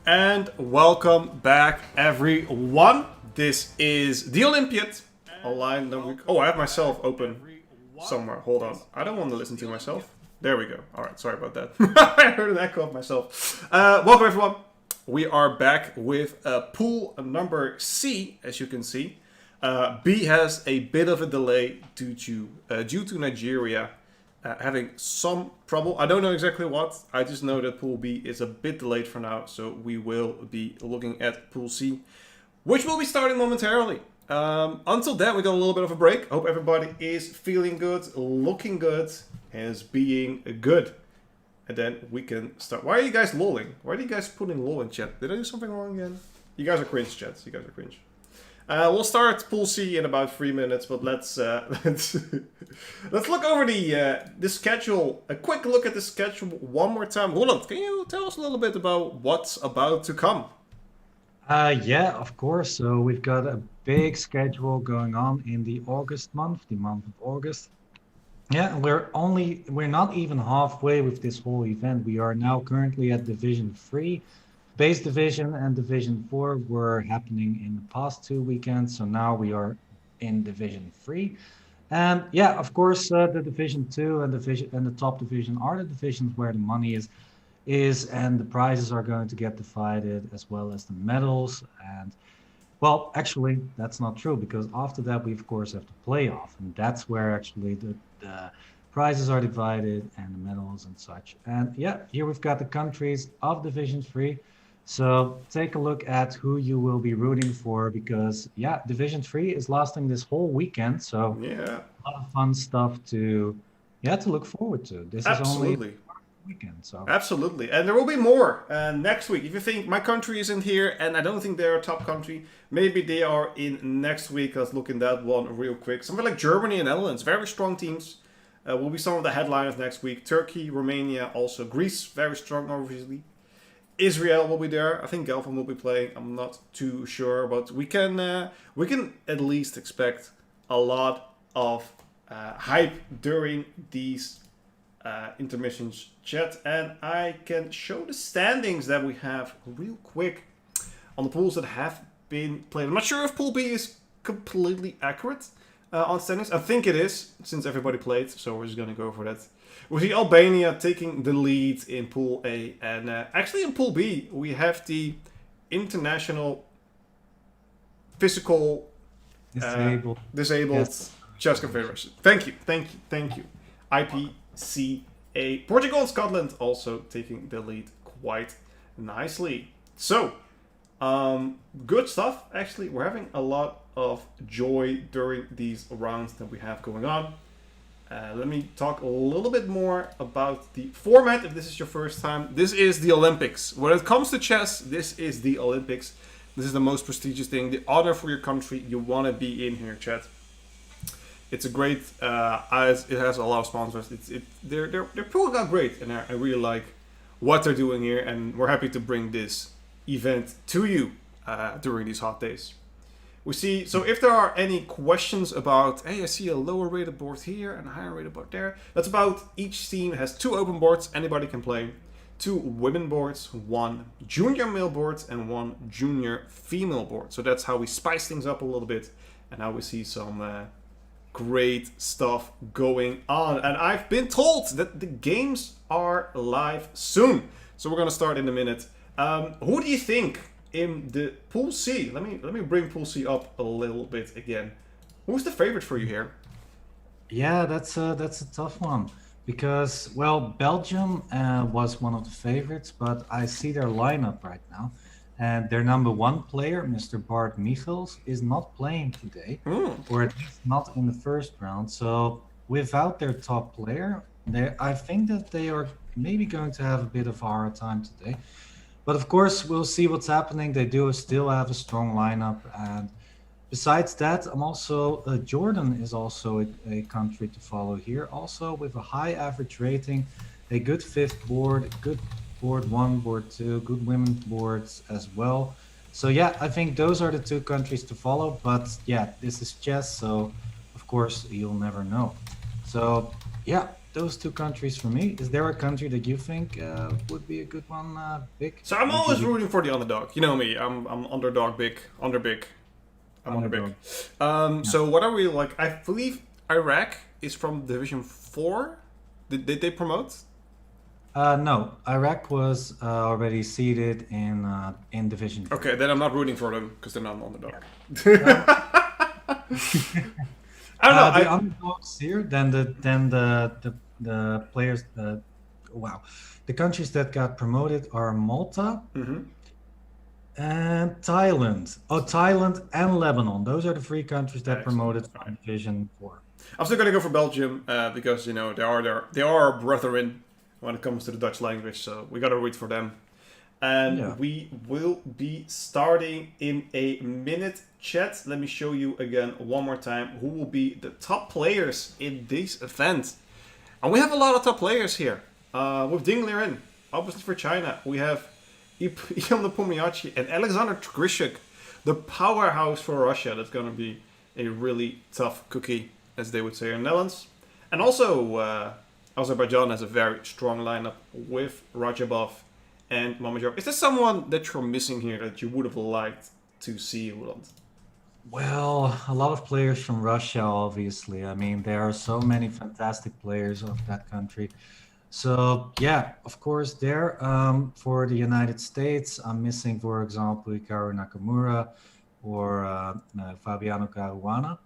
And welcome back, everyone. This is the Olympiad. Online. Oh, I have myself open somewhere. Hold on. I don't want to listen to myself. There we go. All right. Sorry about that. I heard an echo of myself. Welcome, everyone. We are back with pool number C, as you can see. B has a bit of a delay due to Nigeria having some trouble. I don't know exactly what. I just know that Pool B is a bit delayed for now, so we will be looking at Pool C, which will be starting momentarily. Until then, we got a little bit of a break. Hope everybody is feeling good, looking good, and being good. And then we can start. Why are you guys lolling? Why are you guys putting lol in chat? Did I do something wrong again? You guys are cringe, chat. You guys are cringe. We'll start Pool C in about 3 minutes, but let's look over the schedule. A quick look at the schedule one more time. Roeland, can you tell us a little bit about what's about to come? Yeah, of course. So we've got a big schedule going on in the August month, the month of August. Yeah, we're not even halfway with this whole event. We are now currently at Division 3. Base Division and Division 4 were happening in the past 2 weekends, so now we are in Division 3. And yeah, of course, the Division 2 and the top division are the divisions where the money is and the prizes are going to get divided, as well as the medals. And well, actually, that's not true, because after that we of course have the playoff, and that's where actually the prizes are divided and the medals and such. And yeah, here we've got the countries of Division 3. So take a look at who you will be rooting for, because yeah, Division 3 is lasting this whole weekend. So Yeah, a lot of fun stuff to look forward to. This is only absolutely. a weekend. So Absolutely. And there will be more next week. If you think my country isn't here, and I don't think they're a top country, maybe they are in next week. Let's look in that one real quick. Something like Germany and Netherlands, very strong teams. Will be some of the headliners next week. Turkey, Romania, also Greece, very strong, obviously. Israel will be there. I think Gelfand will be playing. I'm not too sure, but we can at least expect a lot of hype during these intermissions chat. And I can show the standings that we have real quick on the pools that have been played. I'm not sure if Pool B is completely accurate on standings. I think it is, since everybody played, so we're just going to go for that. We see Albania taking the lead in Pool A, and actually in Pool B we have the International Physical Disabled yes, Chess Confederation. Thank you. IPCA. Portugal and Scotland also taking the lead quite nicely. So, good stuff. Actually, we're having a lot of joy during these rounds that we have going on. Let me talk a little bit more about the format. If this is your first time, this is the Olympics. When it comes to chess, this is the Olympics. This is the most prestigious thing, the honor for your country. You want to be in here, chat. It's a great, it has a lot of sponsors. They're pulling out great, and I really like what they're doing here. And we're happy to bring this event to you during these hot days. We see, so if there are any questions about, hey, I see a lower rated board here and a higher rated board there. That's about each team has 2 open boards, anybody can play. 2 women boards, 1 junior male board, and 1 junior female board. So that's how we spice things up a little bit. And now we see some great stuff going on. And I've been told that the games are live soon. So we're going to start in a minute. Who do you think in the Pool C? Let me bring Pool C up a little bit again. Who's the favorite for you here? yeah, that's a tough one, because well, Belgium was one of the favorites, but I see their lineup right now, and their number 1 player, Mr. Bart Michels, is not playing today, or at least not in the first round. So without their top player, I think that they are maybe going to have a bit of a hard time today. But of course, we'll see what's happening. They do still have a strong lineup, and besides that, I'm also Jordan is also a country to follow here, also with a high average rating, a good 5th board, good board 1, board 2, good women boards as well. So yeah, I think those are the 2 countries to follow. But yeah, this is chess, so of course you'll never know. So yeah, those two countries for me. Is there a country that you think would be a good one, Vic? So I'm Maybe always you- rooting for the underdog. You know me. I'm underdog big, under big. I'm under big. Underdog. So what I really like, I believe Iraq is from Division 4. Did they promote? No, Iraq was already seated in Division 3. Okay, then I'm not rooting for them because they're not an underdog. I don't know. The underdogs here, then the players. Wow, the countries that got promoted are Malta and Thailand. Oh, Thailand and Lebanon. Those are the three countries that promoted from Division 4. I'm still gonna go for Belgium because they are our brethren when it comes to the Dutch language, so we gotta root for them. And we will be starting in a minute. Chat, let me show you again one more time who will be the top players in this event. And we have a lot of top players here. With Ding Liren, obviously for China, we have Ion Nepomniachtchi and Alexander Trishuk, the powerhouse for Russia. That's gonna be a really tough cookie, as they would say in the Netherlands. And also, Azerbaijan has a very strong lineup with Rajabov and Mamajov. Is there someone that you're missing here that you would have liked to see, Roeland? Well, a lot of players from Russia, obviously. I mean, there are so many fantastic players of that country. So, yeah, of course, there. For the United States, I'm missing, for example, Hikaru Nakamura or Fabiano Caruana,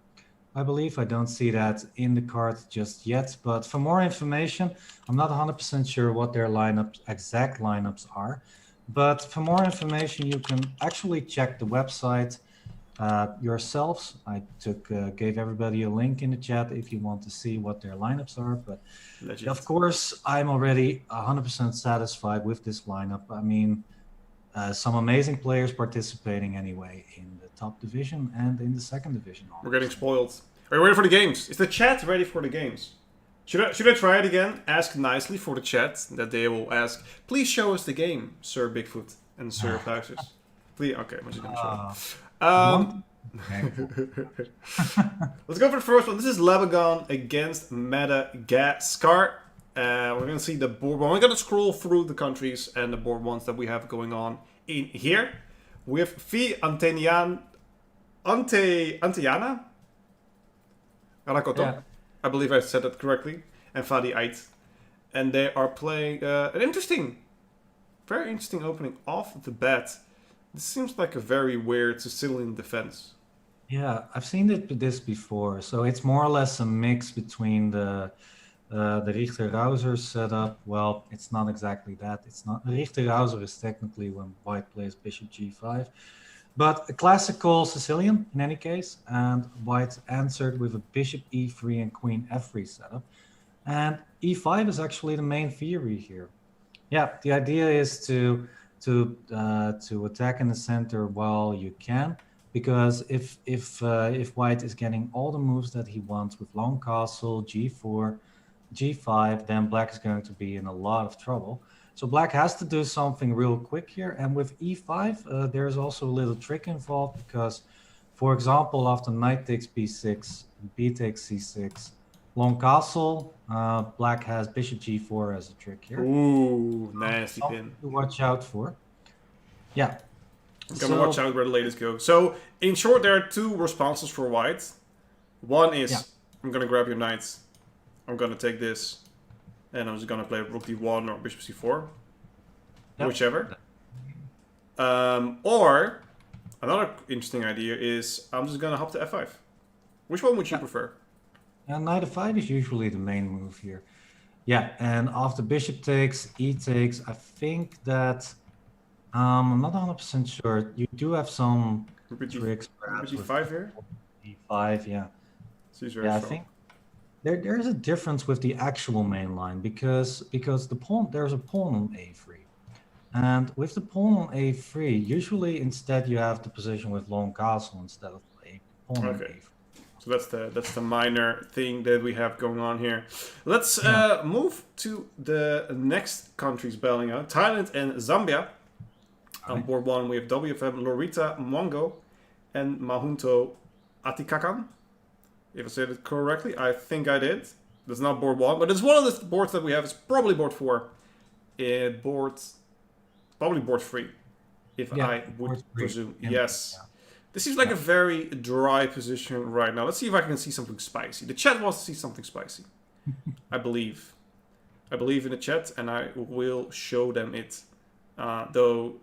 I believe. I don't see that in the card just yet. But for more information, I'm not 100% sure what their exact lineups are. But for more information, you can actually check the website yourselves. I gave everybody a link in the chat if you want to see what their lineups are. But of course, I'm already 100% satisfied with this lineup. I mean, some amazing players participating anyway in the top division and in the second division. We're getting spoiled. Are you ready for the games? Is the chat ready for the games? Should I try it again? Ask nicely for the chat that they will ask. Please show us the game, Sir Bigfoot and Sir Pruijssers. Please. Okay, I'm just gonna show. Let's go for the first one. This is Lebanon against Madagascar. We're going to see the board one. We're going to scroll through the countries and the board ones that we have going on in here. We have Anteyana Rakoto. Yeah. I believe I said that correctly. And Fadi Ait. And they are playing an very interesting opening off the bat. This seems like a very weird Sicilian defense. Yeah, I've seen this before. So it's more or less a mix between the Richter-Rauser setup. Well, it's not exactly that. It's not. Richter-Rauser is technically when white plays bishop g5. But a classical Sicilian in any case. And white answered with a bishop e3 and queen f3 setup. And e5 is actually the main theory here. Yeah, the idea is to attack in the center while you can, because if white is getting all the moves that he wants with long castle, g4, g5, then black is going to be in a lot of trouble. So black has to do something real quick here, and with e5 there's also a little trick involved, because for example after knight takes b6, b takes c6, long castle, black has bishop g4 as a trick here. Ooh, nasty pin. To watch out for. Yeah. Gonna watch out where the ladies go. So, in short, there are two responses for white. One is, I'm gonna grab your knight, I'm gonna take this, and I'm just gonna play rook d1 or bishop c4. Yep. Whichever. Or, another interesting idea is, I'm just gonna hop to f5. Which one would you prefer? Knight f5 is usually the main move here. Yeah, and after bishop takes, e takes, I think that I'm not 100% sure. You do have some tricks perhaps. e5 here? e5, yeah. Yeah, I think there's a difference with the actual main line because the pawn, there's a pawn on a3. And with the pawn on a3, usually instead you have the position with long castle instead of a pawn on a3. So that's the minor thing that we have going on here. Let's move to the next countries battling out. Thailand and Zambia. On board one, we have WFM Lorita Mwango and Mahunto Atikakan. If I said it correctly, I think I did. That's not board 1, but it's one of the boards that we have. It's probably board 4. Probably board 3, if I would presume. Yes. Yeah. This seems like a very dry position right now. Let's see if I can see something spicy. The chat wants to see something spicy. I believe. I believe in the chat, and I will show them it. Though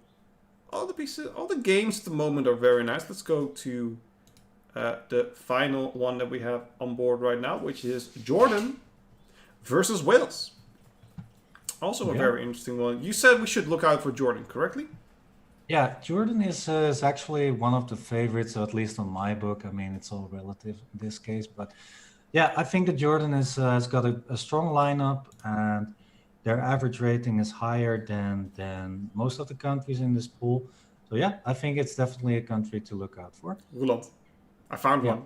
all the games at the moment are very nice. Let's go to the final one that we have on board right now, which is Jordan versus Wales. Also a very interesting one. You said we should look out for Jordan, correctly? Yeah, Jordan is actually one of the favorites, at least on my book. I mean, it's all relative in this case, but yeah, I think that Jordan has got a strong lineup, and their average rating is higher than most of the countries in this pool. So yeah, I think it's definitely a country to look out for. Roeland. I found one.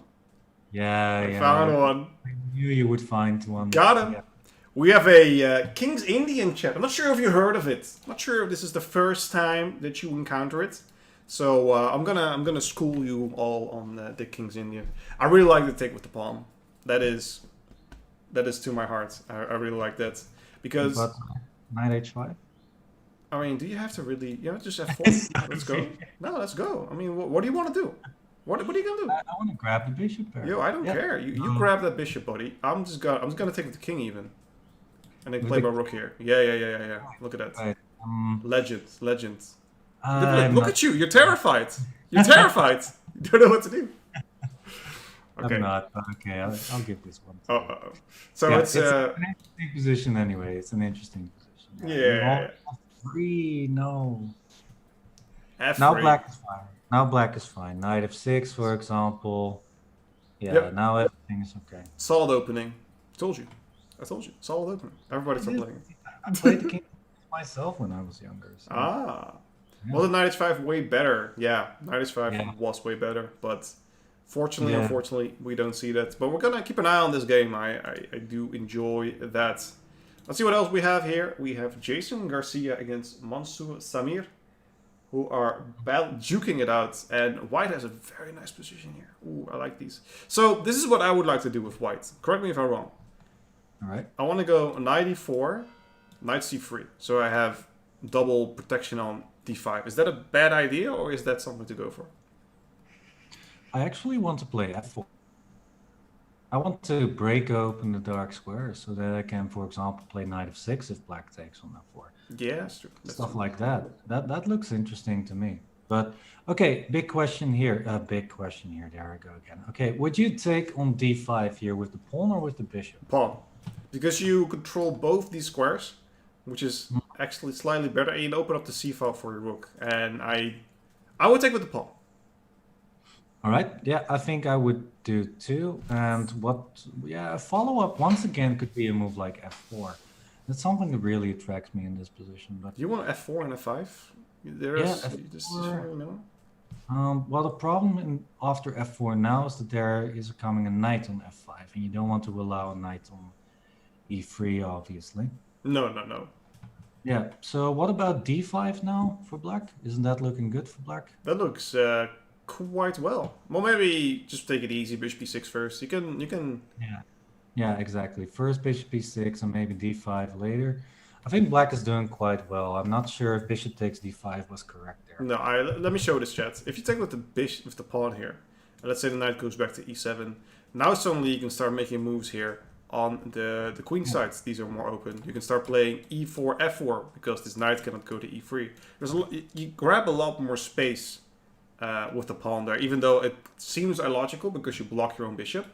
Yeah, I found one. I knew you would find one. Got him. Yeah. We have a King's Indian chat. I'm not sure if you heard of it. I'm not sure if this is the first time that you encounter it. So I'm gonna school you all on the King's Indian. I really like the take with the palm. That is to my heart. I really like that because. But knight h5. I mean, do you have to really? Just f4. Let's go. No, let's go. I mean, what do you want to do? What are you gonna do? I want to grab the bishop there. Yo, I don't care. You grab that bishop, buddy. I'm just gonna take with the king even. And then play my rook here. Yeah. Look at that. Right. Legends. Look at you. You're terrified. You're terrified. You don't know what to do. Okay. I'm not. Okay, I'll give this one. So yeah, it's an interesting position anyway. It's an interesting position. Yeah. F3, no. F3. Now black is fine. Knight f6, for example. Yeah, now everything is okay. Solid opening. I told you. Solid opening. Everybody start playing. I played the king myself when I was younger. So. Well, the knight h5 way better. Yeah, knight h5 was way better. But fortunately, unfortunately, we don't see that. But we're going to keep an eye on this game. I do enjoy that. Let's see what else we have here. We have Jason Garcia against Mansour Samir, who are duking it out. And White has a very nice position here. Ooh, I like these. So this is what I would like to do with White. Correct me if I'm wrong. All right. I want to go knight e4, knight c3. So I have double protection on d5. Is that a bad idea, or is that something to go for? I actually want to play f4. I want to break open the dark square so that I can, for example, play knight f6 if black takes on f4. Yeah, that's true. Stuff like that. That looks interesting to me. But okay, big question here. There I go again. Okay, would you take on d5 here with the pawn or with the bishop? Pawn. Because you control both these squares, which is actually slightly better, and you open up the c file for your rook. And I would take with the pawn. All right. Yeah, I think I would do too. And a follow-up once again could be a move like f4. That's something that really attracts me in this position. But you want f4 and f5? F4. Well, the problem after f4 now is that there is coming a knight on f5, and you don't want to allow a knight on e3, obviously. No. Yeah, so what about d5 now for black? Isn't that looking good for black? That looks quite well. Well, maybe just take it easy, bishop e6 first. You can. Yeah, exactly. First bishop e6 and maybe d5 later. I think black is doing quite well. I'm not sure if bishop takes d5 was correct there. No, let me show this, chat. If you take with the bishop, with the pawn here, and let's say the knight goes back to e7, now suddenly you can start making moves here on the queen sides. These are more open. You can start playing e4, f4, because this knight cannot go to e3. You grab a lot more space with the pawn there, even though it seems illogical because you block your own bishop.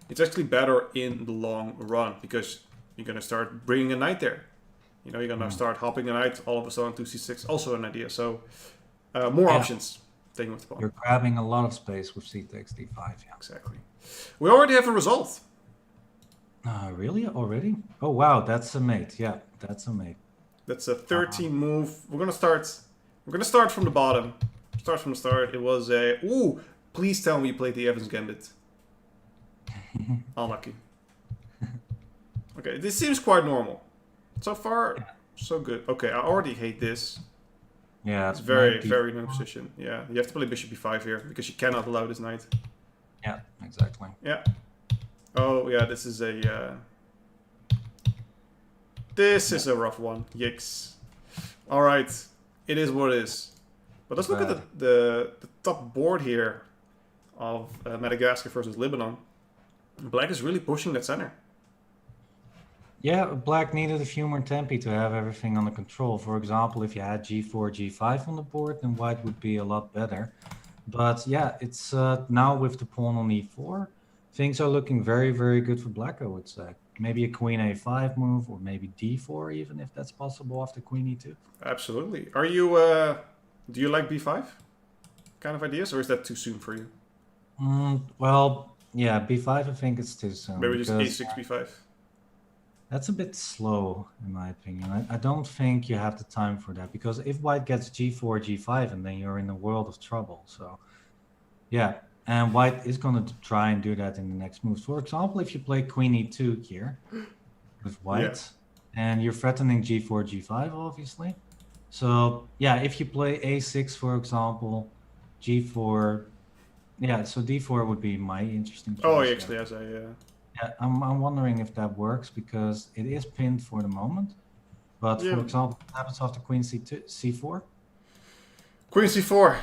It's actually better in the long run because you're going to start bringing a knight there. You know, you're going to start hopping a knight all of a sudden to c6. Also an idea. So more options taking with the pawn. You're grabbing a lot of space with c takes d5. Yeah. Exactly. We already have a result. Really? Already? Oh, wow. That's a mate. Yeah, that's a mate. That's a 13 move. We're going to start from the bottom. Start from the start. It was a... Ooh! Please tell me you played the Evans Gambit. Unlucky. Okay, this seems quite normal. So far, so good. Okay, I already hate this. Yeah, it's very no position. Yeah, you have to play bishop e5 here because you cannot allow this knight. Yeah, exactly. Yeah. Oh, yeah, this is a This is a rough one. Yikes. All right. It is what it is. But let's look at the top board here of Madagascar versus Lebanon. Black is really pushing that center. Yeah, Black needed a few more tempi to have everything under control. For example, if you had g4, g5 on the board, then White would be a lot better. But yeah, it's now with the pawn on e4, things are looking very, very good for Black, I would say. Maybe a queen a5 move, or maybe d4 even, if that's possible after queen e2. Absolutely. Are you, do you like b5 kind of ideas, or is that too soon for you? Well, yeah, b5 I think it's too soon. Maybe just a6, b5. That's a bit slow, in my opinion. I don't think you have the time for that, because if White gets g4, g5, and then you're in a world of trouble. So, yeah, and White is going to try and do that in the next moves. For example, if you play queen e2 here with White, and you're threatening g4, g5, obviously. So, yeah, if you play a6, for example, g4, yeah, so d4 would be my interesting choice. Oh, he actually has a... Yeah, I'm wondering if that works, because it is pinned for the moment. But for example, what happens after queen c2, c4? Queen c4.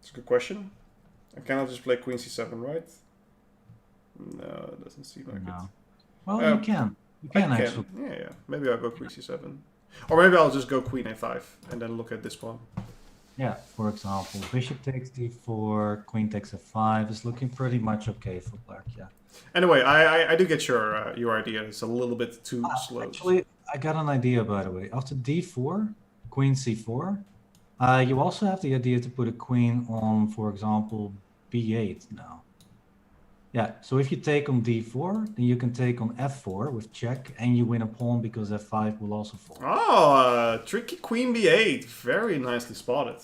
It's a good question. I cannot just play queen c7, right? No, it doesn't seem like it. Well, you can. You can actually. Yeah. Maybe I'll go queen c7. Or maybe I'll just go queen a5 and then look at this pawn. Yeah, for example, bishop takes d4, queen takes f5 is looking pretty much okay for Black, yeah. Anyway, I do get your idea. It's a little bit too slow. Actually, I got an idea, by the way. After d4, queen c4, you also have the idea to put a queen on, for example, b8 now. Yeah, so if you take on d4, then you can take on f4 with check, and you win a pawn because f5 will also fall. Oh, tricky queen b8. Very nicely spotted.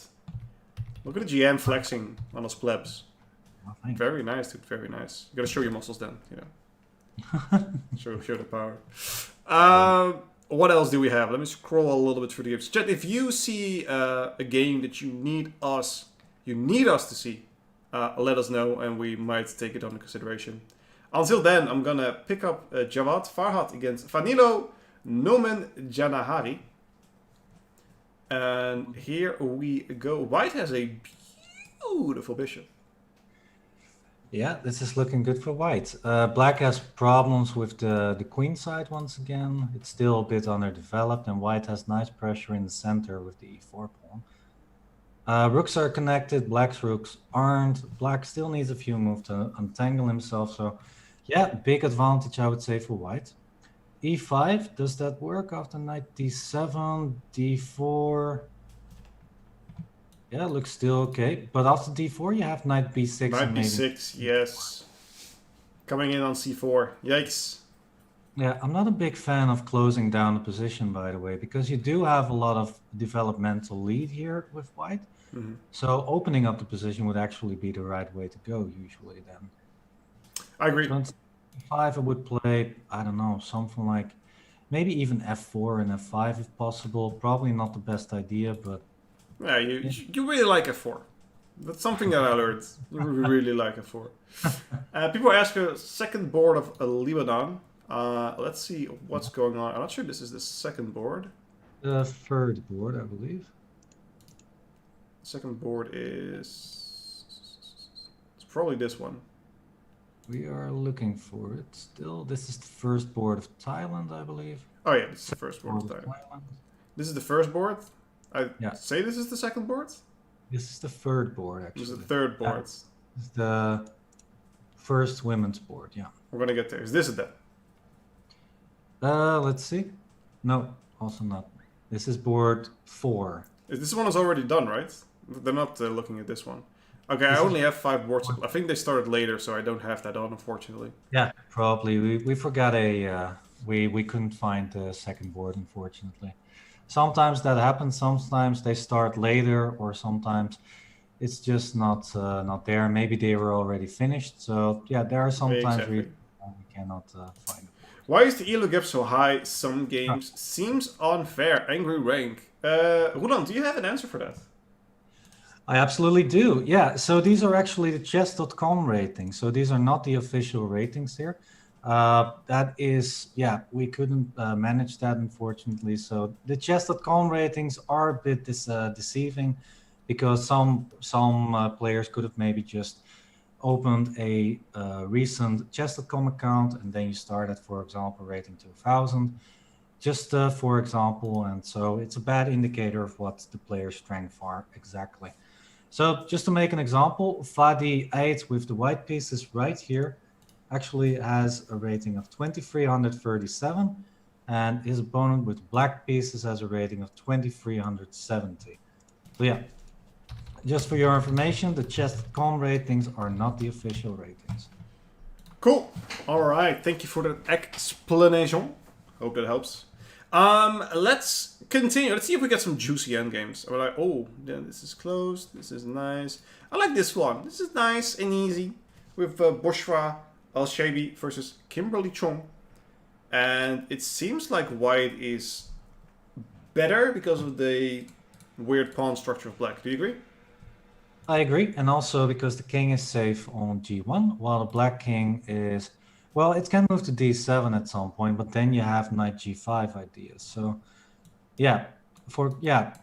Look at the GM flexing on those plebs. Oh, very nice, dude. Very nice. You gotta show your muscles then, you know. show the power. What else do we have? Let me scroll a little bit through the games. Chat, if you see a game that you need us to see, let us know, and we might take it under consideration. Until then, I'm gonna pick up Javad Farhat against Vanilo Nomen Janahari. And here we go. White has a beautiful bishop. Yeah, this is looking good for White. Black has problems with the queen side once again. It's still a bit underdeveloped, and White has nice pressure in the center with the e4 pawn. Rooks are connected, Black's rooks aren't. Black still needs a few moves to untangle himself. So, yeah, big advantage, I would say, for White. e5, does that work after knight d7, d4? Yeah, it looks still okay. But after d4, you have knight b6. Knight b6, yes. Coming in on c4. Yikes. Yeah, I'm not a big fan of closing down the position, by the way, because you do have a lot of developmental lead here with White. Mm-hmm. So opening up the position would actually be the right way to go, usually then. I agree. So e5, I would play, I don't know, something like maybe even f4 and f5 if possible. Probably not the best idea, but... Yeah, you really like f4. That's something that I learned. You really like f4. People ask a second board of Lebanon. Let's see what's going on. I'm not sure this is the second board. The third board, I believe. Second board is... It's probably this one. We are looking for it still. This is the first board of Thailand, I believe. Oh yeah, this is the first board of Thailand. This is the first board? Yeah. Say this is the second board? This is the third board, actually. This is the third board. This is the first women's board, yeah. We're gonna get there. Is this it then? Let's see. No, also not. This is board 4. This one is already done, right? They're not looking at this one. Okay, I only have 5 boards. I think they started later, so I don't have that on, unfortunately. Yeah, probably. We forgot we couldn't find the second board, unfortunately. Sometimes that happens. Sometimes they start later, or sometimes it's just not there. Maybe they were already finished. So yeah, there are sometimes we cannot find it. Why is the elo gap so high? Some games seems unfair. Angry rank. Roeland, do you have an answer for that? I absolutely do. Yeah. So these are actually the chess.com ratings. So these are not the official ratings here. That is, yeah, we couldn't manage that unfortunately. So the chess.com ratings are a bit deceiving because some players could have maybe just opened a recent chess.com account and then you start at, for example, rating 2000, just for example. And so it's a bad indicator of what the player's strengths are exactly. So just to make an example, Fadi 8 with the white pieces right here actually has a rating of 2337, and his opponent with black pieces has a rating of 2370. So yeah, just for your information, the chess.com ratings are not the official ratings. Cool. All right. Thank you for that explanation. Hope that helps. Let's continue. Let's see if we get some juicy endgames. We're like, oh, then this is closed. This is nice. I like this one. This is nice and easy with Bushra Al-Shaibi versus Kimberly Chong. And it seems like white is better because of the weird pawn structure of black. Do you agree? I agree, and also because the king is safe on g1, while the black king is, well, it can move to d7 at some point, but then you have knight g5 ideas. So, yeah,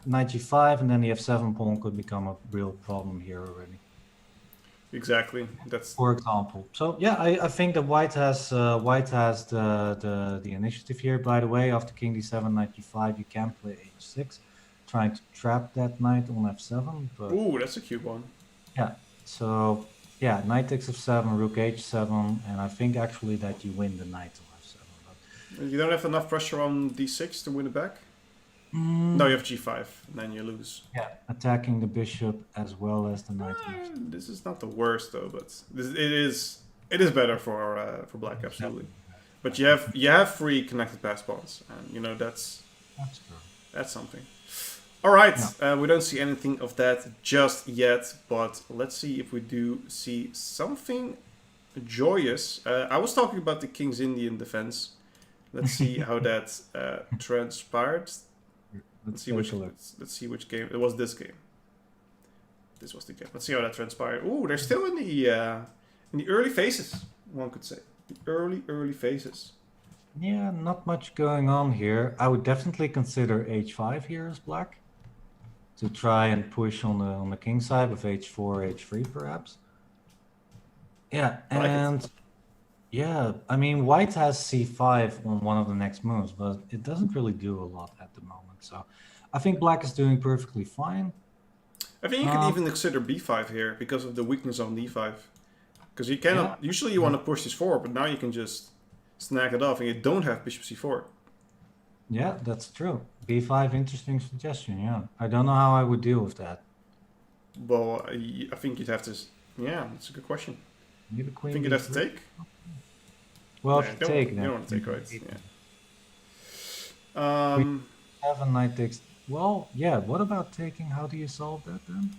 knight g5 and then the f7 pawn could become a real problem here already. Exactly. That's for example. So yeah, I think that white has the initiative here. By the way, after king d7, knight g5, you can play h6, trying to trap that knight on f7. But ooh, that's a cute one. yeah, so yeah, knight takes f7, rook h7, and I think actually that you win the knight on f7. But you don't have enough pressure on d6 to win it back. No, you have g5, and then you lose. Yeah, attacking the bishop as well as the knight. This is not the worst though, but it is better for black, absolutely. But you have 3 connected pass pawns, and you know that's true. That's something. All right, we don't see anything of that just yet, but let's see if we do see something joyous. I was talking about the King's Indian defense. Let's see how that transpired. Let's see which game. It was this game. This was the game. Let's see how that transpired. Ooh, they're still in the early phases, one could say. The early phases. Yeah, not much going on here. I would definitely consider h5 here as black to try and push on the king side with h4, h3 perhaps. Yeah, and yeah, I mean white has c5 on one of the next moves, but it doesn't really do a lot at the moment. So I think black is doing perfectly fine. I think you can even consider b5 here because of the weakness on d5. Because you cannot. Yeah. Usually you want to push this forward, but now you can just snag it off, and you don't have bishop c4. Yeah, that's true. b5, interesting suggestion. Yeah, I don't know how I would deal with that. Well, I think you'd have to. Yeah, that's a good question. Maybe queen. Think you'd have to take. Well, if you take, you don't want to take, right? Yeah. 7 knight takes. Well, yeah. What about taking? How do you solve that then?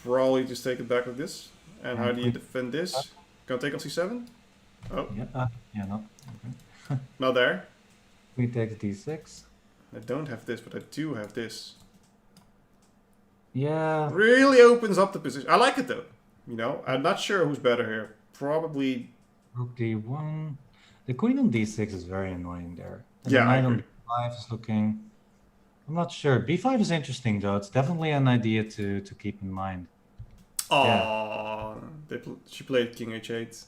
Probably just take it back like this. And how do you defend this? Gonna take on c7? Oh. Yeah, no. Okay. Not there. Queen takes d6. I don't have this, but I do have this. Yeah. Really opens up the position. I like it though. You know, I'm not sure who's better here. Probably. Rook d1. The queen on d6 is very annoying there. And yeah, the I knight agree. on d5 is looking. I'm not sure. b5 is interesting though. It's definitely an idea to keep in mind. Oh, yeah. She played king h8.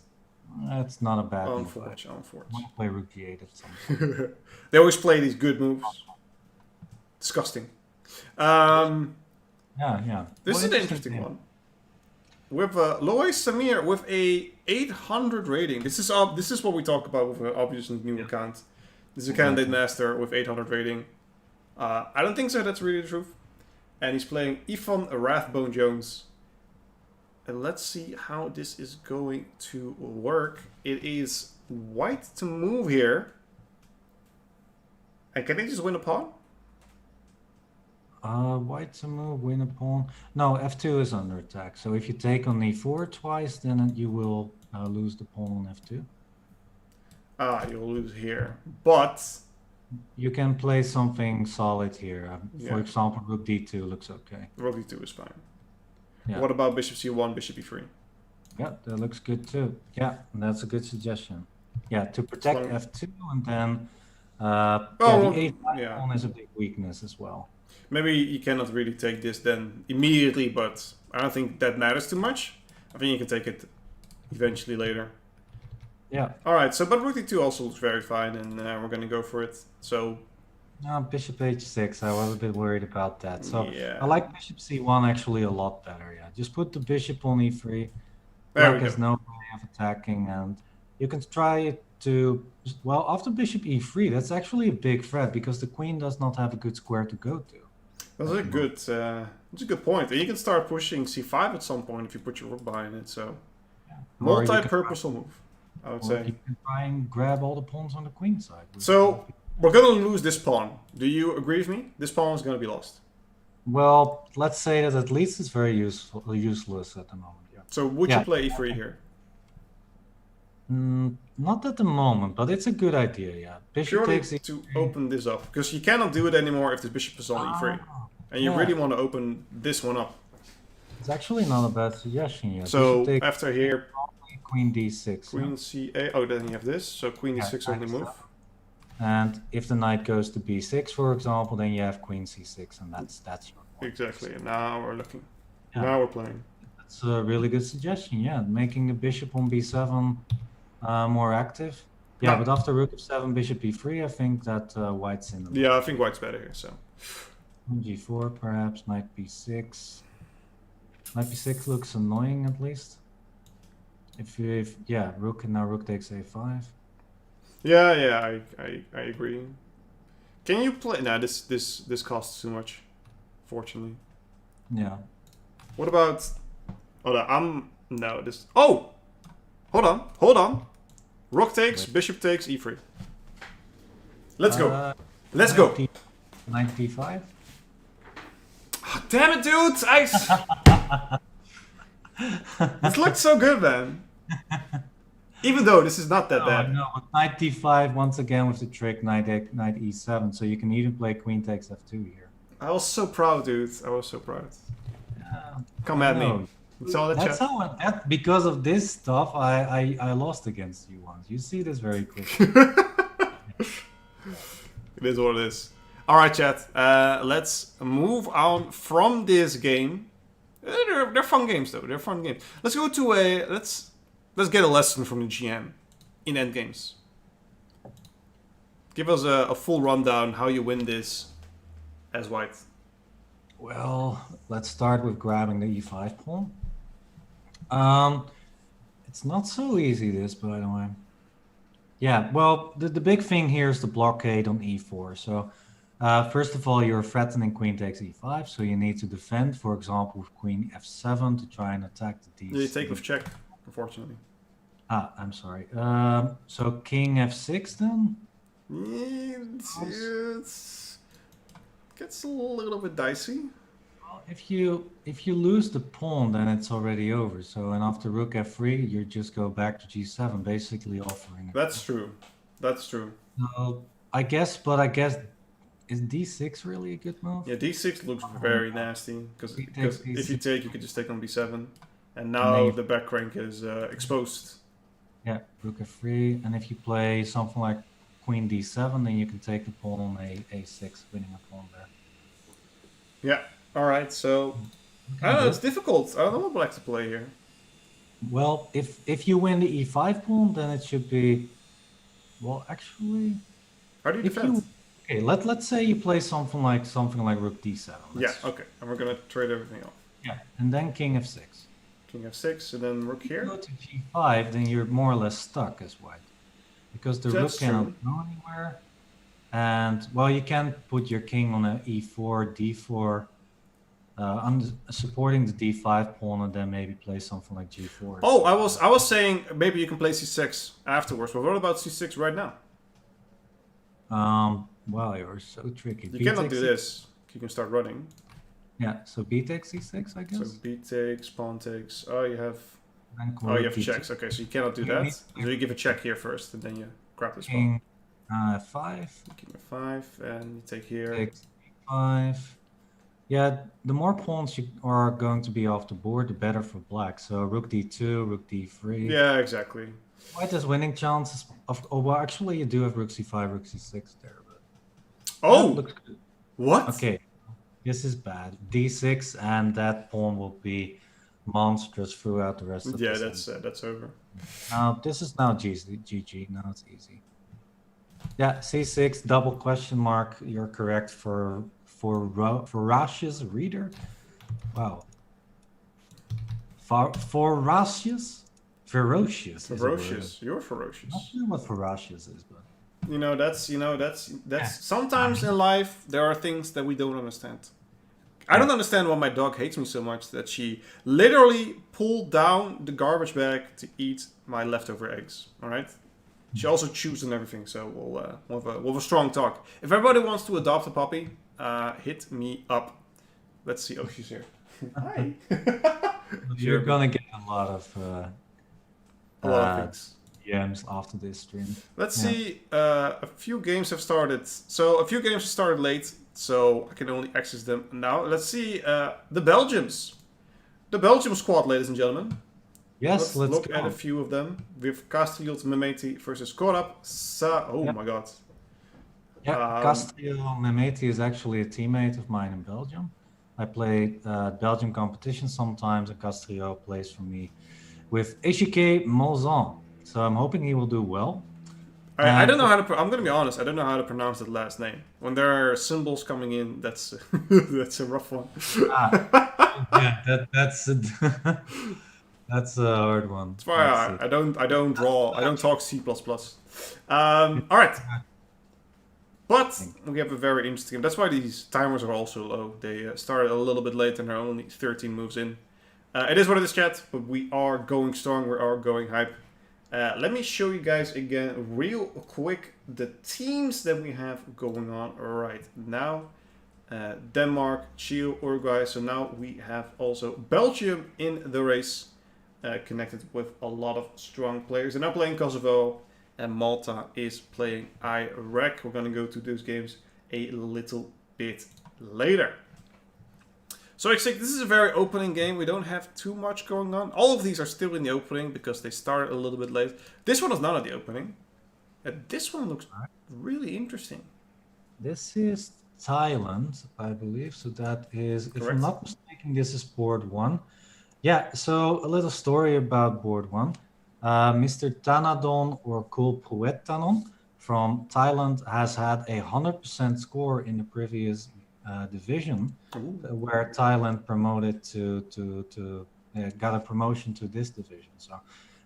That's not a bad move. Unfortunate. I want to play rook g8 at some point. They always play these good moves. Disgusting. Yeah. This is an interesting one. With Lois Samir with a 800 rating. This is what we talk about with an obviously new account. This is a candidate master with 800 rating. I don't think so. That's really the truth. And he's playing Ivan Rathbone Jones. And let's see how this is going to work. It is white to move here. And can they just win a pawn? White to move, win a pawn. No, f2 is under attack. So if you take on e4 twice, then you will lose the pawn on f2. You'll lose here. But you can play something solid here. For example, rook d2 looks okay. Rook d2 is fine. Yeah. What about bishop c1, bishop e3? Yeah, that looks good too. Yeah, that's a good suggestion. Yeah, to protect So, f2 and then yeah, the oh, a5 yeah. pawn is a big weakness as well. Maybe you cannot really take this then immediately, but I don't think that matters too much. I think you can take it eventually later. Yeah. Alright, so but rook d2 also looks very fine, and we're gonna go for it. So, Bishop h6, I was a bit worried about that. So yeah. I like bishop c1 actually a lot better. Yeah, just put the bishop on e3. There we Black has go. no way of attacking, and you can try to, well, after bishop e3, that's actually a big threat because the queen does not have a good square to go to. That's a good point. And you can start pushing c5 at some point if you put your rook behind it, so... Yeah. Multi-purposeful move, I would say. You can try and grab all the pawns on the queen side. So, we're gonna lose this pawn. Do you agree with me? This pawn is gonna be lost. Well, let's say that at least it's very useless at the moment. Yeah. So, would you play e3 here? Not at the moment, but it's a good idea, yeah. Bishop Purely takes to open this up, because you cannot do it anymore if the bishop is on e3. And you really want to open this one up. It's actually not a bad suggestion, yeah. So, after here... Queen d6. Queen c8. Oh, then you have this. So, queen d6 only move. And if the knight goes to b6, for example, then you have queen c6, and that's your point. Exactly, and now we're looking. Yeah. Now we're playing. That's a really good suggestion, yeah. Making the bishop on b7 more active. Yeah, but after rook f7, bishop b3, I think that white's in the... Yeah, I think white's better here, so... g4 perhaps, knight b6. Knight b6 looks annoying at least. Yeah, rook, and now rook takes a5. Yeah, I agree. Can you play? Nah, this costs too much, fortunately. Yeah. What about? No, this. Oh, hold on. Rook takes, bishop takes, e3. Let's go. Let's go. Knight d5. Oh, damn it, dude! This looked so good, man. Even though this is not that bad. No, but knight d5 once again with the trick knight e7, so you can even play queen takes f2 here. I was so proud, dude. I was so proud. Come at me. It's all the chat. Because of this stuff, I lost against you once. You see this very quickly. It is what it is. All right, chat. Let's move on from this game. They're fun games, though. They're fun games. Let's go to a... Let's get a lesson from the GM in endgames. Give us a full rundown how you win this as white. Well, let's start with grabbing the e5 pawn. It's not so easy, this, by the way. Yeah, well, the big thing here is the blockade on e4. So, first of all, you're threatening queen takes e5, so you need to defend, for example, with queen f7 to try and attack the d6. You take with check, unfortunately. I'm sorry. So king f6 then? It gets a little bit dicey. Well, if you lose the pawn, then it's already over. So, and after rook f3, you just go back to g7, basically offering. That's true. That's true. So, I guess, is d6 really a good move? Yeah, d6 looks very nasty because if you take, you could just take on b7, and now the back rank is exposed. Yeah, rook f3, and if you play something like queen d7, then you can take the pawn on a6, winning a pawn there. Yeah. All right. So I don't know. It's difficult. I don't know what black to play here. Well, if you win the e5 pawn, then it should be. Well, actually. How do you defend? Okay, let's say you play something like rook d7. Yeah. Okay. And we're gonna trade everything off. Yeah, and then king f6. King f6, and then rook here. If you go to g5, then you're more or less stuck as white, because the rook cannot go anywhere, and well, you can put your king on a e4, d4, supporting the d5 pawn, and then maybe play something like g4. Oh, I was saying maybe you can play c6 afterwards. But what about c6 right now? Well, you're so tricky. You cannot do this. You can start running. Yeah, so b takes c6, I guess. So b takes, pawn takes. Oh, you have. Oh, you have checks. Okay, so you cannot do that. So you give a check here first, and then you grab this king f5. King f5, and you take here. Takes e5. Yeah, the more pawns you are going to be off the board, the better for black. So rook d2, rook d3. Yeah, exactly. White has winning chances of. Oh, well, actually, you do have rook c5, rook c6 there, but that Oh, looks good. what? Okay, this is bad. d6, and that pawn will be monstrous throughout the rest of Yeah, this end. that's over. Now, this is now GG. Now it's easy. Yeah, C6 double question mark. You're correct for Rash's reader. Wow. Ferocious? Ferocious is a word. Ferocious. You're I'm ferocious. not sure what ferocious is, but That's sometimes in life there are things that we don't understand. I don't understand why my dog hates me so much that she literally pulled down the garbage bag to eat my leftover eggs. All right. She also chews and everything, so we'll have a strong talk. If everybody wants to adopt a puppy, hit me up. Let's see. Oh, she's here. Hi. you're gonna get a lot of uh, things. DMs after this stream. Let's Yeah. see. A few games have started. So a few games have started late, so I can only access them now. Let's see. The Belgians. The Belgium squad, ladies and gentlemen. Yes, let's look go. at a few of them. We have Castriot Memeti versus Korab. Oh Yep. my god. Yeah, Castrio Memeti is actually a teammate of mine in Belgium. I play Belgium competition sometimes, and Castrio plays for me with Eshike Molzon. So I'm hoping he will do well. I don't know how to. I'm gonna be honest. I don't know how to pronounce that last name. When there are symbols coming in, that's that's a rough one. Yeah, that's a, that's a hard one. That's why I don't talk C++. All right, but we have a very interesting game. That's why these timers are also low. They started a little bit late and are only 13 moves in. It is what it is, chat. But we are going strong. We are going hype. Let me show you guys again real quick the teams that we have going on right now. Denmark, Chile, Uruguay. So now we have also Belgium in the race, connected with a lot of strong players. They're now playing Kosovo, and Malta is playing Iraq. We're going to go to those games a little bit later. So this is a very opening game. We don't have too much going on. All of these are still in the opening because they started a little bit late. This one is not at the opening. This one looks really interesting. This is Thailand, I believe. So that is, if I'm not mistaken, this is board one. Yeah, so a little story about board one. Mr. Tanadon or Kulpruettanon from Thailand has had a 100% score in the previous division, where Thailand promoted got a promotion to this division. So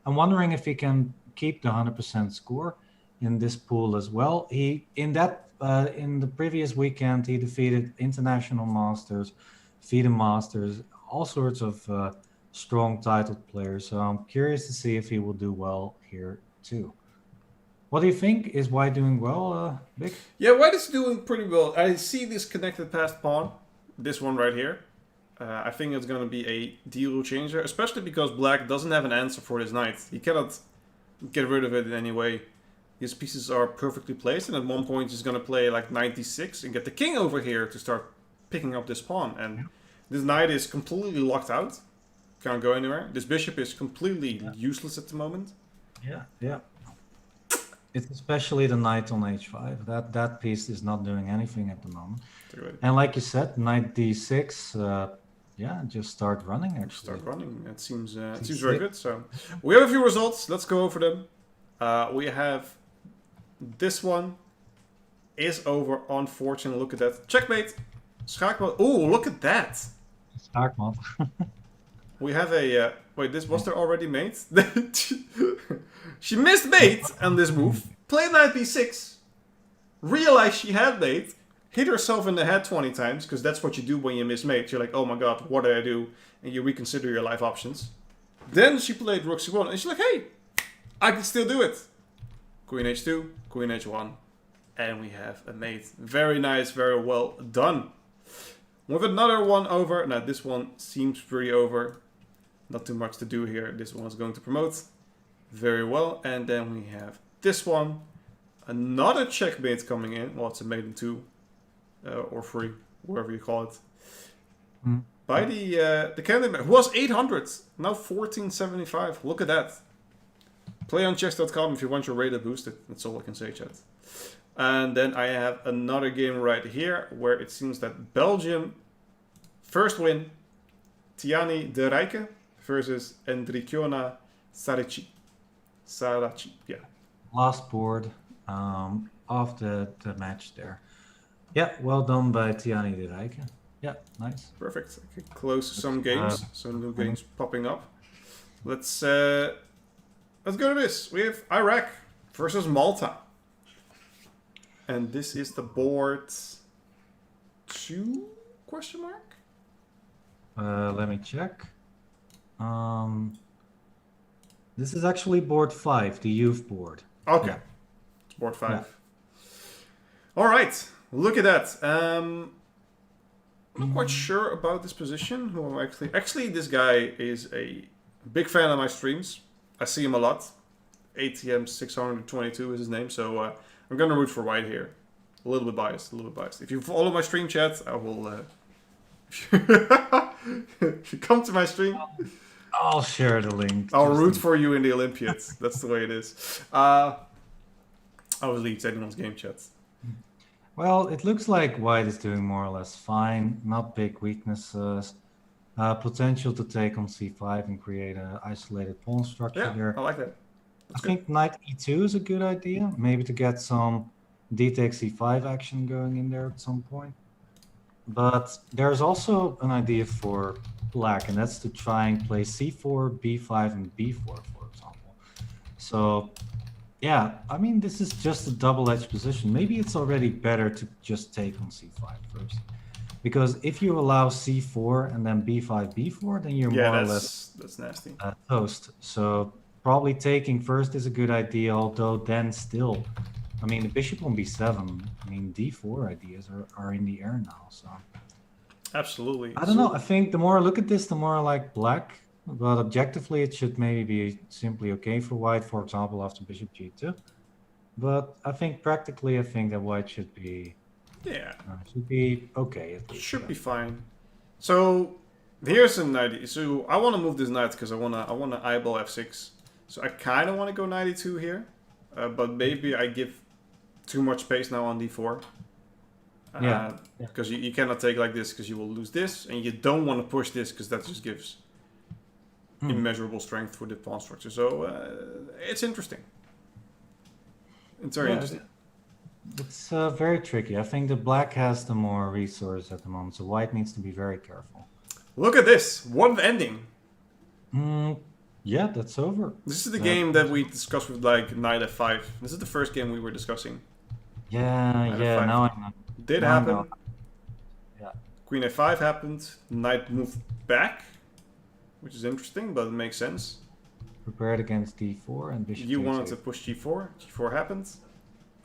I'm wondering if he can keep the 100% score in this pool as well. In the previous weekend he defeated international masters, FIDE masters, all sorts of strong titled players. So I'm curious to see if he will do well here too. What do you think? Is White doing well, Vic? Yeah, White is doing pretty well. I see this connected passed pawn, this one right here. I think it's going to be a deal changer, especially because Black doesn't have an answer for his knight. He cannot get rid of it in any way. His pieces are perfectly placed, and at one point he's going to play like 96 and get the king over here to start picking up this pawn. And this knight is completely locked out. Can't go anywhere. This bishop is completely useless at the moment. Yeah. It's especially the knight on h5. That piece is not doing anything at the moment. And like you said, knight d6. Just start running. Actually, start running. It seems very good. So we have a few results. Let's go over them. We have this one is over. Unfortunately, look at that. Checkmate. Schaakmat. Oh, look at that. Schaakmat. We have a wait. This was there already mate. She missed mate on this move. Played knight b6. Realized she had mate. Hit herself in the head 20 times because that's what you do when you miss mate. You're like, oh my god, what did I do? And you reconsider your life options. Then she played rook c1 and she's like, hey, I can still do it. Queen h2, queen h1, and we have a mate. Very nice, very well done. With another one over. Now this one seems pretty over. Not too much to do here. This one is going to promote. Very well. And then we have this one. Another checkmate coming in. Well, it's a mate in 2 or 3. whatever you call it. Mm. By the candidate who was 800, now 1475. Look at that. PlayOnChess.com if you want your radar boosted. That's all I can say, chat. And then I have another game right here where it seems that Belgium first win, Tiani de Rijke versus Enriquiona Sarachi. Yeah. Last board of the match there. Yeah, well done by Tiani de Rijke. Yeah, nice. Perfect. I can close some games. Some new games popping up. Let's go to this. We have Iraq versus Malta. And this is the board 2 question mark? Let me check. This is actually board 5, the youth board. Okay. Yeah. It's board 5. Yeah. All right. Look at that. I'm not quite sure about this position. Who I'm actually, this guy is a big fan of my streams. I see him a lot. ATM 622 is his name. So I'm gonna root for white here. A little bit biased. If you follow my stream chat, I will. If you come to my stream, I'll share the link. I'll root for you in the Olympiads. That's the way it is. Obviously, it's anyone's game chat. Well, it looks like white is doing more or less fine. Not big weaknesses. Potential to take on c5 and create an isolated pawn structure Yeah, here. I like that. I think knight e2 is a good idea. Maybe to get some d takes c5 action going in there at some point. But there's also an idea for black, and that's to try and play c4, b5, and b4, for example. So, yeah, I mean, this is just a double-edged position. Maybe it's already better to just take on c5 first. Because if you allow c4 and then b5, b4, then you're more or less that's nasty. Toast. So probably taking first is a good idea, although then still, I mean, the bishop on b7, I mean, d4 ideas are in the air now. So Absolutely. I don't know. I think the more I look at this, the more I like black. But objectively, it should maybe be simply okay for white, for example, after bishop g2. But I think practically, I think that white should be okay at least. Should be fine. So here's an idea. So I want to move this knight because I wanna eyeball f6. So I kind of want to go knight e2 here, but maybe I give too much space now on d4. Because you cannot take like this because you will lose this, and you don't want to push this because that just gives immeasurable strength for the pawn structure. So it's interesting. It's very interesting. It's very tricky. I think the black has the more resource at the moment, so white needs to be very careful. Look at this. What an ending. Yeah, that's over. This is the game that we discussed with like knight f5. This is the first game we were discussing. Yeah, F5. now I know. Did Now I happen. know. Yeah. Queen f5 happened. Knight moved back, which is interesting, but it makes sense. Prepared against d4 and bishop You takes wanted a- to push g4. G4 happened.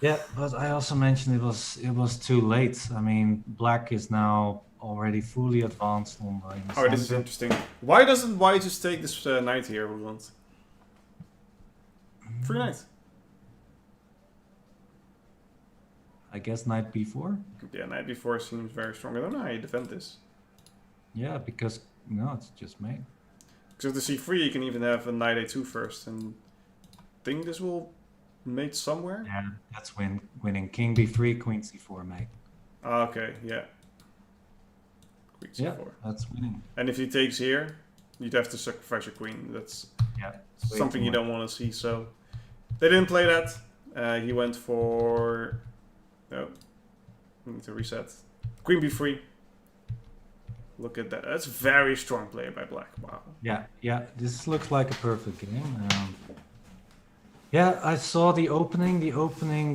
Yeah, but I also mentioned it was too late. I mean, black is now already fully advanced on the Oh, this is center. interesting. Why doesn't white just take this knight here, Roeland? Free knight. I guess knight b4. Yeah, knight b4 seems very strong. I don't know how you defend this. Yeah, because no, it's just mate. Because with the c3, you can even have a knight a2 first, and think this will mate somewhere. Yeah, that's winning. King b3, queen c4, mate. Okay, yeah. Queen c4. Yeah, that's winning. And if he takes here, you'd have to sacrifice your queen. That's Yeah, something you don't want to see. So they didn't play that. He went for... No. I need to reset. Queen b3. Look at that. That's very strong play by black. Wow. Yeah. This looks like a perfect game. Yeah, I saw the opening.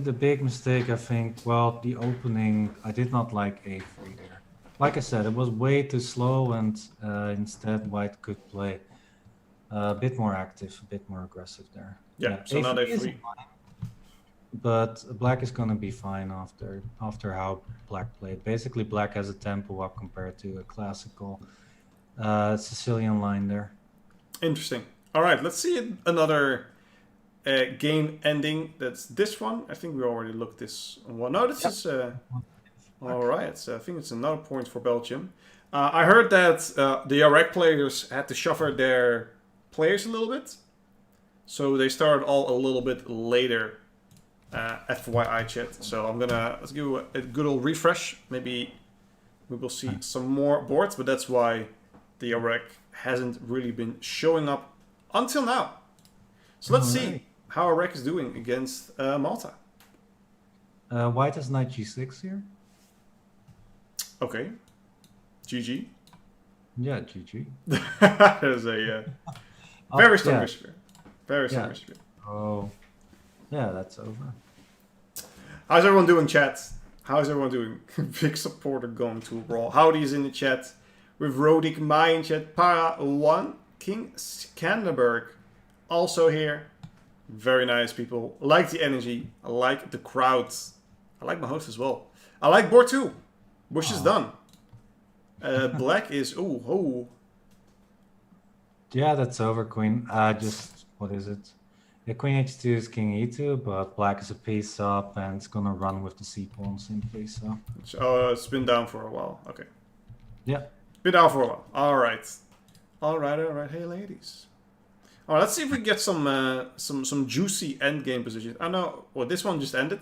The big mistake, I think. Well, the opening, I did not like a3 there. Like I said, it was way too slow, and instead white could play a bit more active, a bit more aggressive there. Yeah, so now they is free. fine, but black is gonna be fine after how black played. Basically, black has a tempo up compared to a classical Sicilian line there. Interesting. All right, let's see another game ending. That's this one. I think we already looked this one. No, this is All right, so I think it's another point for Belgium. I heard that the Iraq players had to shuffle their players a little bit. So they started all a little bit later, FYI chat. So let's give a good old refresh. Maybe we will see some more boards, but that's why the Iraq hasn't really been showing up until now. So let's see how Iraq is doing against Malta. White has knight g6 here. Okay. GG. Yeah, GG. That is a very strong bishop. Very strong bishop. Oh, yeah, that's over. How's everyone doing, chat? How's everyone doing? Big supporter going to Raw. Howdy's in the chat. With Rodik Mai in chat. Para1. King Skanderberg also here. Very nice people. I like the energy. I like the crowds. I like my host as well. I like board 2. Bush is done. Black is... Oh. Yeah, that's over, Queen. Just... What is it? Yeah, Queen h2 is King e2, but Black is a piece up and it's gonna run with the c-pawn simply, so... It's been down for a while. Okay. Yeah. Been down for a while. Alright. Alright. Hey, ladies. Alright, let's see if we get some juicy endgame positions. I know... Well, this one just ended.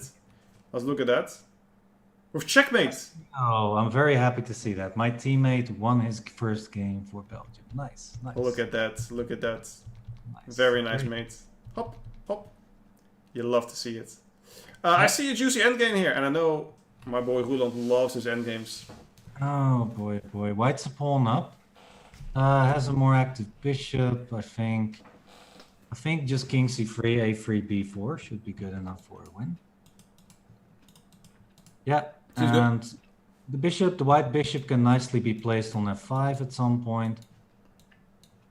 Let's look at that. With checkmate. Oh, I'm very happy to see that. My teammate won his first game for Belgium. Nice. Look at that. Nice. Very nice, mate. Hop. You love to see it. I see a juicy endgame here, and I know my boy Roeland loves his endgames. Oh, boy. White's a pawn up. Has a more active bishop, I think. I think just king c3, a3, b4 should be good enough for a win. Yeah, and the white bishop can nicely be placed on f5 at some point.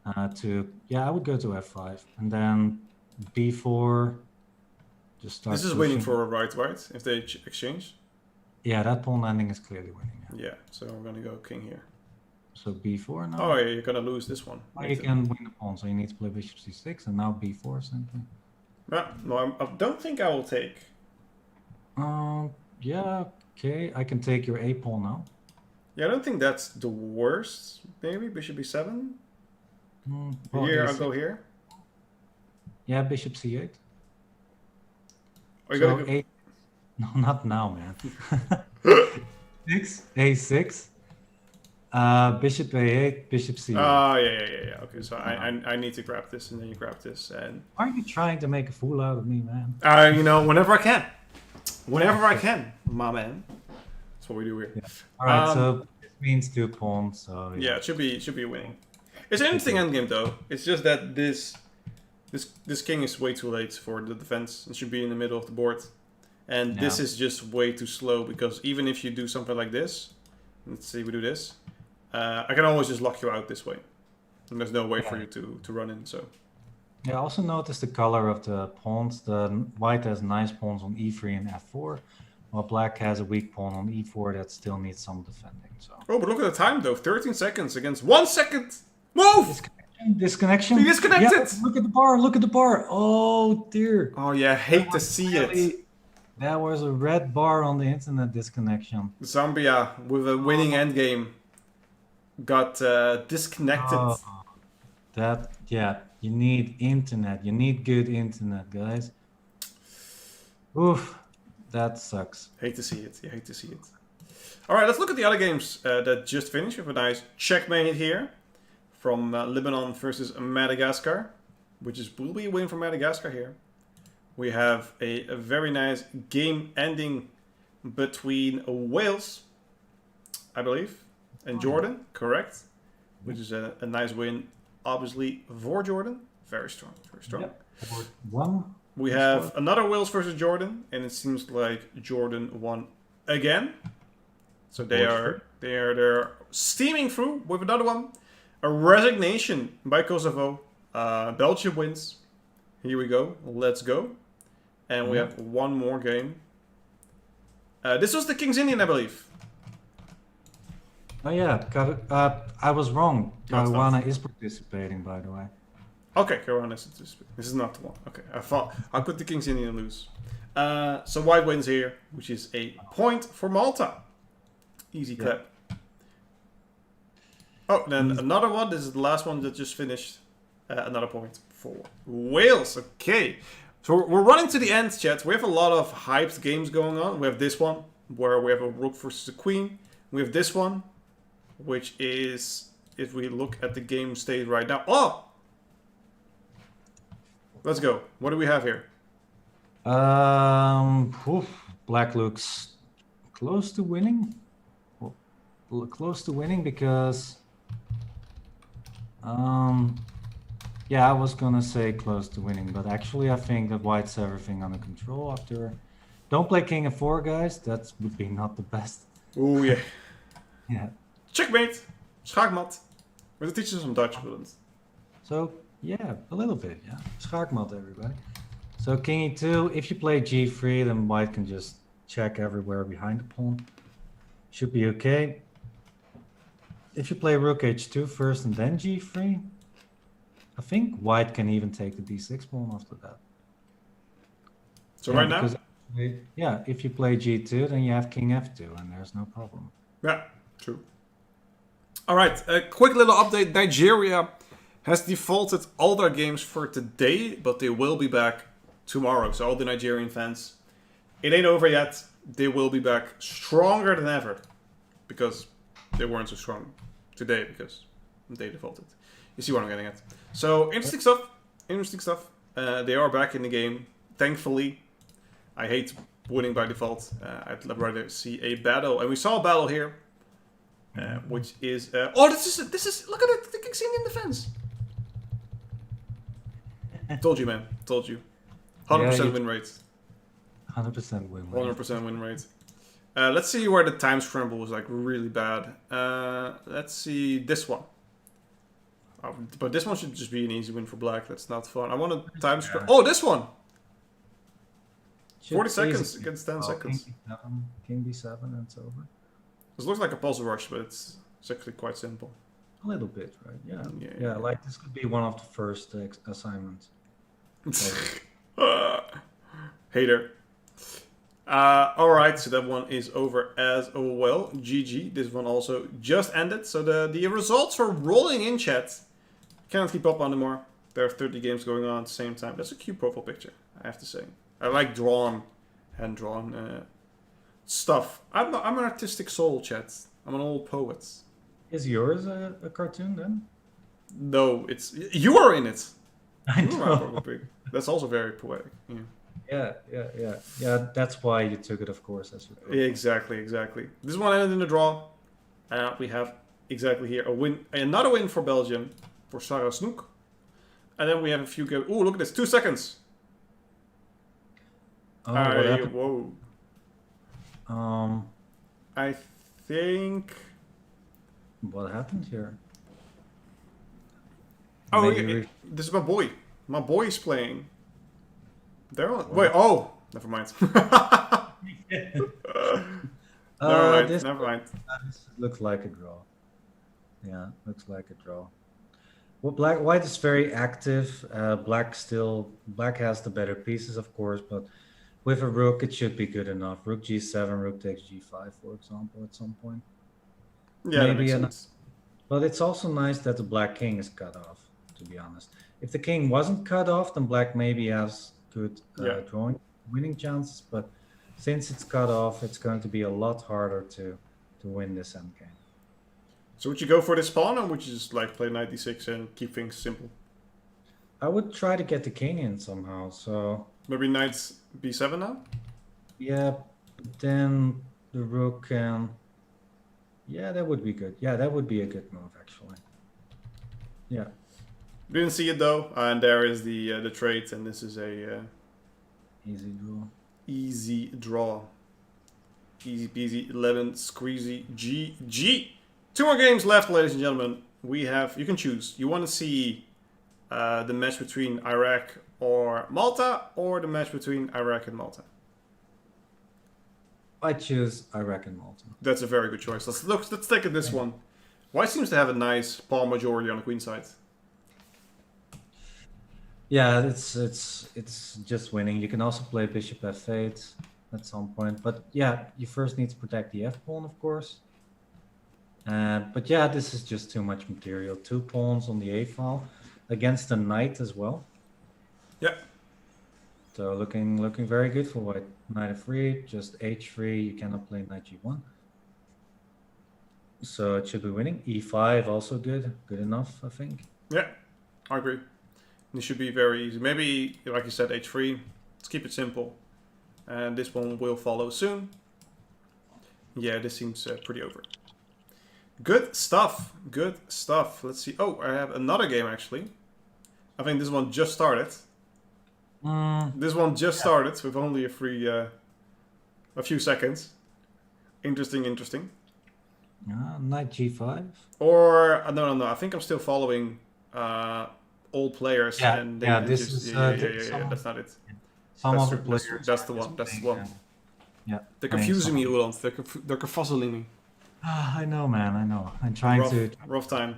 I would go to f5 and then b4. Just start. This is winning for right? If they exchange. Yeah, that pawn landing is clearly winning. Yeah, so we're gonna go king here. So b4 now. Oh yeah, you're gonna lose this one. You can win the pawn, so you need to play bishop c6 and now b4 simply. No, I don't think I will take. Yeah, okay. I can take your a pawn now. Yeah, I don't think that's the worst. Maybe bishop b7. Well, Here, I'll go here. Yeah, bishop c8. Or you So gotta go... eight... No, not now, man. 6, a6. Bishop a8, bishop c8. Oh, yeah. Okay, so I need to grab this, and then you grab this, and... Are you trying to make a fool out of me, man? Whenever I can. Whenever I can, my man. That's what we do here. Yeah. Alright, so this means 2 pawns, so... Yeah, it should be winning. It's an interesting endgame, though. It's just that this king is way too late for the defense. It should be in the middle of the board. And this is just way too slow, because even if you do something like this... Let's see, we do this. I can always just lock you out this way. And there's no way for you to run in, so... Yeah, also notice the color of the pawns. The white has nice pawns on e3 and f4, while black has a weak pawn on e4 that still needs some defending. So. Oh, but look at the time, though. 13 seconds against 1 second! Move! Disconnection. He disconnected! Yeah, look at the bar. Oh, dear. Oh, yeah, I hate to see it. That was a red bar on the internet disconnection. Zambia, with a winning endgame, got disconnected. You need internet. You need good internet, guys. Oof, that sucks. Hate to see it. All right, let's look at the other games that just finished. We have a nice checkmate here from Lebanon versus Madagascar, which will be a win for Madagascar here. We have a very nice game ending between Wales, I believe, and Jordan, correct? Which is a nice win, obviously, for Jordan. Very strong. Yep. One. We have another Wales versus Jordan, and it seems like Jordan won again. So they're steaming through with another one. A resignation by Kosovo. Belgium wins. Here we go. Let's go. And we have one more game. This was the King's Indian, I believe. Oh yeah, I was wrong. Caruana is participating, by the way. Okay, Caruana is participating. This is not the one. Okay, I thought, how could the King's Indian lose? So white wins here, which is a point for Malta. Easy Yeah. clap. Oh, then Easy. another one. This is the last one that just finished. Another point for Wales. Okay. So we're running to the end, chat. We have a lot of hyped games going on. We have this one, where we have a rook versus a queen. We have this one, which is, if we look at the game state right now. Oh! Let's go. What do we have here? Black looks close to winning. Close to winning because, yeah, I was gonna say close to winning, but actually I think that White's everything under control after. Don't play King f4, guys. That would be not the best. Oh yeah. Yeah. Checkmate. Schaakmat. We're teaching some Dutch, but So yeah, a little bit. Yeah. Schaakmat, everybody. So King e2. If you play g3, then White can just check everywhere behind the pawn. Should be okay. If you play rook h2 first and then g3, I think White can even take the d6 pawn after that. So right now? Yeah, if you play g2, then you have king f2, and there's no problem. Yeah, true. All right, a quick little update. Nigeria has defaulted all their games for today, but they will be back tomorrow. So all the Nigerian fans, it ain't over yet. They will be back stronger than ever, because they weren't so strong today because they defaulted. You see what I'm getting at. So interesting stuff. Interesting stuff. They are back in the game, thankfully. I hate winning by default. I'd rather see a battle, and we saw a battle here, which is oh, this is look at it, the king's in defense. Told you, man. Told you. 100% win rate. 100% win rate. 100% win rate. Let's see where the time scramble was like really bad. Let's see this one. But this one should just be an easy win for black. That's not fun. I want a time scramble. Oh, this one. 40 seconds against 10 seconds. King b7 and it's over. This looks like a puzzle rush, but it's actually quite simple. A little bit, right? Yeah. Yeah. Yeah, like this could be one of the first assignments. Hater. Alright, so that one is over as well. GG. This one also just ended. So the results are rolling in, chat. Cannot keep up anymore. There are 30 games going on at the same time. That's a cute profile picture, I have to say. I like hand-drawn stuff. I'm an artistic soul, chat. I'm an old poet. Is yours a cartoon then? No, it's... You are in it! I You are know. probably. That's also very poetic. Yeah. Yeah, that's why you took it, of course, as your profile. Exactly. This one ended in a draw. We have exactly here a win, another win for Belgium, for Sarah Snoek. And then we have a few games. Oh, look at this, 2 seconds. Oh, what happened? Whoa. I think. What happened here? Oh, Maybe yeah, this is my boy. My boy is playing. They're on. Wait. Oh, never mind. Never mind. This looks like a draw. Yeah, looks like a draw. Well, white is very active. Black has the better pieces, of course, but with a rook, it should be good enough. Rook g7, rook takes g5, for example, at some point. Yeah, that makes sense. But it's also nice that the black king is cut off, to be honest. If the king wasn't cut off, then black maybe has good winning chances, but since it's cut off, it's going to be a lot harder to win this endgame. So would you go for this pawn, or would you just like play knight d6 and keep things simple? I would try to get the king in somehow, so... Maybe knight b7 now? Yeah, then the rook can... Yeah, that would be good. Yeah, that would be a good move, actually. Yeah. Didn't see it though, and there is the trade, and this is a... Easy draw. Easy draw. Easy peasy, 11 squeezy, GG. 2 more games left, ladies and gentlemen. We have, you can choose. You want to see the match between Iraq or Malta, or the match between Iraq and Malta? I choose Iraq and Malta. That's a very good choice. Let's take this one. White seems to have a nice pawn majority on the queen side. Yeah, it's just winning. You can also play bishop f8 at some point, but yeah, you first need to protect the f pawn, of course. But yeah, this is just too much material. 2 pawns on the A file against the knight as well. Yeah. So looking very good for white. Knight f3, just h3. You cannot play knight g1. So it should be winning. e5 also good enough, I think. Yeah, I agree. This should be very easy. Maybe, like you said, h3. Let's keep it simple. And this one will follow soon. Yeah, this seems pretty over. Good stuff. Good stuff. Let's see. Oh, I have another game actually. I think this one just started. This one just started with only a few seconds. Interesting. Knight g5. Or no. I think I'm still following old players. Yeah, and yeah, they this just, is, yeah. That's not it. Some That's of the true, players. that's the one. That's the one. Yeah. They're confusing me, Roeland. They're confuzzling me. I know, man. I know. I'm trying to. Rough time.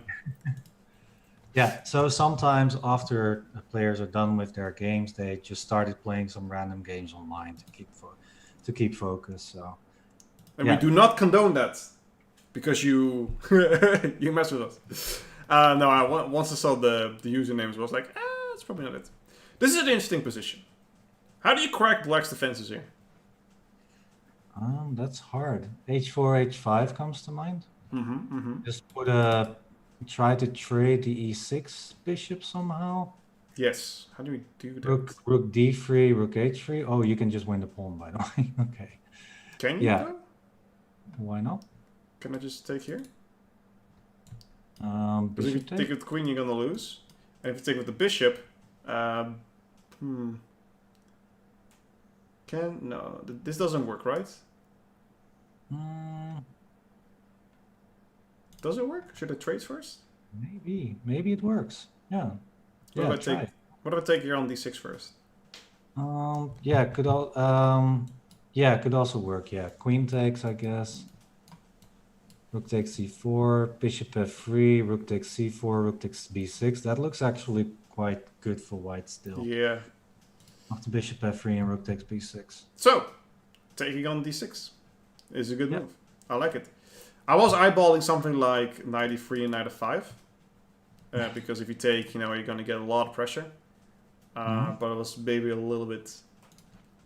Yeah. So sometimes after the players are done with their games, they just started playing some random games online to keep focus. So. And we do not condone that, because you you mess with us. No, once I saw the usernames, I was like, that's probably not it. This is an interesting position. How do you crack Black's defenses here? That's hard. h4, h5 comes to mind. Just try to trade the e6 bishop somehow. Yes. How do we do that? Rook d3, rook h3. Oh, you can just win the pawn, by the way. Okay. Can you? Yeah. Though? Why not? Can I just take here? Because if you take with the queen, you're gonna lose. And if you take with the bishop, no, this doesn't work, right? Does it work? Should I trade first? Maybe it works. Yeah. What if I take here on d6 first? Yeah, could also work. Yeah, queen takes, I guess. Rook takes c4, bishop f3, rook takes c4, rook takes b6. That looks actually quite good for white still. Yeah. After bishop f3 and rook takes b6. So, taking on d6 is a good move. I like it. I was eyeballing something like knight e3 and knight f5. Because if you take, you're going to get a lot of pressure. But it was maybe a little bit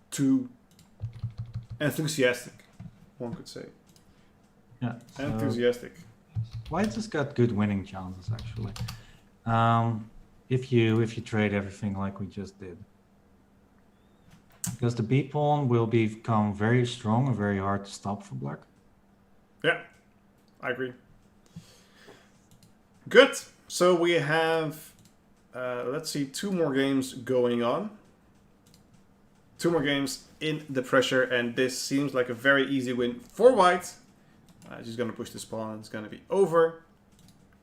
too enthusiastic, one could say. Yeah. So enthusiastic. white has got good winning chances, actually. If you trade everything like we just did. Because the B pawn will become very strong and very hard to stop for black. Yeah, I agree. Good. So we have, let's see, 2 more games going on. 2 more games in the pressure, and this seems like a very easy win for white. She's going to push this pawn, and it's going to be over,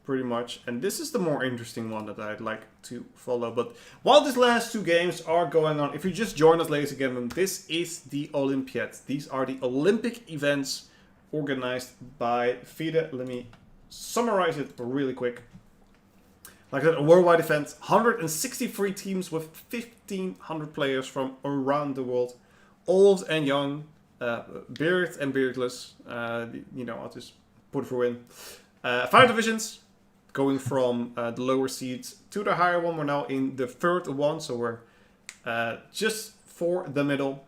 pretty much. And this is the more interesting one that I'd like to follow. But while these last 2 games are going on, if you just join us, ladies and gentlemen, this is the Olympiad. These are the Olympic events organized by FIDE. Let me summarize it really quick. Like I said, a worldwide event, 163 teams with 1,500 players from around the world, old and young, bearded and beardless. I'll just put it for win. 5 divisions, going from the lower seeds to the higher one. We're now in the 3rd one, so we're just for the middle.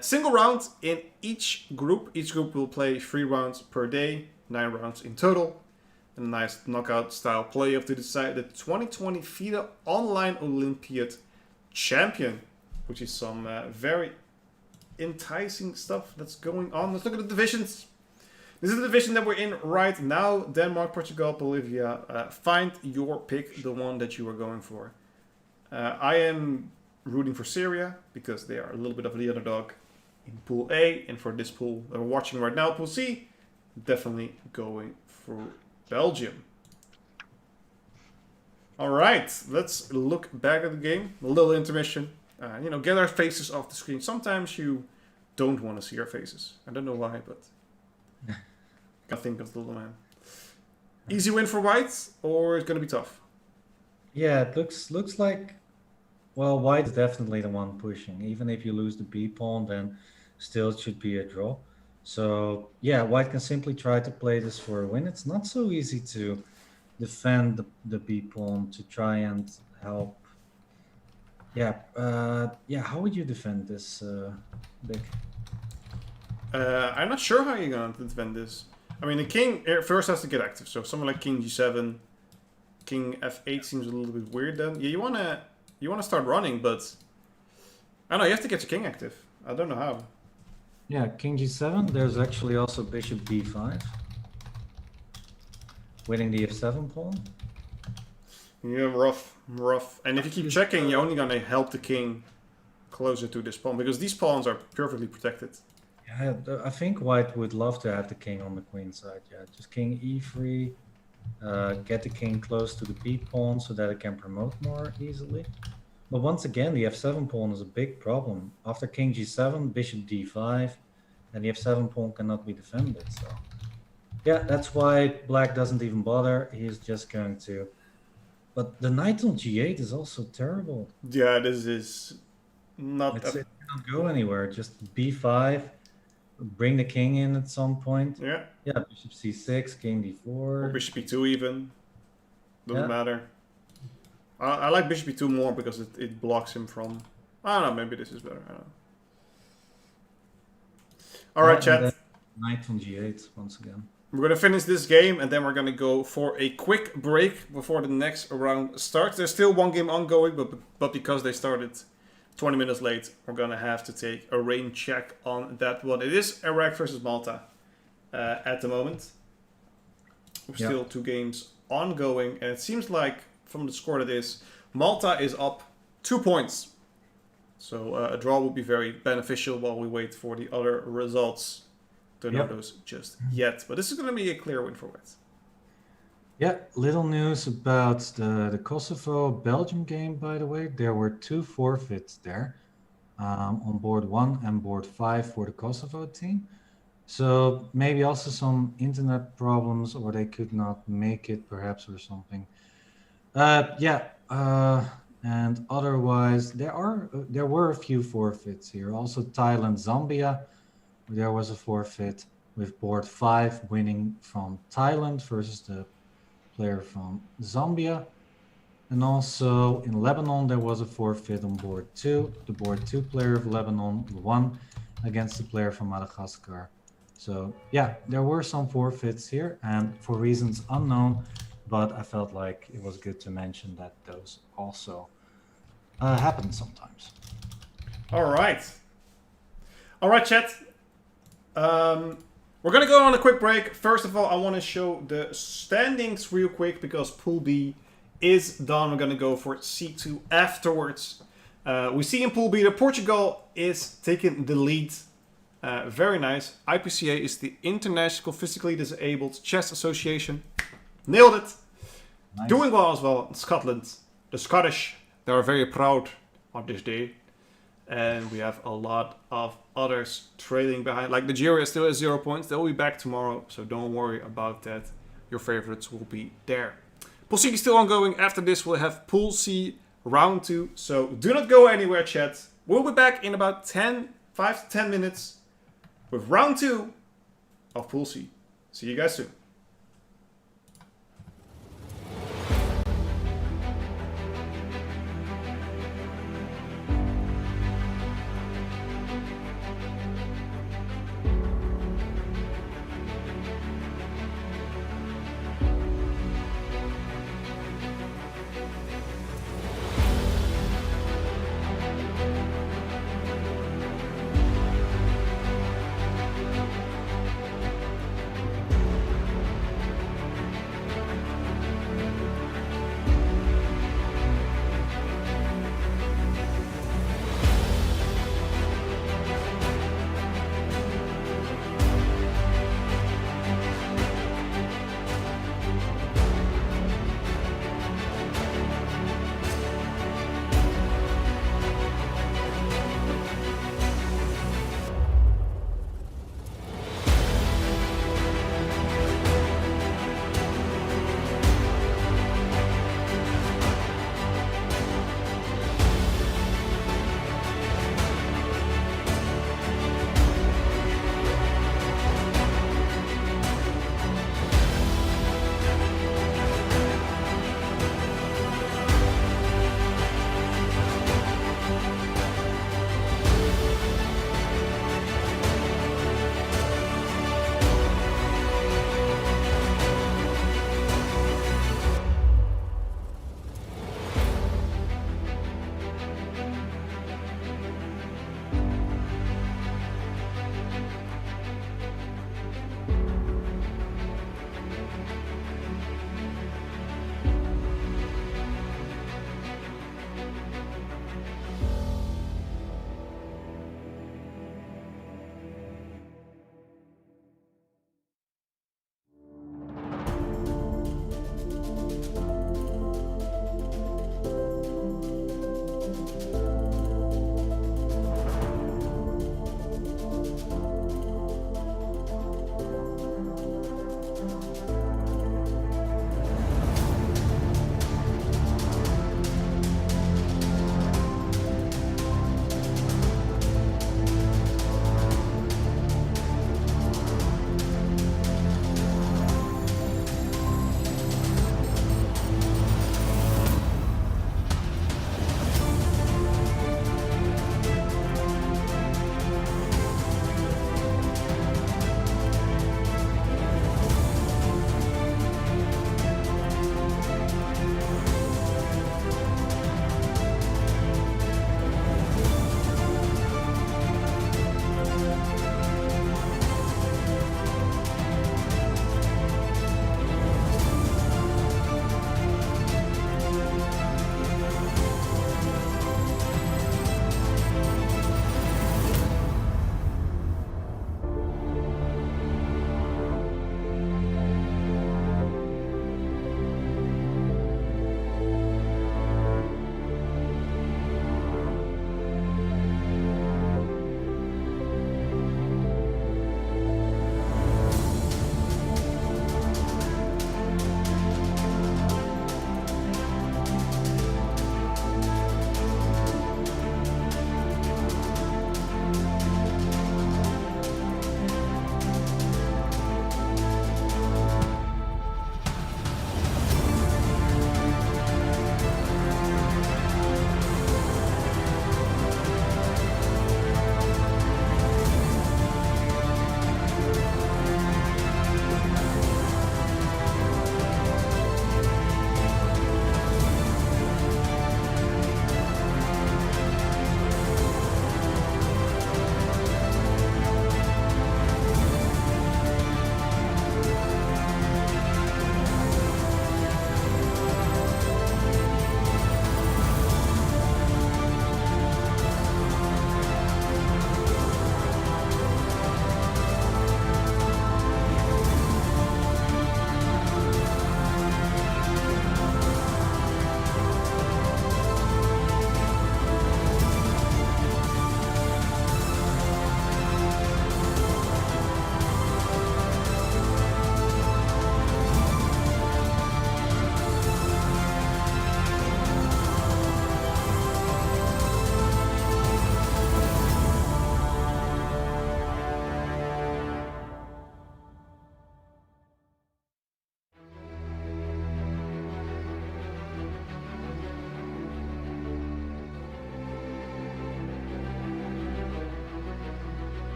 Single round in each group. Each group will play 3 rounds per day, 9 rounds in total. A nice knockout style playoff to decide the 2020 FIDE Online Olympiad champion, which is some very enticing stuff that's going on. Let's look at the divisions. This is the division that we're in right now. Denmark, Portugal, Bolivia. Find your pick, the one that you are going for. I am rooting for Syria because they are a little bit of the underdog in Pool A. And for this pool that we're watching right now, Pool C, definitely going for Belgium. All right, let's look back at the game. A little intermission. Get our faces off the screen. Sometimes you don't want to see our faces. I don't know why, but I think of the little man. Easy win for white, or it's going to be tough? Yeah, it looks like, well, white is definitely the one pushing. Even if you lose the B pawn, then still it should be a draw. So yeah, white can simply try to play this for a win. It's not so easy to defend the b pawn to try and help. Yeah, yeah. How would you defend this, Big? I'm not sure how you're going to defend this. I mean, the king first has to get active. So something like king g7, king f8 seems a little bit weird then. Yeah, you wanna start running, but I don't know, you have to get your king active. I don't know how. Yeah, king g7. There's actually also bishop d5, winning the f7 pawn. Yeah, rough. And if you keep checking, you're only gonna help the king closer to this pawn because these pawns are perfectly protected. Yeah, I think white would love to have the king on the queen side. Yeah, just king e3, get the king close to the b pawn so that it can promote more easily. But once again, the f7 pawn is a big problem. After king g7, bishop d5, and the f7 pawn cannot be defended. So yeah, that's why black doesn't even bother. He's just going to... But the knight on g8 is also terrible. Yeah, this is not... It cannot go anywhere. Just b5, bring the king in at some point. Yeah. Yeah, bishop c6, king d4. Or bishop e2 even. Doesn't matter. I like bishop e2 more because it blocks him from... I don't know, maybe this is better. I don't know. Alright, chat. Knight on g8 once again. We're going to finish this game and then we're going to go for a quick break before the next round starts. There's still one game ongoing, but because they started 20 minutes late, we're going to have to take a rain check on that one. It is Iraq versus Malta at the moment. We're still 2 games ongoing, and it seems like from the score that is, Malta is up 2 points. So a draw would be very beneficial while we wait for the other results. Don't know those just yet, but this is going to be a clear win for white. Yeah, little news about the Kosovo-Belgium game, by the way. There were 2 forfeits there on board 1 and board 5 for the Kosovo team. So maybe also some internet problems, or they could not make it perhaps or something. And otherwise there were a few forfeits here. Also Thailand, Zambia, there was a forfeit with board 5 winning from Thailand versus the player from Zambia. And also in Lebanon there was a forfeit on board 2. The board 2 player of Lebanon won against the player from Madagascar. So yeah, there were some forfeits here, and for reasons unknown, but I felt like it was good to mention that those also happen sometimes. All right, chat. We're going to go on a quick break. First of all, I want to show the standings real quick because Pool B is done. We're going to go for C2 afterwards. We see in Pool B that Portugal is taking the lead. Very nice. IPCA is the International Physically Disabled Chess Association. Nailed it. Nice. Doing well as well in Scotland. The Scottish, they are very proud on this day. And we have a lot of others trailing behind. Like Nigeria still has 0 points. They'll be back tomorrow, so don't worry about that. Your favorites will be there. Pool C is still ongoing. After this, we'll have Pool C round 2. So do not go anywhere, chat. We'll be back in about 5 to 10 minutes with round 2 of Pool C. See you guys soon.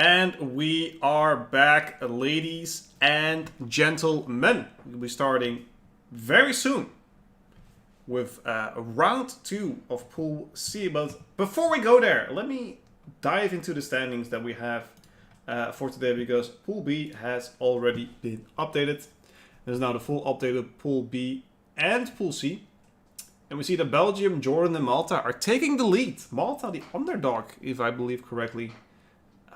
And we are back, ladies and gentlemen. We'll be starting very soon with round 2 of Pool C. But before we go there, let me dive into the standings that we have for today, because Pool B has already been updated. There's now the full updated Pool B and Pool C. And we see that Belgium, Jordan, and Malta are taking the lead. Malta, the underdog, if I believe correctly.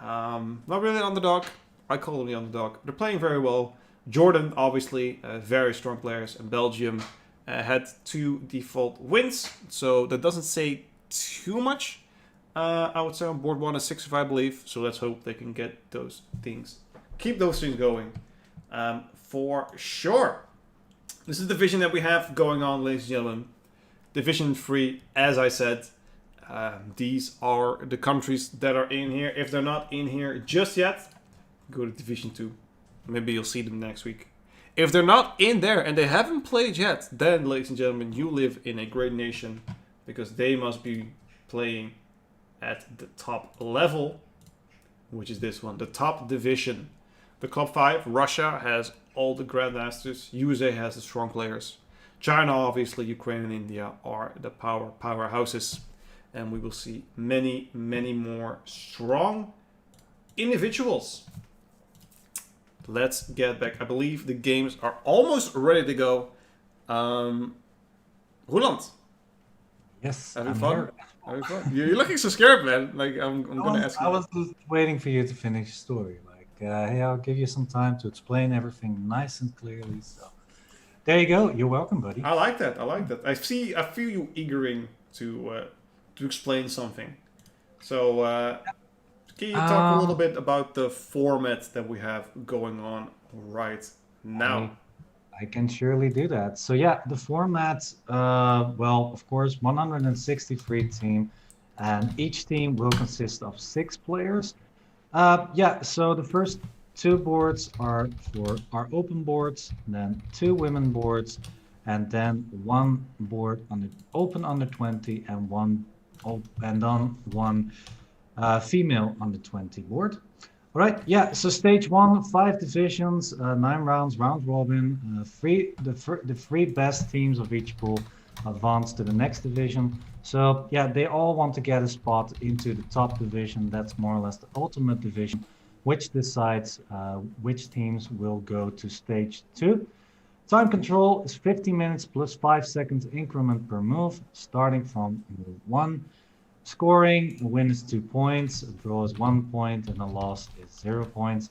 Not really an underdog. I call them the underdog. They're playing very well. Jordan, obviously, very strong players. And Belgium had 2 default wins. So that doesn't say too much. I would say on board 1 is 6, if I believe. So let's hope they can get those things. Keep those things going. For sure. This is the division that we have going on, ladies and gentlemen. Division 3, as I said. These are the countries that are in here. If they're not in here just yet, go to Division 2. Maybe you'll see them next week. If they're not in there and they haven't played yet, then, ladies and gentlemen, you live in a great nation, because they must be playing at the top level, which is this one, the top division. The Club 5, Russia has all the Grandmasters. USA has the strong players. China, obviously, Ukraine and India are the powerhouses. And we will see many, many more strong individuals. Let's get back. I believe the games are almost ready to go. Roeland. Yes, Having fun? Having fun? You're looking so scared, man. Like, I'm going to ask you. I was just waiting for you to finish the story. Like, hey, I'll give you some time to explain everything nice and clearly. So, there you go. You're welcome, buddy. I like that. I like that. I feel you eagering to explain something. So, can you talk a little bit about the format that we have going on right now? I can surely do that. So yeah, the format, well, of course, 163 team, and each team will consist of 6 players. Yeah, so the first 2 boards are for our open boards, then 2 women boards, and then 1 board on the open under 20 and one female under 20 board. All right, yeah, so stage 1, 5 divisions, 9 rounds, round robin. The 3 best teams of each pool advance to the next division. So yeah, they all want to get a spot into the top division. That's more or less the ultimate division, which decides which teams will go to stage 2. Time control is 15 minutes plus 5 seconds increment per move, starting from move 1. Scoring, a win is 2 points, a draw is 1 point, and a loss is 0 points.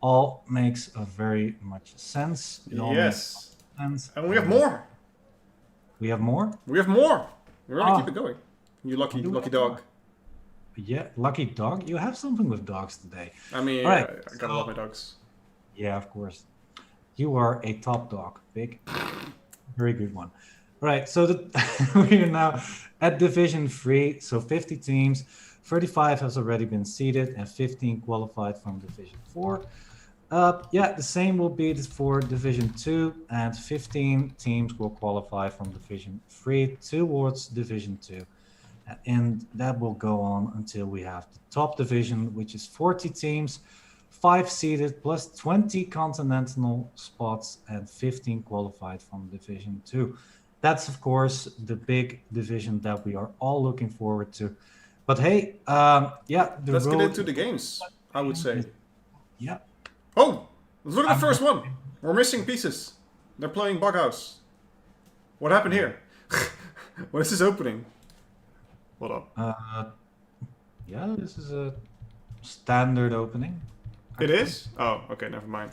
All makes a very much sense. Yes. Sense. And we have more. We have more? We have more. We're going to keep it going. You lucky dog. Yeah, lucky dog. You have something with dogs today. I mean, right, I gotta love my dogs. Yeah, of course. You are a top dog, Big. Very good one. Right, so we are now at Division 3, so 50 teams, 35 has already been seeded, and 15 qualified from Division 4. Yeah, the same will be for Division 2, and 15 teams will qualify from Division 3 towards Division 2. And that will go on until we have the top division, which is 40 teams, 5 seeded, plus 20 continental spots, and 15 qualified from Division 2. That's, of course, the big division that we are all looking forward to. But hey, yeah. Let's get into the games, I would say. Yeah. Oh, let's look at the first one. We're missing pieces. They're playing Bughouse. What happened here? What is this opening? Hold up. Yeah, this is a standard opening. It is? Oh, okay, never mind.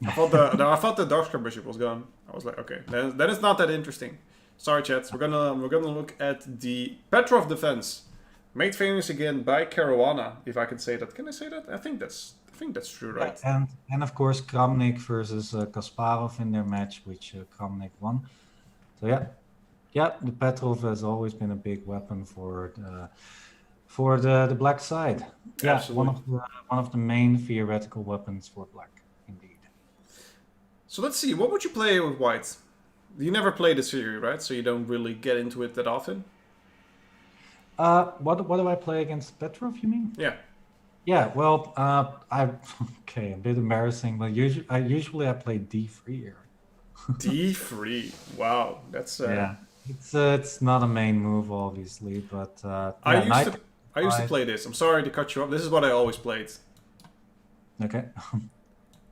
I thought the Darkstar Bishop was gone. I was like, okay, then it's not that interesting. Sorry, chat. We're gonna look at the Petrov defense, made famous again by Caruana, if I can say that. Can I say that? I think that's true, right? Yeah, and of course Kramnik versus Kasparov in their match, which Kramnik won. So yeah, the Petrov has always been a big weapon for the black side. Yeah, absolutely. one of the main theoretical weapons for black. So let's see, what would you play with white? You never played the series, right? So you don't really get into it that often? What do I play against Petrov, you mean? Yeah. Yeah, well, I okay, a bit embarrassing, but usually I play D3 here. D3. Wow, that's Yeah, it's not a main move, obviously, but I yeah, used knight to I used to five. play this. I'm sorry to cut you off. This is what I always played. Okay.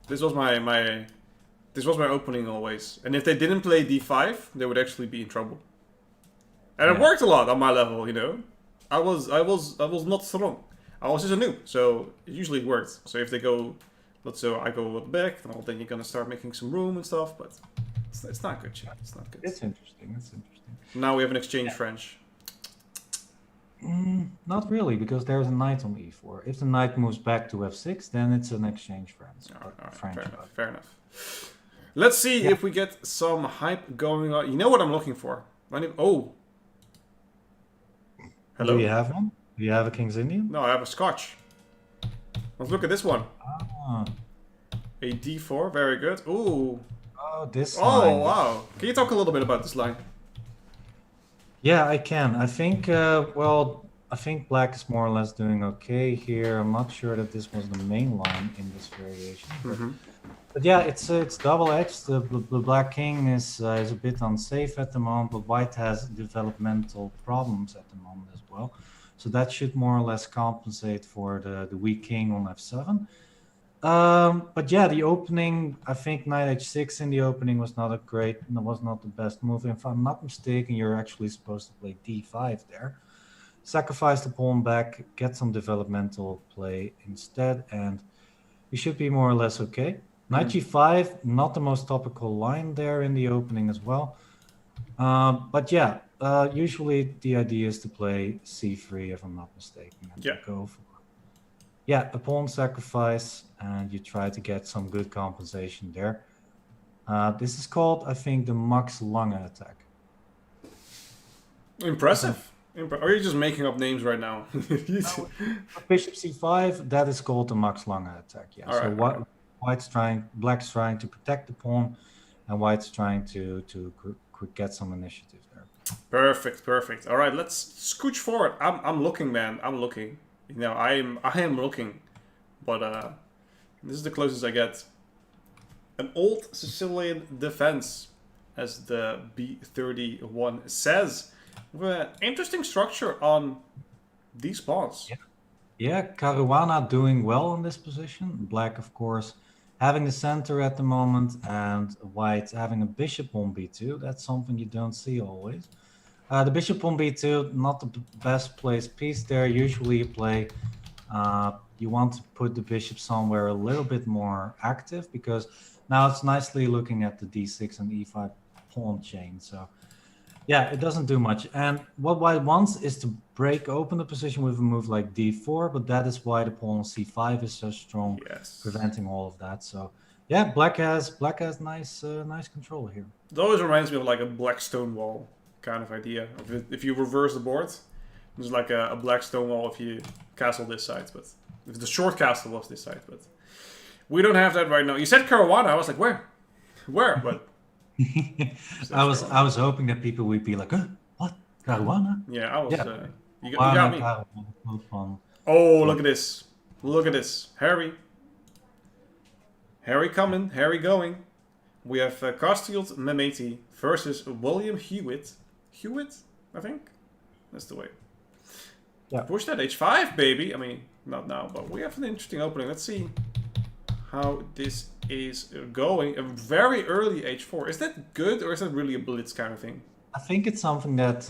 This was my opening always. And if they didn't play D5, they would actually be in trouble. And it Yeah. worked a lot on my level, you know. I was not strong. I was just a noob, so it usually worked. So if they go, let's say I go back, well, then you're gonna start making some room and stuff. But it's not good, shit. It's not good. It's interesting. It's interesting. Now we have an exchange French. Not really, because there's a knight on e4. If the knight moves back to f6, then it's an exchange French. All right, French. fair enough. Fair enough. Let's see if we get some hype going on. You know what I'm looking for? Oh, hello. Do you have one? Do you have a King's Indian? No, I have a Scotch. Let's look at this one. Ah. A D4, very good. Ooh. Oh, this Oh, line. wow. Can you talk a little bit about this line? Yeah, I can. I think, well, I think black is more or less doing okay here. I'm not sure that this was the main line in this variation. But yeah, it's double-edged. The black king is a bit unsafe at the moment, but white has developmental problems at the moment as well. So that should more or less compensate for the weak king on f7. But yeah, the opening, I think knight h6 in the opening was not the best move. If I'm not mistaken, you're actually supposed to play d5 there. Sacrifice the pawn back, get some developmental play instead, and you should be more or less okay. Knight g5, not the most topical line there in the opening as well. But yeah, usually the idea is to play c3 if I'm not mistaken. And go for a pawn sacrifice, and you try to get some good compensation there. This is called, I think, the Max Lange attack. Impressive. Are you just making up names right now? Bishop c5, that is called the Max Lange attack. Yeah. All so right, black's trying to protect the pawn, and white's trying to get some initiative there. Perfect. All right, let's scooch forward. I'm looking, man. I'm looking. You know, I am looking, but this is the closest I get. An old Sicilian defense, as the B31 says, with an interesting structure on these pawns. Yeah, Caruana doing well in this position. Black, of course, having the center at the moment, and white having a bishop on b2. That's something you don't see always. The bishop on b2, not the best placed piece there. Usually you play, you want to put the bishop somewhere a little bit more active, because now it's nicely looking at the d6 and e5 pawn chain. So yeah, it doesn't do much. And what white wants is to break open the position with a move like d4, but that is why the pawn on c5 is so strong, preventing all of that. So yeah, black has nice control here. It always reminds me of like a black stone wall kind of idea. If you reverse the board, there's like a black stone wall if you castle this side, but if the short castle was this side, but we don't have that right now. You said Caruana, I was like, where? But I was hoping that people would be like, what? Caruana? Yeah, I was. You got me. Caruana. Oh, look at this! Look at this, Harry coming, Harry going. We have Castiel Memeti versus William Hewitt. I think that's the way. Yeah. Push that h5, baby. I mean, not now, but we have an interesting opening. Let's see how this is going. A very early h4. Is that good, or is that really a blitz kind of thing? I think it's something that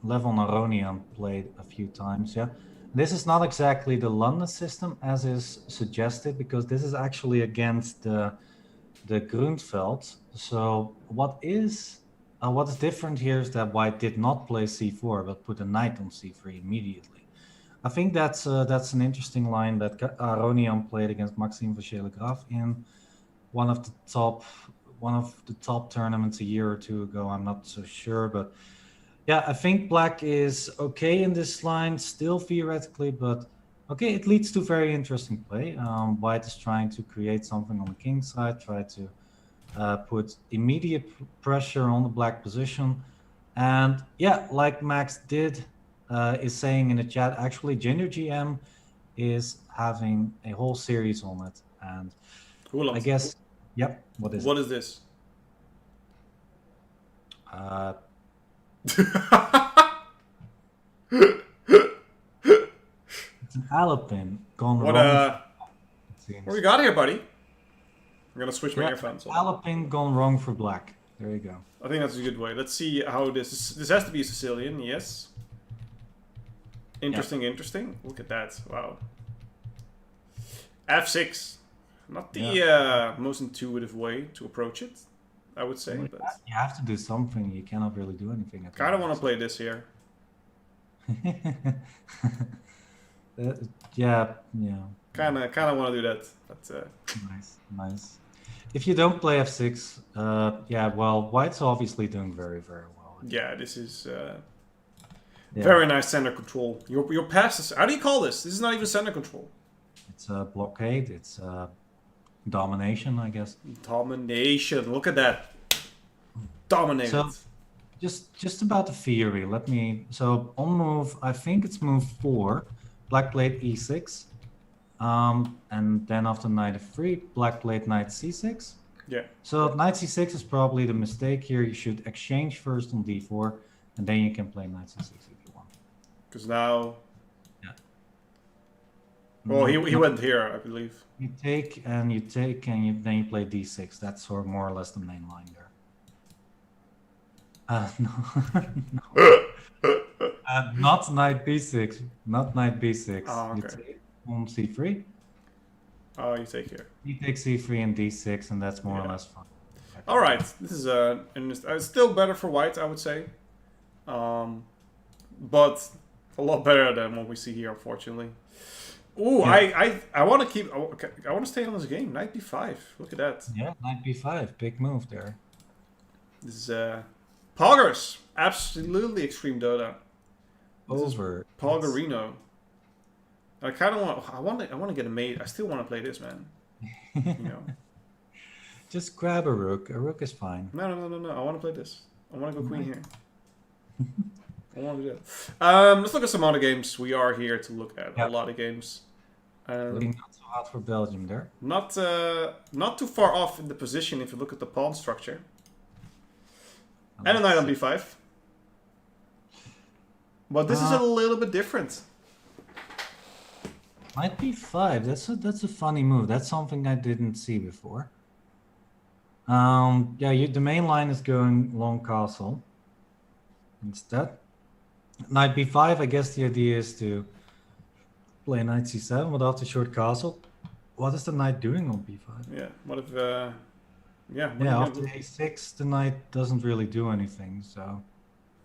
Levon Aronian played a few times. Yeah, this is not exactly the London system as is suggested, because this is actually against the Grunfeld. So what is different here is that white did not play c4 but put a knight on c3 immediately. I think that's an interesting line that Aronian played against Maxime Vachier-Lagrave in one of the top tournaments a year or two ago. I'm not so sure, but yeah, I think black is okay in this line still theoretically, but okay, it leads to very interesting play. White is trying to create something on the king side, try to put immediate pressure on the black position. And yeah, like Max is saying in the chat, actually Ginger GM is having a whole series on it, and I Roeland. guess, yep. What is it? What is this? Uh, it's an Alapin gone What wrong. It what we seems. got here, buddy? I'm gonna switch my Yeah, earphones on. Alapin gone wrong for black. There you go. I think that's a good way. Let's see how this is. This has to be a Sicilian, yes. Interesting, interesting. Look at that. Wow. F6. Not the most intuitive way to approach it, I would say. But You have to do something. You cannot really do anything at kind of want to play this here. Yeah. Kind of want to do that. But Nice. If you don't play f6, yeah, well, white's obviously doing very, very well. yeah, this is Yeah. very nice center control. Your passes. How do you call this? This is not even center control. It's a blockade. It's domination, I guess. Domination. Look at that. Dominated. So, just about the theory. So on move, I think it's move 4, black played e6, and then after knight f3, black played knight c6. Yeah. So knight c6 is probably the mistake here. You should exchange first on d4, and then you can play knight c6 if you want. Because now. Yeah. Well, he went here, I believe. You take and then you play d6. That's sort of more or less the main line there. No, not knight b6. Not knight b6. Oh, okay. You take on c3. Oh, you take here. You take c3 and d6, and that's more or less fine. All right, this is still better for white, I would say, but a lot better than what we see here, unfortunately. Ooh, Yeah. I want to keep. Okay, I want to stay on this game. Knight b5. Look at that. Yeah, knight b5. Big move there. This is Poggers. Absolutely extreme Dota. This is Over. Poggerino. I kind of want. I want to get a mate. I still want to play this, man. You know. Just grab a rook. A rook is fine. No. I want to play this. I want to go queen here. I want to do that. Let's look at some other games. We are here to look at a lot of games. Looking not so hot for Belgium there. Not too far off in the position if you look at the pawn structure. And a knight on b5. But this is a little bit different. Knight b5. That's a funny move. That's something I didn't see before. Yeah, the main line is going long castle. Instead, knight b5. I guess the idea is to play knight c7 without the short castle. What is the knight doing on b5? Yeah. What if? After a6, the knight doesn't really do anything. So,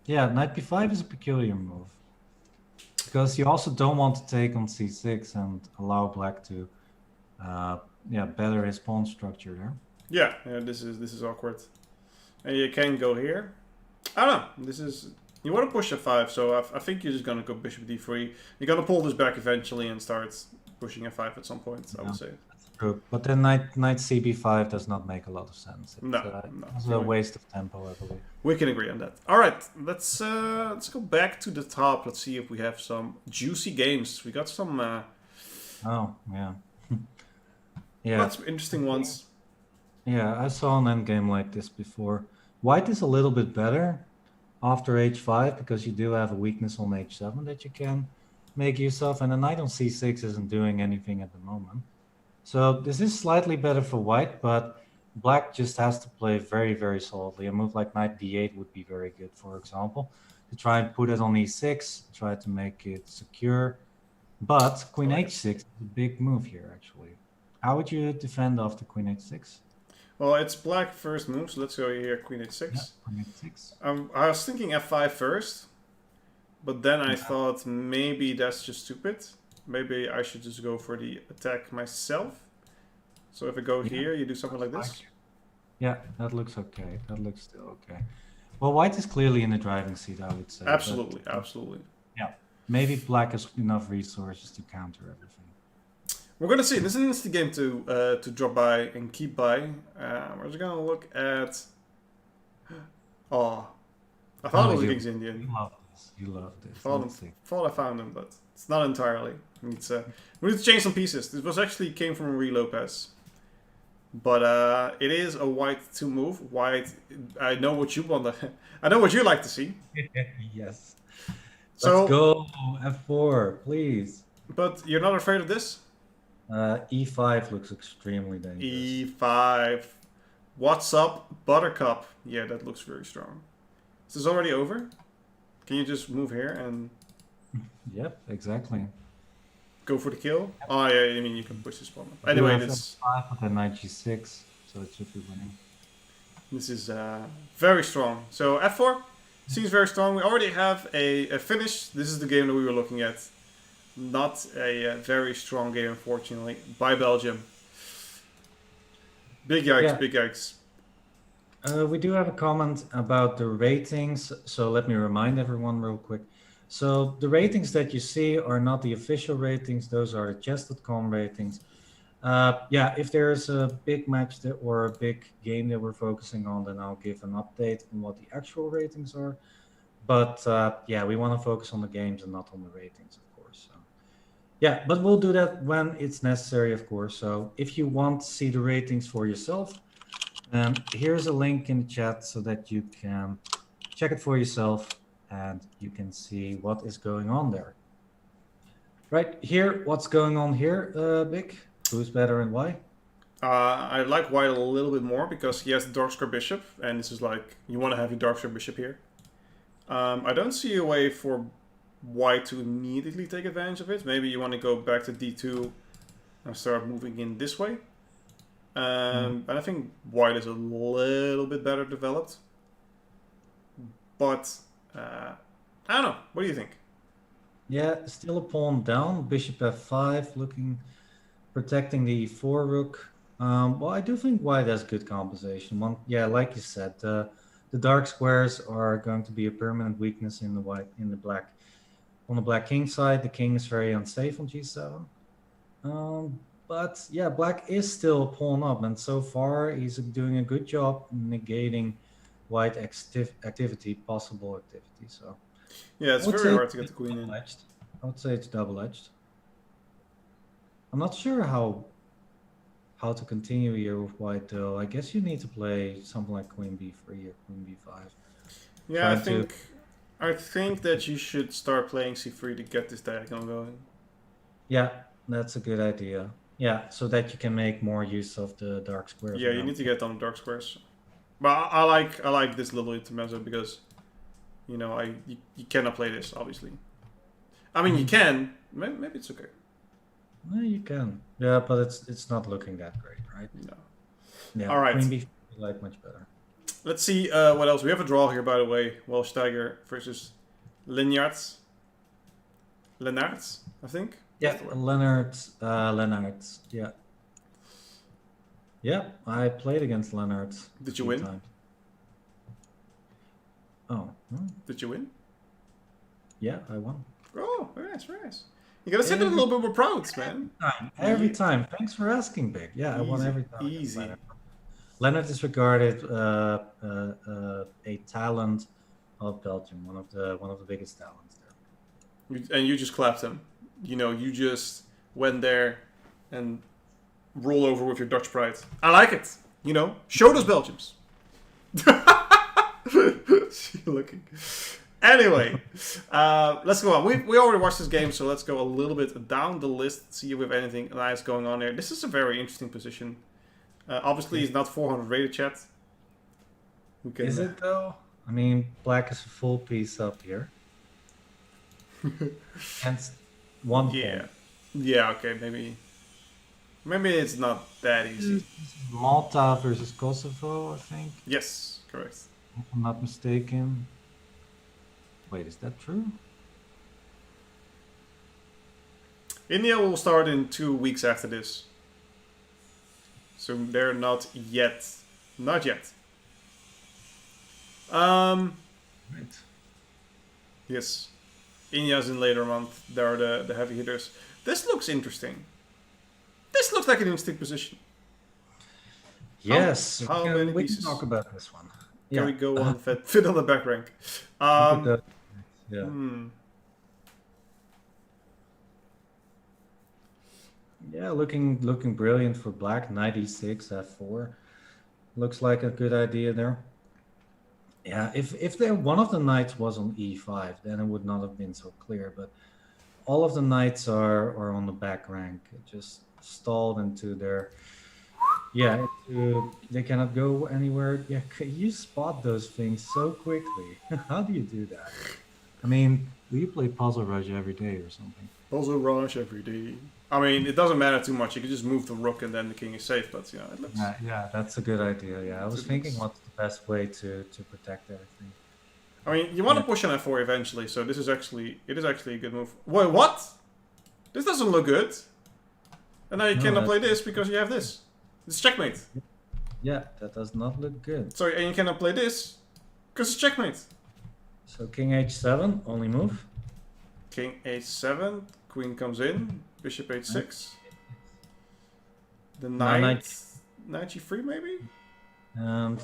yeah, knight b5 is a peculiar move because you also don't want to take on c6 and allow black to, better his pawn structure there. Yeah. This is awkward. And you can go here. I don't know. This is. You want to push f5, so I think you're just gonna go bishop d3. You're gonna pull this back eventually and start pushing f5 at some point. I would say. True, but then knight cb5 does not make a lot of sense. It's a waste of tempo, I believe. We can agree on that. All right, let's go back to the top. Let's see if we have some juicy games. We got some. Oh yeah, yeah. Got some interesting ones. Yeah, I saw an endgame like this before. White is a little bit better after h5 because you do have a weakness on h7 that you can make use of, and a knight on c6 isn't doing anything at the moment. So this is slightly better for white, but black just has to play very, very solidly. A move like knight d8 would be very good, for example, to try and put it on e6, try to make it secure. But queen h6 is a big move here, actually. How would you defend after queen h6? Well, it's black first move, so let's go here, queen h6. Yeah, queen h6. I was thinking f5 first, but then I thought maybe that's just stupid. Maybe I should just go for the attack myself. So if I go here, you do something like this. Yeah, that looks okay. That looks still okay. Well, white is clearly in the driving seat, I would say. Absolutely, absolutely. Yeah, maybe black has enough resources to counter everything. We're gonna see. This is an interesting game to drop by and keep by. We're just gonna look at. Oh, I thought it was King's Indian. You love this. You love this. Thought I found him, but It's not entirely. We need to change some pieces. This was actually came from Marie Lopez. But it is a white to move. White, I know what you want to, I know what you like to see. Yes. So, Let's go. F4, please. but you're not afraid of this? E5 looks extremely dangerous. E5. What's up, Buttercup? Yeah, that looks very strong. Is this already over? Can you just move here and Yep, exactly. go for the kill? Oh yeah, I mean you can push this pawn up. Anyway, this 5 with a knight g6, so it should be winning. this is very strong. So F4 seems very strong. We already have a finish. This is the game that we were looking at. Not a very strong game, unfortunately, by Belgium. Big yikes, Yeah. big yikes. We do have a comment about the ratings, so let me remind everyone real quick. So the ratings that you see are not the official ratings, those are the chess.com ratings. Yeah, if there's a big match or a big game that we're focusing on, then I'll give an update on what the actual ratings are. But yeah, we want to focus on the games and not on the ratings, of course. So, yeah, but we'll do that when it's necessary, of course. So if you want to see the ratings for yourself, here's a link in the chat so that you can check it for yourself and you can see what is going on there. Right here, what's going on here, Big? Who's better and why? I like white a little bit more because he has the dark square bishop, and this is like, you want to have your dark square bishop here. I don't see a way for white to immediately take advantage of it. Maybe you want to go back to d2 and start moving in this way. And I think white is a little bit better developed. But, I don't know. What do you think? Yeah, still a pawn down. Bishop f5, protecting the e4 rook. Well, I do think white has good compensation. Yeah, like you said, the dark squares are going to be a permanent weakness in the black. On the black king side, the king is very unsafe on g7. But yeah, black is still a pawn up, and so far he's doing a good job negating white activity, possible activity. So yeah, it's very hard to get the queen in. I would say it's double-edged. I'm not sure how to continue here with white though. I guess you need to play something like queen b3 or queen b5. Yeah, I think that you should start playing c3 to get this diagonal going. Yeah, that's a good idea. Yeah, so that you can make more use of the dark squares. Yeah, you need to get on the dark squares. But I like this little intermezzo because, you know, you cannot play this, obviously. I mean, you can. Maybe it's okay. No, you can. Yeah, but it's not looking that great, right? No. Yeah. All right. Queen b4 I like much better. Let's see what else. We have a draw here, by the way. Welsteiger versus Lennarts, I think. Yeah, Leonard. Yeah. Yeah, I played against Leonard. Did you win? Time. Oh. Did you win? Yeah, I won. Oh, very nice, very nice. You gotta say it a little bit more proud, man. Every time. Thanks for asking, Big. Yeah, I won every time. Easy. Leonard is regarded a talent of Belgium, one of the biggest talents there. And you just clapped him. You know, you just went there and roll over with your Dutch pride. I like it. You know, show those Belgians. See you looking. Anyway, let's go on. We already watched this game, so let's go a little bit down the list, see if we have anything nice going on there. This is a very interesting position. Obviously, it's not 400 rated, chat. Is it though? I mean, black is a full piece up here. And one. Yeah. Yeah. Okay. Maybe it's not that easy. Malta versus Kosovo, I think. Yes. Correct. If I'm not mistaken. Wait, is that true? India will start in 2 weeks after this. So they're not yet. Not yet. Right. Yes. India's in later month. They're the heavy hitters. This looks interesting. This looks like an interesting position. Yes. How many we pieces? can talk about this one. Can we go on fit on the back rank? Yeah. Yeah, looking brilliant for black. Knight e6, f4. Looks like a good idea there. Yeah, if there one of the knights was on e5, then it would not have been so clear. But all of the knights are on the back rank, just stalled into their yeah. They cannot go anywhere. Yeah, you spot those things so quickly. How do you do that? I mean, do you play Puzzle Rush every day or something? Also rush every day. I mean, it doesn't matter too much. You can just move the rook and then the king is safe. But yeah, it looks. Yeah, that's a good idea. Yeah, I was It thinking looks. what's the best way to protect everything. I mean, you want to Yeah. push on f4 eventually. So this is actually a good move. Wait, what? This doesn't look good. And now you No, cannot play that's this because you have this. It's checkmate. yeah, that does not look good. Sorry, and you cannot play this because it's checkmate. So king h7, only move. King h7, queen comes in, bishop h6. The Now knight g3 maybe? And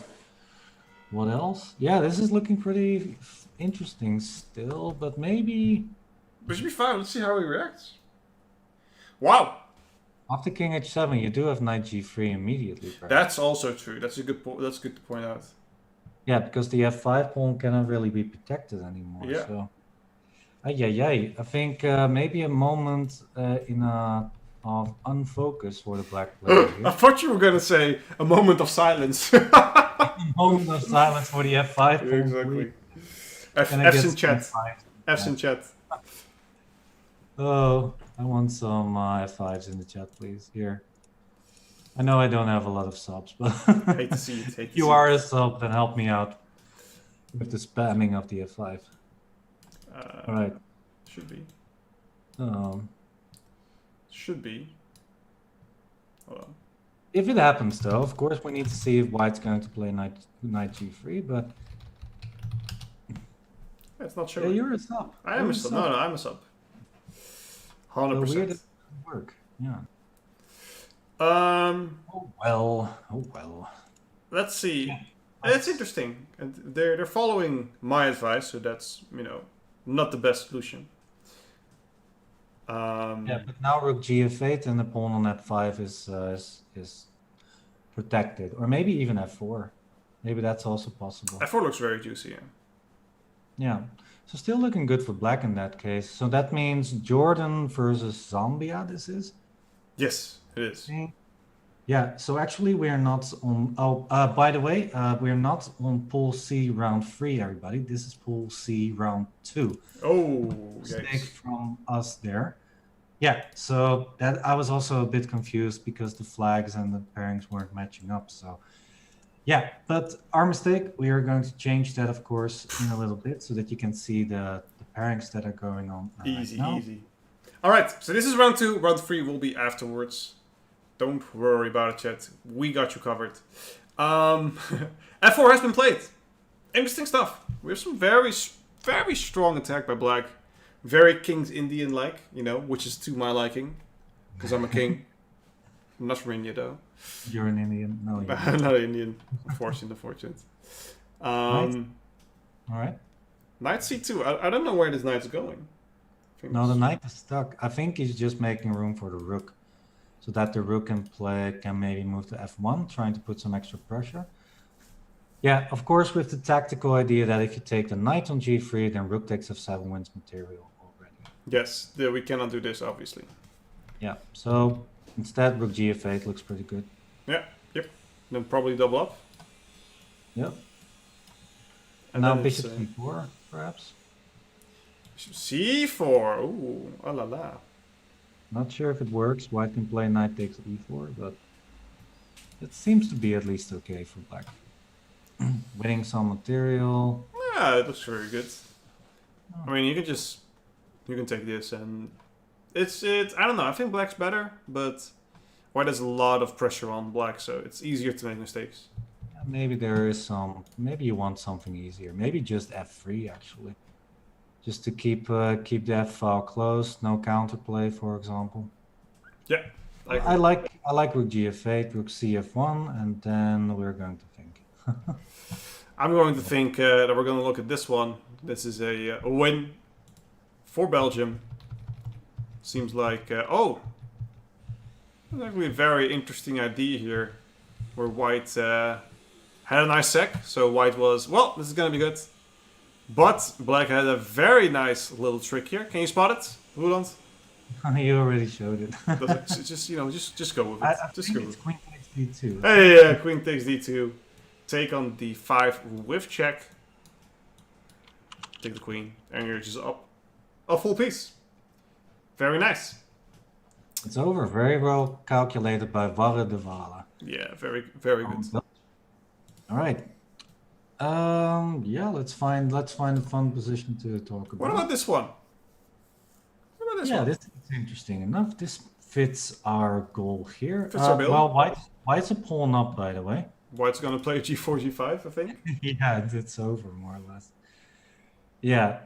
what else? Yeah, this is looking pretty interesting still, but maybe Bishop b5, let's see how he reacts. Wow, after king h7, you do have knight g3 immediately. Perhaps. that's also true. That's that's good to point out. Yeah, because the f5 pawn cannot really be protected anymore. Yeah. So, I think maybe a moment of unfocus for the black player. I thought you were gonna say a moment of silence. Moment of silence for the f5 pawn. Exactly. Can I F's get in chat. f5? F's in chat. Oh, I want some f5s in the chat, please. Here. I know I don't have a lot of subs, but Hate to see it. Hate to if you see are it. a sub, then help me out with the spamming of the f5. All right. Should be. Um, Should be. Hold on. if it happens, though, of course, we need to see if white's going to play knight g3, but It's not yeah, showing. you're a sub. I am You're a sub. No, I'm a sub. So weird 100%. it doesn't work. Yeah. Oh well. Let's see. Yeah. It's interesting, and they're following my advice, so that's not the best solution. Yeah, but now rook gf8 and the pawn on f5 is protected, or maybe even f4. Maybe that's also possible. F4 looks very juicy. Yeah. Yeah, so still looking good for black in that case. So that means Jordan versus Zambia. This is. Yes, it is. Yeah, so actually we're not on. Oh, by the way, we're not on pool C round 3, everybody. This is pool C round 2. Oh, Mistake yikes. from us there. Yeah, so that I was also a bit confused because the flags and the pairings weren't matching up. So yeah, but our mistake. We are going to change that, of course, in a little bit so that you can see the pairings that are going on. Easy, right now. easy. All right, so this is round 2. Round 3 will be afterwards. Don't worry about it, chat. We got you covered. F4 has been played. Interesting stuff. We have some very strong attack by black. Very King's Indian-like, which is to my liking. Because I'm a king. I'm not from India, though. You're an Indian. No, you're I'm not Indian. Unfortunate. All right. Knight C2. I don't know where this knight's going. No, the knight is stuck. I think he's just making room for the rook, so that the rook can maybe move to f1, trying to put some extra pressure. Yeah, of course, with the tactical idea that if you take the knight on g3, then rook takes f7 wins material already. Yes, we cannot do this, obviously. Yeah, so instead rook gf8 looks pretty good. Yeah, yep. Then probably double up. Yep. And Now then bishop it's, c4, perhaps. C4. Ooh, oh la la. Not sure if it works. White can play knight takes e4, but it seems to be at least okay for black. Winning some material. Yeah, it looks very good. I mean, you can take this and it's I don't know. I think black's better, but white has a lot of pressure on black, so it's easier to make mistakes. Maybe there is some. Maybe you want something easier. Maybe just f3 actually, just to keep the f file closed. No counterplay, for example. Yeah, I like rook gf8, rook cf1, and then we're going to think. I'm going to think that we're going to look at this one. This is a win for Belgium. Seems like It's actually a very interesting idea here, where white had a nice sec, so white was, well, this is gonna be good. But black had a very nice little trick here. Can you spot it, Roeland? You already showed it. Just just go with it. I Just think go it's with it. queen takes d2. Hey, yeah, queen takes d2. Take on d5 with check. Take the queen, and you're just up a full piece. Very nice. It's over. Very well calculated by Wouter de Wale. Yeah, very good. All right. Yeah, let's find a fun position to talk about. What about this one? What about this one? This is interesting enough. This fits our goal here. Fits our bill. Well, white's a pawn up, by the way. White's gonna play g4, g5, I think. Yeah, it's over more or less. Yeah.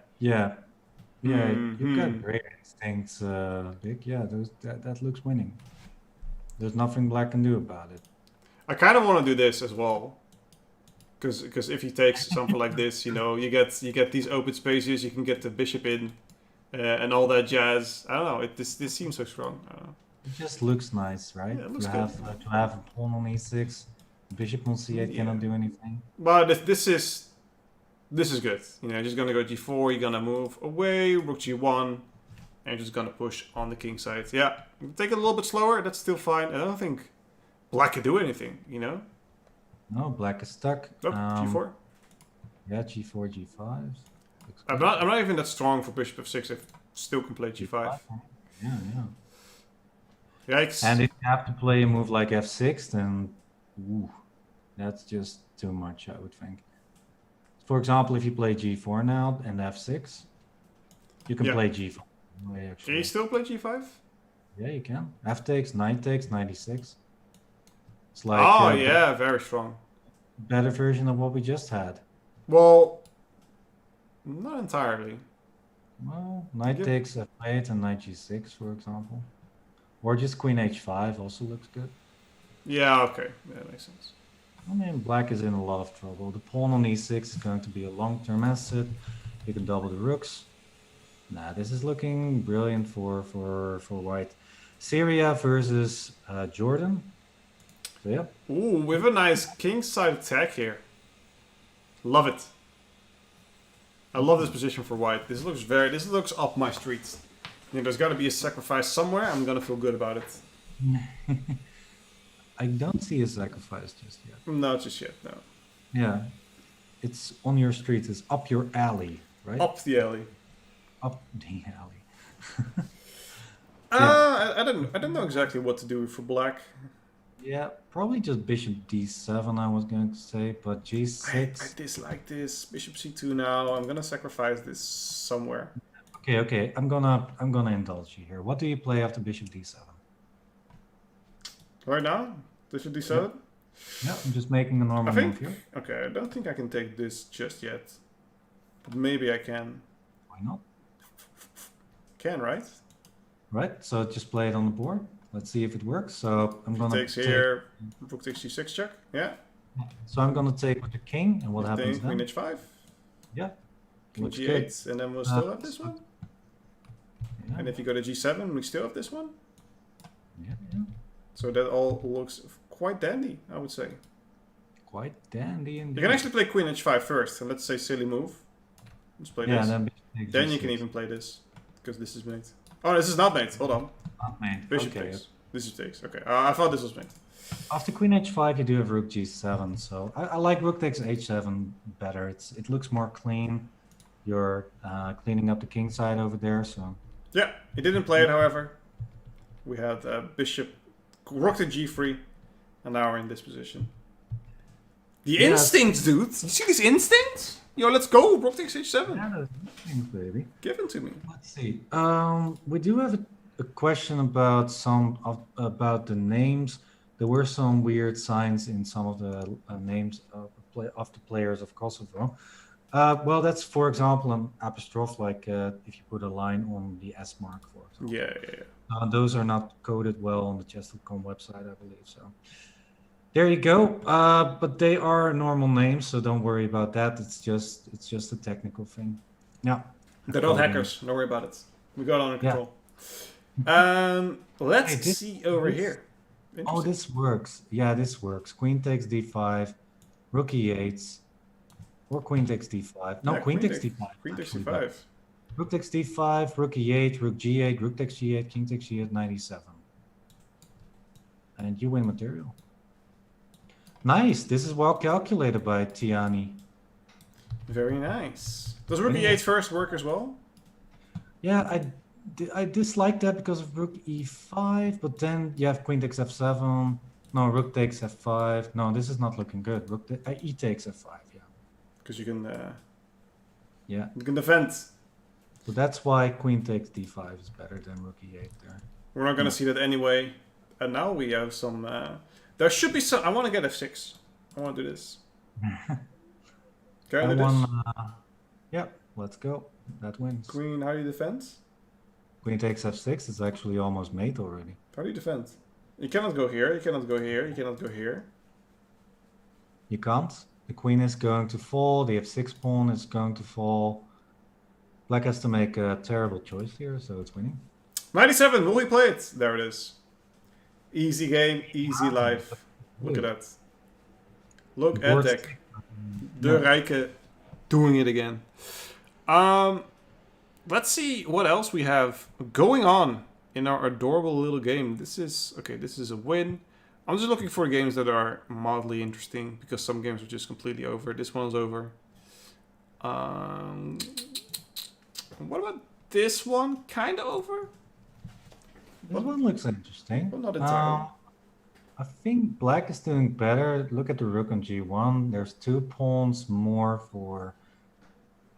You've got great instincts, Vic. Yeah, that looks winning. There's nothing black can do about it. I kind of want to do this as well, because if he takes something like this, you know, you get these open spaces, you can get the bishop in, and all that jazz. I don't know. This seems so strong. I don't know. It just looks nice, right? Yeah, it looks to good. have to have a pawn on e6, bishop on c8 cannot do anything. But this is good. You know, you're just gonna go g4. You're gonna move away, rook g1, and you're just gonna push on the king side. Yeah, take it a little bit slower. That's still fine. I don't think black can do anything. You know. No, black is stuck. Oh, g4. Yeah, g4, g5. I'm not even that strong for bishop f6. I still can play g5. Yeah. Yikes. And if you have to play a move like f6, then that's just too much, I would think. For example, if you play g4 now and f6, you can play g4. Can you still play g5? Yeah, you can. F takes, knight takes, 96. It's like very strong. Better version of what we just had. Well, not entirely. Well, knight takes f8 and knight g6, for example. Or just queen h5 also looks good. Yeah, okay. Yeah, that makes sense. I mean, black is in a lot of trouble. The pawn on e6 is going to be a long-term asset. You can double the rooks. Nah, this is looking brilliant for white. Syria versus Jordan. So, yeah. Ooh, we have a nice king side attack here. Love it. I love this position for white. This looks up my street. There's got to be a sacrifice somewhere. I'm gonna feel good about it. I don't see a sacrifice just yet. No, just yet. No. Yeah, it's on your street. It's up your alley, right? Up the alley. Up the alley. I don't know exactly what to do for black. Yeah, probably just bishop d7. I was going to say, but g6. I dislike this bishop c2 now. I'm gonna sacrifice this somewhere. Okay. I'm gonna indulge you here. What do you play after bishop d7? Right now, bishop d7. Yeah, I'm just making a normal move here. Okay, I don't think I can take this just yet, but maybe I can. Why not? Can, right? Right. So just play it on the board. Let's see if it works. So I'm gonna takes here. Rook takes c6 check. Yeah. So I'm gonna take with the king, and what happens then? Queen h5. Yeah. Queen g8, and then we'll still have this one. Yeah. And if you go to g7, we still have this one. Yeah. So that all looks quite dandy, I would say. Quite dandy indeed. You can actually play queen h5 first, and let's say silly move. Let's play this. Then you can even play this, because this is mate. Oh, this is not mate. Hold on. Not mate. Bishop takes. Bishop takes. Okay. I thought this was mate. After queen h5, you do have rook g7. So I like rook takes h7 better. It looks more clean. You're cleaning up the king side over there. So. Yeah, he didn't play it. However, we had bishop, rook to g3, and now we're in this position. The instincts, dude. You see these instincts? Yo, let's go. Rook takes h7. Yeah, those things, baby. Give them to me. Let's see. We do have a question about the names. There were some weird signs in some of the names of the players of Kosovo. Well, that's, for example, an apostrophe, like if you put a line on the S mark, for example. Yeah. Those are not coded well on the chess.com website, I believe. So there you go. But they are normal names, so don't worry about that. It's just a technical thing. Yeah. They're not hackers. Don't worry about it. We got it under control. Let's see over here. Oh, Interesting. this works. Yeah, this works. Queen takes d5, rook e8, or queen takes d5. No, Yeah, queen takes d5 Queen takes actually better. c5. Rook takes d5, rook e8, rook g8, rook takes g8, king takes g8, knight e7. And you win material. Nice. This is well calculated by Tiani. Very nice. Does rook Winning e8 is- first work as well? Yeah, I dislike that because of rook e5, but then you have queen takes f7. No, rook takes f5. No, this is not looking good. E takes f5, yeah. Because you can Yeah. you can defend. So that's why queen takes d5 is better than rook e8 there. We're not gonna see that anyway. And now we have some. There should be some. I want to get f6. I want to do this. Can I do this? Yeah, let's go. That wins. Queen, how do you defend? Queen takes f6 is actually almost mate already. How do you defend? You cannot go here. You cannot go here. You cannot go here. You can't. The queen is going to fall. The f6 pawn is going to fall. Black has to make a terrible choice here, so it's winning. 97. Will we play it? There it is. Easy game, easy life. Look at that. Look at that. De Rijke doing it again. Let's see what else we have going on in our adorable little game. This is a win. I'm just looking for games that are mildly interesting because some games are just completely over. This one's over. What about this one? Kind of over? This one looks interesting. Well, not entirely. I think black is doing better. Look at the rook on g1. There's 2 pawns more for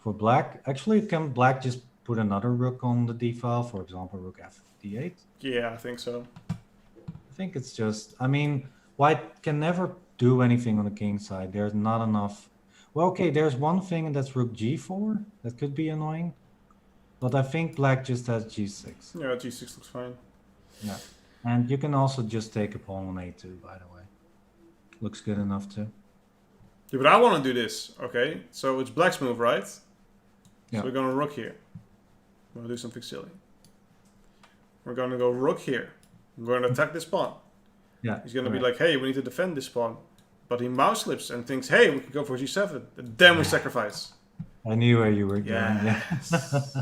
black. Actually, can black just put another rook on the d file? For example, rook f8. Yeah, I think so. I think it's just. I mean, white can never do anything on the king side. There's not enough. Well, okay, there's one thing, and that's rook g4. That could be annoying. But I think black just has g6. Yeah, g6 looks fine. Yeah. And you can also just take a pawn on a2, by the way. Looks good enough too. Yeah, but I want to do this, okay? So it's black's move, right? Yeah. So we're going to rook here. We're going to do something silly. We're going to go rook here. We're going to attack this pawn. Yeah. He's going to be like, hey, we need to defend this pawn. But he mouse slips and thinks, hey, we could go for g7. And then we sacrifice. I knew where you were going. Yes.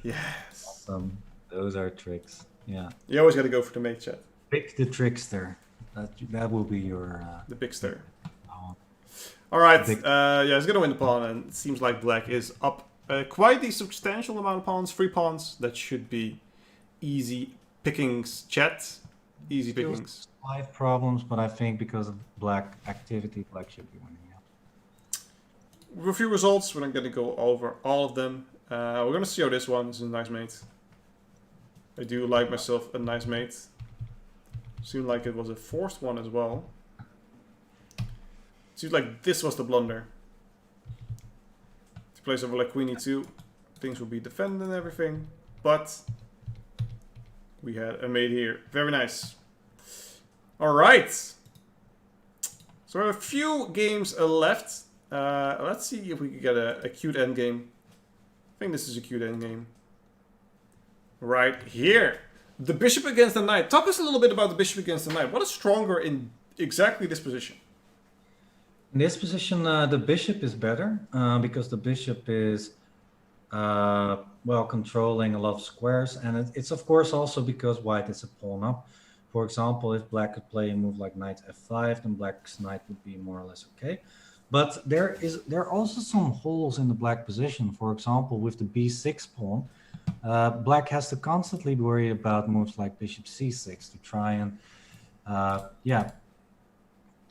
Yes. Awesome. Those are tricks. Yeah. You always got to go for the mate, chat. Pick the trickster. That will be your... The big stir. pawn. All right. Yeah, he's going to win the pawn. And it seems like black is up quite a substantial amount of pawns. 3 pawns. That should be easy pickings, chat. Easy pickings. 5 problems, but I think because of black activity, black should be winning. Yeah. Review results. We're not going to go over all of them. We're going to see how this one is a nice mate. I do like myself a nice mate. Seemed like it was a forced one as well. Seems like this was the blunder. To place over like queen e2, things will be defended and everything. But we had a mate here. Very nice. Alright. So we have a few games left. Let's see if we can get a cute endgame. I think this is a cute endgame. Right here. The bishop against the knight. Talk us a little bit about the bishop against the knight. What is stronger in exactly this position? In this position, the bishop is better because the bishop is, well, controlling a lot of squares. And it's, of course, also because white is a pawn up. For example, if black could play a move like knight f5, then black's knight would be more or less okay. But there are also some holes in the black position. For example, with the b6 pawn, black has to constantly worry about moves like bishop c6 to try and,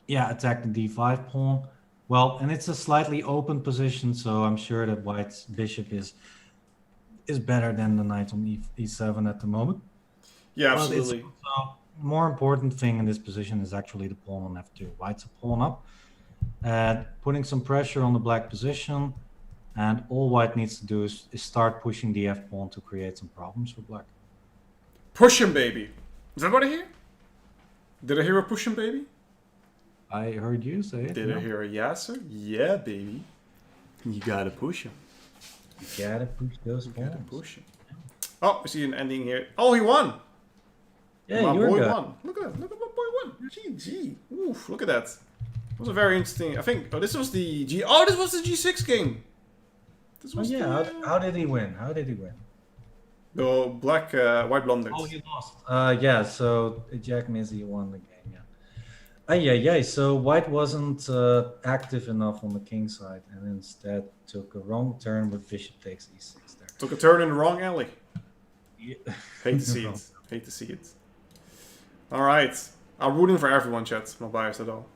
attack the d5 pawn. Well, and it's a slightly open position, so I'm sure that white's bishop is better than the knight on e7 at the moment. Yeah, But absolutely. more important thing in this position is actually the pawn on f2. White's a pawn up, putting some pressure on the black position, and all white needs to do is start pushing the f pawn to create some problems for black. Push him, baby. Is that what I hear? Did I hear a push him, baby? I heard you say it. Did I hear a yes, sir? Yeah, baby. You gotta push him. You gotta push those You gotta pawns. push him. Oh, we see an ending here. Oh, he won! Yeah, My your boy guy. won. Look at that. Look at my boy won. GG. Oof, look at that. It was a very interesting. I think. Oh, this was the G. Oh, this was the G6 game. This Oh was yeah, how did he win? How did he win? the black, white blundered. Oh, he lost. Yeah, so Jack Mizzy won the game, yeah. Yeah. So White wasn't active enough on the king side and instead took a wrong turn with bishop takes e6 there. Took a turn in the wrong alley. Yeah. Hate to see it. Hate to see it. All right. I'm rooting for everyone, chat. Not biased at all.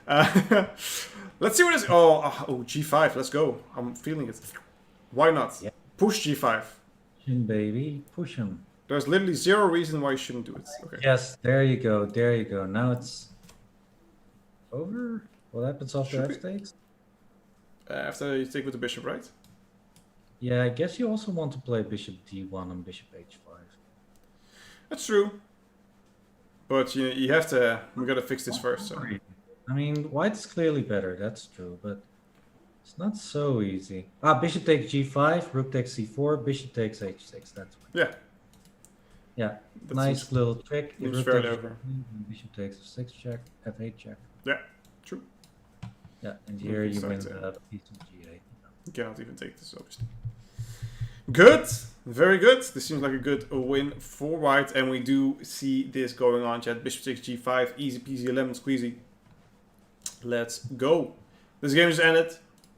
Let's see what is. Oh, G5. Let's go. I'm feeling it. Why not? Yeah. Push G5. Baby, push him. There's literally zero reason why you shouldn't do it. Okay. Yes, there you go. There you go. Now it's over. What happens after Should F takes? After you take with the bishop, right? Yeah, I guess you also want to play bishop d1 and bishop h5. That's true. But you have to. We gotta fix this first. So. I mean, White is clearly better. That's true, but it's not so easy. Bishop takes g5, rook takes c4, bishop takes h6. That's fine. Yeah. Yeah, That nice seems- little trick. seems Rook fairly takes over. g3, bishop takes f6 check, f8 check. Yeah. True. Yeah, and here you win Exactly. the piece of g8. You cannot even take this, obviously. Good. Very good. This seems like a good win for White, and we do see this going on, chat. Bishop takes g5, easy peasy, lemon squeezy. Let's go. This game just ended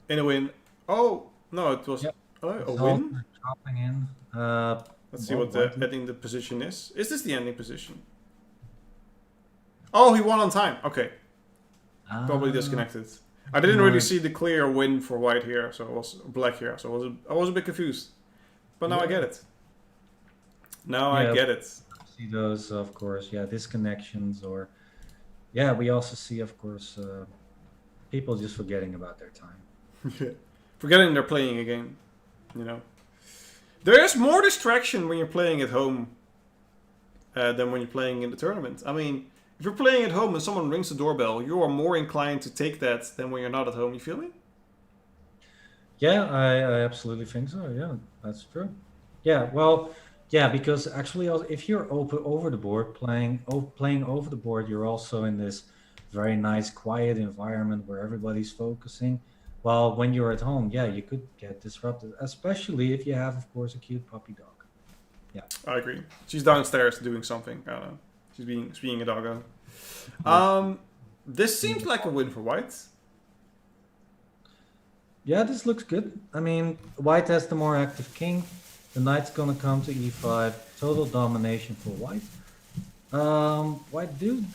in a win. Oh no, it was Yep. a win. Dropping in. Let's see Well, what the White- ending the position is. Is this the ending position? Oh, he won on time. Okay, probably disconnected. I didn't really Right. see the clear win for White here, so it was black here. So I was a bit confused, but now I Yeah. get it. Now I Yeah. get it. See those, of course, disconnections, or we also see, of course, people just forgetting about their time. Forgetting they're playing a game, There is more distraction when you're playing at home than when you're playing in the tournament. I mean, if you're playing at home and someone rings the doorbell, you are more inclined to take that than when you're not at home. You feel me? Yeah, I absolutely think so. Yeah, that's true. Yeah, well, because actually, if you're over the board playing over the board, you're also in this very nice, quiet environment where everybody's focusing. While when you're at home, you could get disrupted, especially if you have, of course, a cute puppy dog. I agree. She's downstairs doing something. I don't know. She's being a doggo. This seems like a win for White. Yeah, this looks good. I mean, White has the more active king. The knight's gonna come to e5. Total domination for White. White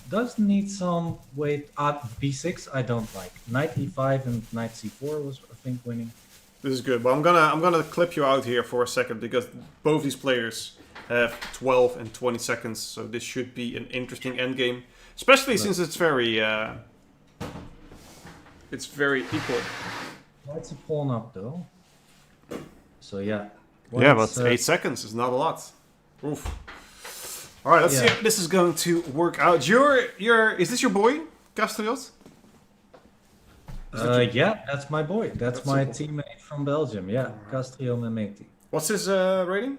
does need some weight. B6 I don't like. Knight e5 and knight c4 was, I think, winning. This is good, but I'm gonna clip you out here for a second because both these players have 12 and 20 seconds, so this should be an interesting endgame, especially since it's very equal. White's a pawn up though. So yeah. Yeah, White's, but 8 seconds is not a lot. Oof. All right, let's see if this is going to work out. Is this your boy, Castriot? that's my boy. That's my super. teammate from Belgium. Yeah, Castriel Memeti. What's his rating?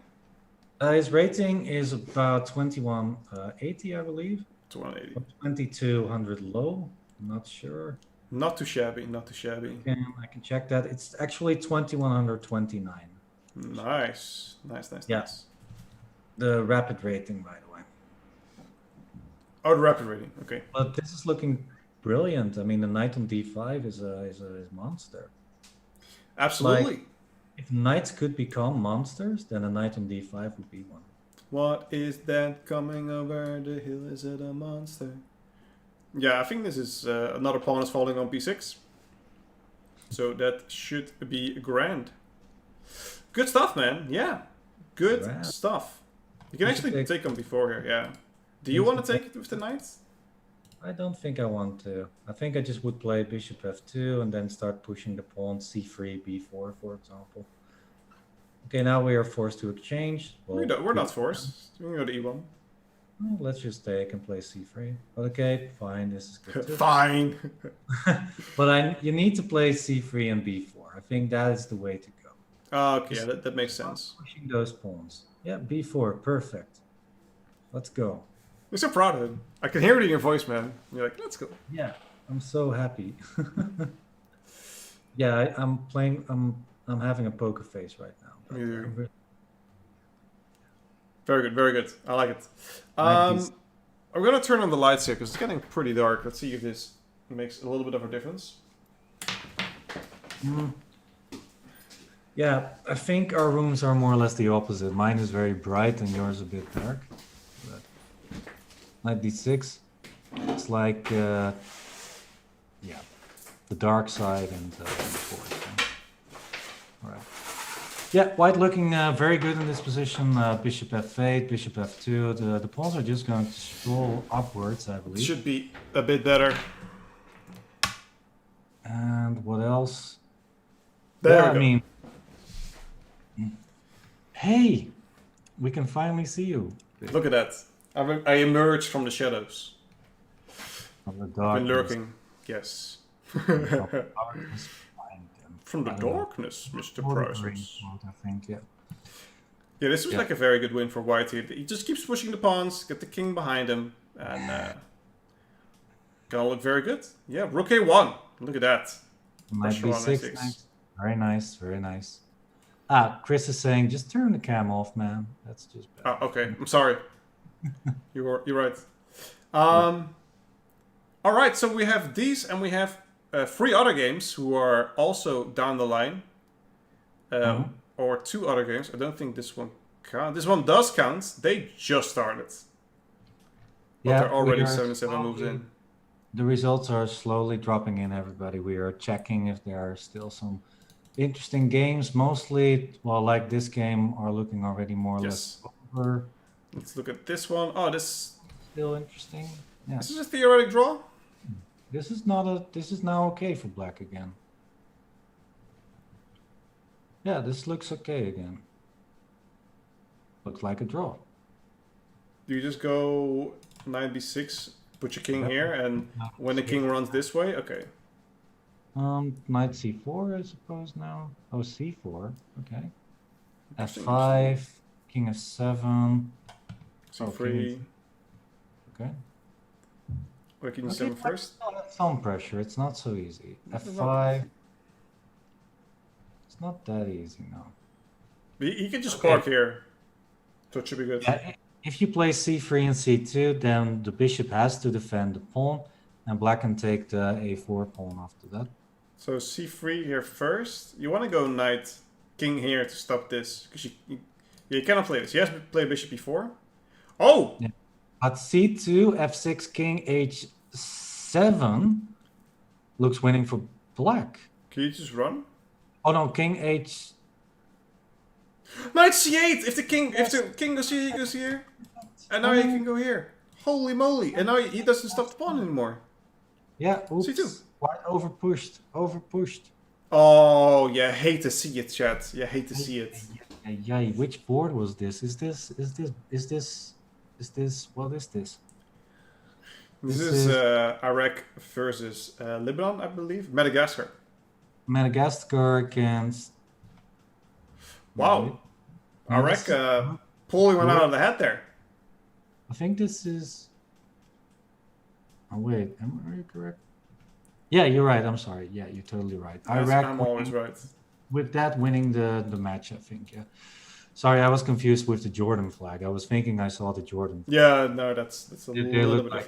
His rating is about 2180, I believe. 280. 2200 low. I'm not sure. Not too shabby. Not too shabby. I can check that. It's actually 2129. Nice. Yeah. Nice. The rapid rating, by the way. Oh, the rapid rating. Okay. But this is looking brilliant. I mean, the knight on d5 is a monster. Absolutely. If knights could become monsters, then a knight on d5 would be one. What is that coming over the hill? Is it a monster? Yeah, I think this is another pawn is falling on b6. So that should be grand. Good stuff, man. Yeah. Good Grand. stuff. You can actually take on b4 here, yeah. Do you want to take it with the knight? I don't think I want to. I think I just would play bishop f2 and then start pushing the pawn c3, b4, for example. Okay, now we are forced to exchange. Well, We're not forced. We can go to e1. well, let's just take and play c3. But okay, fine, this is good too. Fine. But you need to play c3 and b4. I think that is the way to go. Okay, yeah, that makes sense. Pushing those pawns. Yeah, b4, perfect. Let's go. You're so proud of him. I can hear it in your voice, man. You're like, let's go. Yeah, I'm so happy. Yeah, I'm playing. I'm having a poker face right now. But Me too. I'm really Very good, very good. I like it. like these. I'm gonna turn on the lights here because it's getting pretty dark. Let's see if this makes a little bit of a difference. Mm. Yeah, I think our rooms are more or less the opposite. Mine is very bright and yours a bit dark. But Knight d6. It's like, yeah, the dark side and the forest. All right. Yeah, white looking very good in this position. Bishop f8, bishop f2. The pawns are just going to stroll upwards, I It believe. should be a bit better. And what else? There Yeah, we go. I mean, hey, we can finally see you. Look at that. I emerged from the shadows. From the I've darkness. been lurking. Yes. From the darkness, find them. From the I don't know. darkness, Mr. Ordering Pruijssers. mode, I think, yeah. Yeah, this was Yeah. like a very good win for white here. He just keeps pushing the pawns, get the king behind him, and gonna look very good. Yeah, rook a1. Look at that. Might Pressure be on 6 F6. next. Very nice, very nice. Ah, Chris is saying, just turn the cam off, man. That's just bad. Oh, okay. I'm sorry. You're right. All right, so we have these, and we have 3 other games who are also down the line. Or 2 other games. I don't think this one counts. This one does count. They just started. But Yeah, they're already we are 77 moves slowly- in. The results are slowly dropping in, everybody. We are checking if there are still some interesting games. Mostly, well, like this game, are looking already more or Yes. less over. Let's look at this one. Oh, this Still interesting. Yeah. is a theoretic draw. This is not a. This is now okay for black again. Yeah, this looks okay again. Looks like a draw. Do you just go knight b6, put your king here, and when the king runs this way, okay. Knight c4, I suppose now. Oh, c4. Okay. Interesting, f5, king f7. c3. Okay. Or king Okay, e7 first. Some pressure. It's not so easy. This is f5. It's not that easy now. He can just Okay. park here. So it should be good. Yeah, if you play c3 and c2, then the bishop has to defend the pawn, and black can take the a4 pawn after that. So c3 here first. You want to go knight king here to stop this, because you cannot play this. He has to play bishop e4. Oh! Yeah. But c2, f6, king h7 looks winning for black. Can you just run? Oh no, king h. Knight c8! If the king goes here, he goes here. And now he can go here. Holy moly! And now he doesn't stop the pawn anymore. Yeah, oops. c2. White overpushed. Overpushed. Oh, yeah, hate to see it, chat. Yeah, hate to see it. Yeah, which board was this? Is this what is this? This This is is- Iraq versus Lebanon, I believe. Madagascar. Madagascar against. Wow. No, Iraq this- pulling one out of the hat there. I think this is. Oh wait, are you correct? Yeah, you're right. I'm sorry. Yeah, you're totally right. Iraq I'm always right. with that winning the match, I think. Yeah. Sorry, I was confused with the Jordan flag. I was thinking I saw the Jordan. Yeah, no, that's a They little look bit like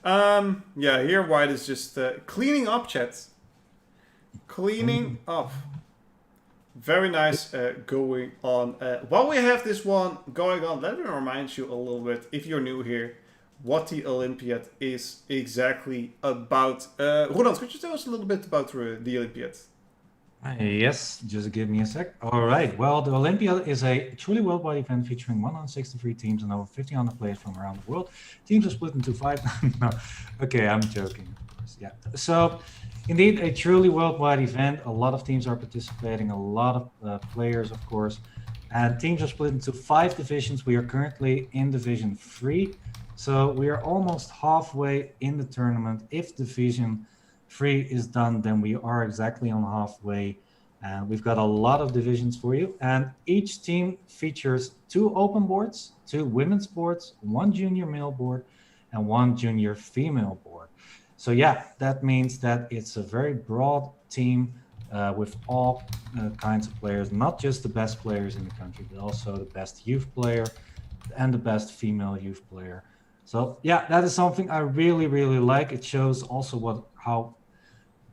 different. Yeah, here white is just cleaning up, chat. Cleaning up. Very nice going on. While we have this one going on, let me remind you a little bit, if you're new here, what the Olympiad is exactly about. Roeland, could you tell us a little bit about the Olympiad? Yes, just give me a sec. All right. Well, the Olympiad is a truly worldwide event featuring 163 teams and over 1,500 players from around the world. Teams are split into 5. No, okay, I'm joking, of course. Yeah. So, indeed, a truly worldwide event. A lot of teams are participating, a lot of players, of course. And teams are split into 5 divisions. We are currently in Division 3. So, we are almost halfway in the tournament. If Division 3 is done, then we are exactly on halfway. And we've got a lot of divisions for you. And each team features 2 open boards, 2 women's boards, 1 junior male board, and 1 junior female board. So yeah, that means that it's a very broad team with all kinds of players, not just the best players in the country, but also the best youth player and the best female youth player. So yeah, that is something I really, really like. It shows also how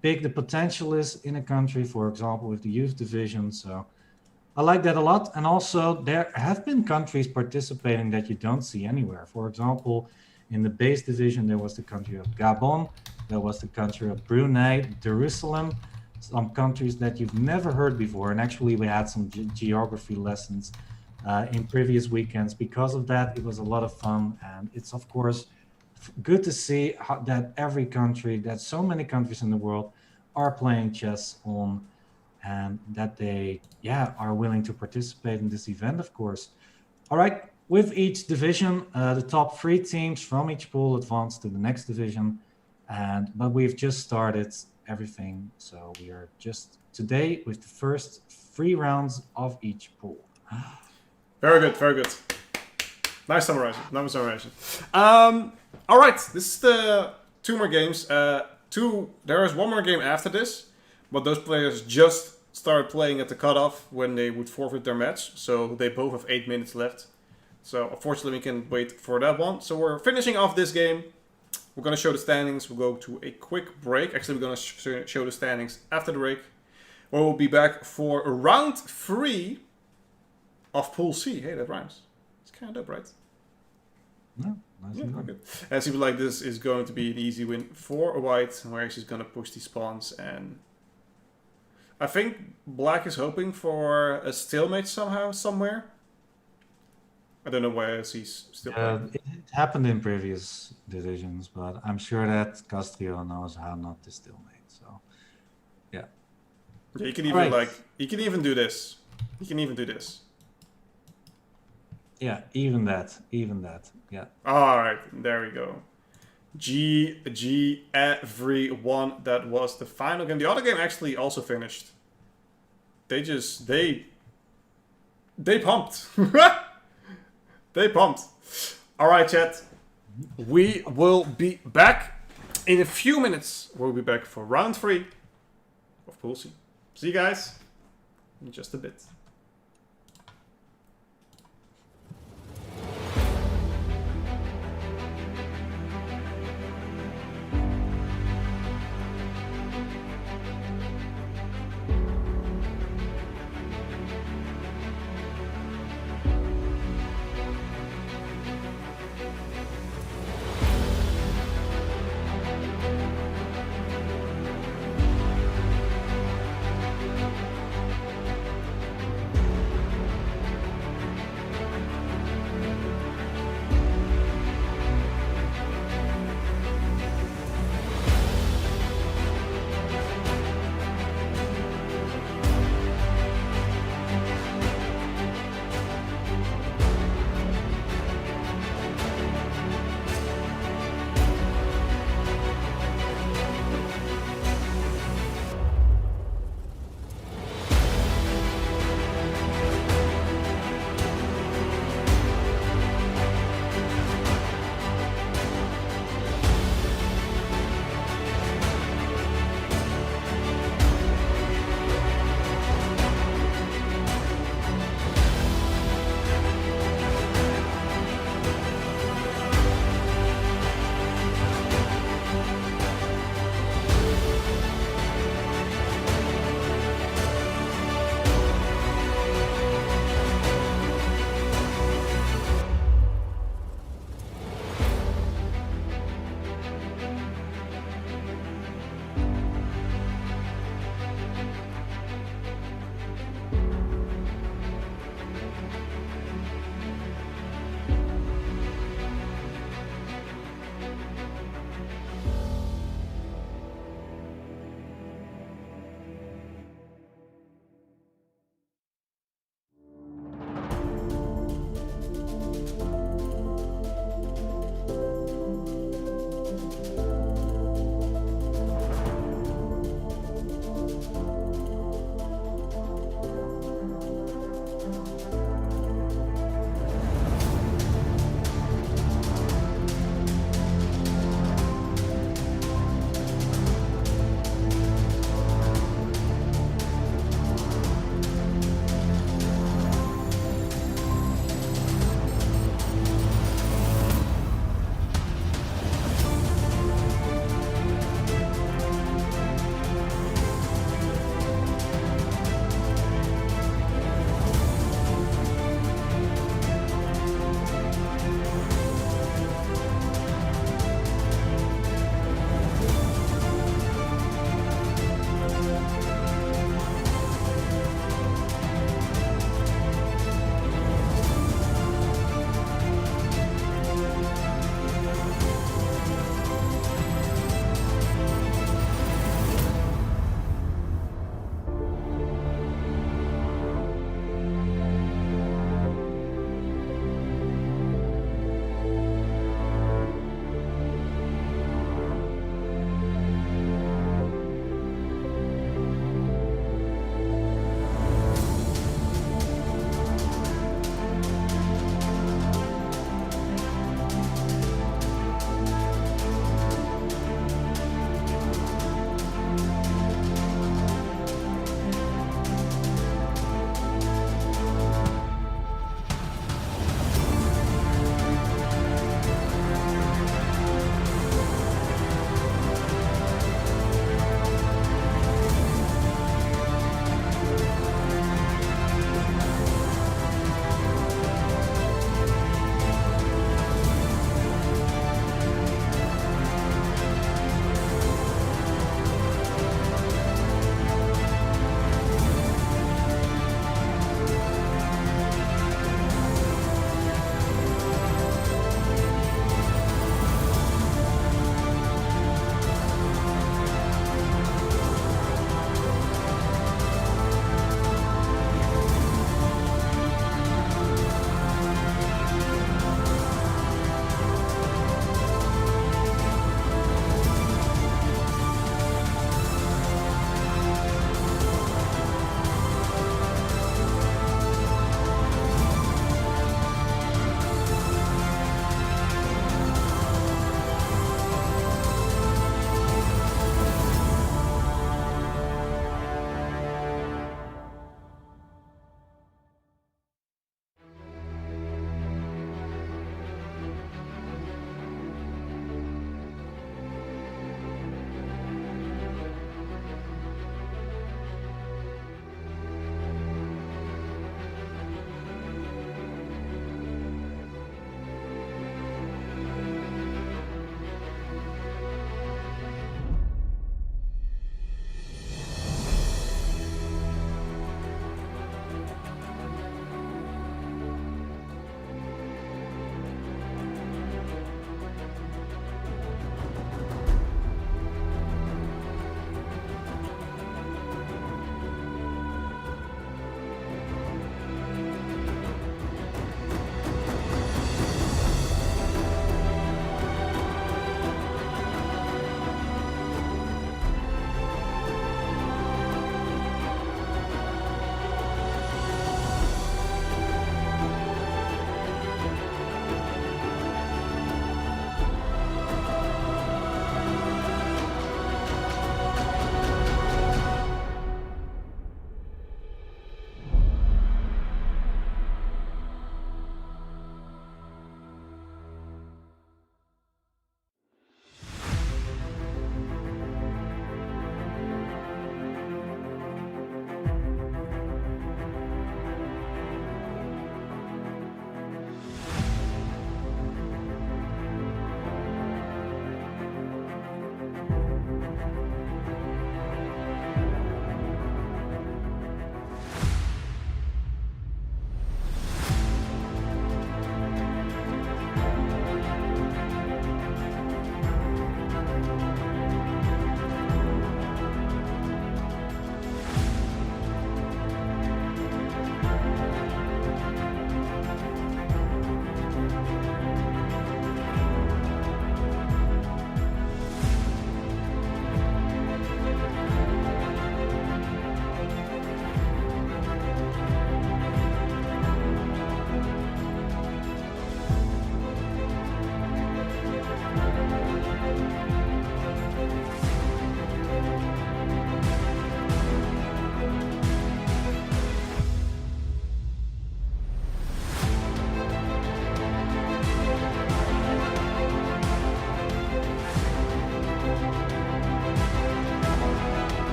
big the potential is in a country, for example, with the youth division. So I like that a lot. And also there have been countries participating that you don't see anywhere. For example, in the base division, there was the country of Gabon, there was the country of Brunei, Jerusalem, some countries that you've never heard before. And actually we had some geography lessons in previous weekends. Because of that, it was a lot of fun. And it's of course good to see that every country, that so many countries in the world are playing chess on, and that they are willing to participate in this event, of course. All right, with each division, the top 3 teams from each pool advance to the next division. But we've just started everything, so we are just today with the first 3 rounds of each pool. Very good, very good. Nice summarizing. All right, this is the 2 more games. There is 1 more game after this, but those players just started playing at the cutoff when they would forfeit their match. So they both have 8 minutes left. So unfortunately, we can wait for that one. So we're finishing off this game. We're going to show the standings. We'll go to a quick break. Actually, we're going to show the standings after the break. We'll be back for round 3 of Pool C. Hey, that rhymes. It's kind of dope, right? No, nice and good. And it seems like this is going to be an easy win for White, where he's going to push these pawns. And I think Black is hoping for a stalemate somehow, somewhere. I don't know why he's still playing. It happened in previous divisions, but I'm sure that Castrio knows how not to stalemate. So, yeah. He can even he can even do this. He can even do this. Yeah, even that. Yeah. All right, there we go. GG everyone. That was the final game. The other game actually also finished. They pumped. They pumped. All right, chat. We will be back in a few minutes. We'll be back for round 3 of Pool C. See you guys in just a bit.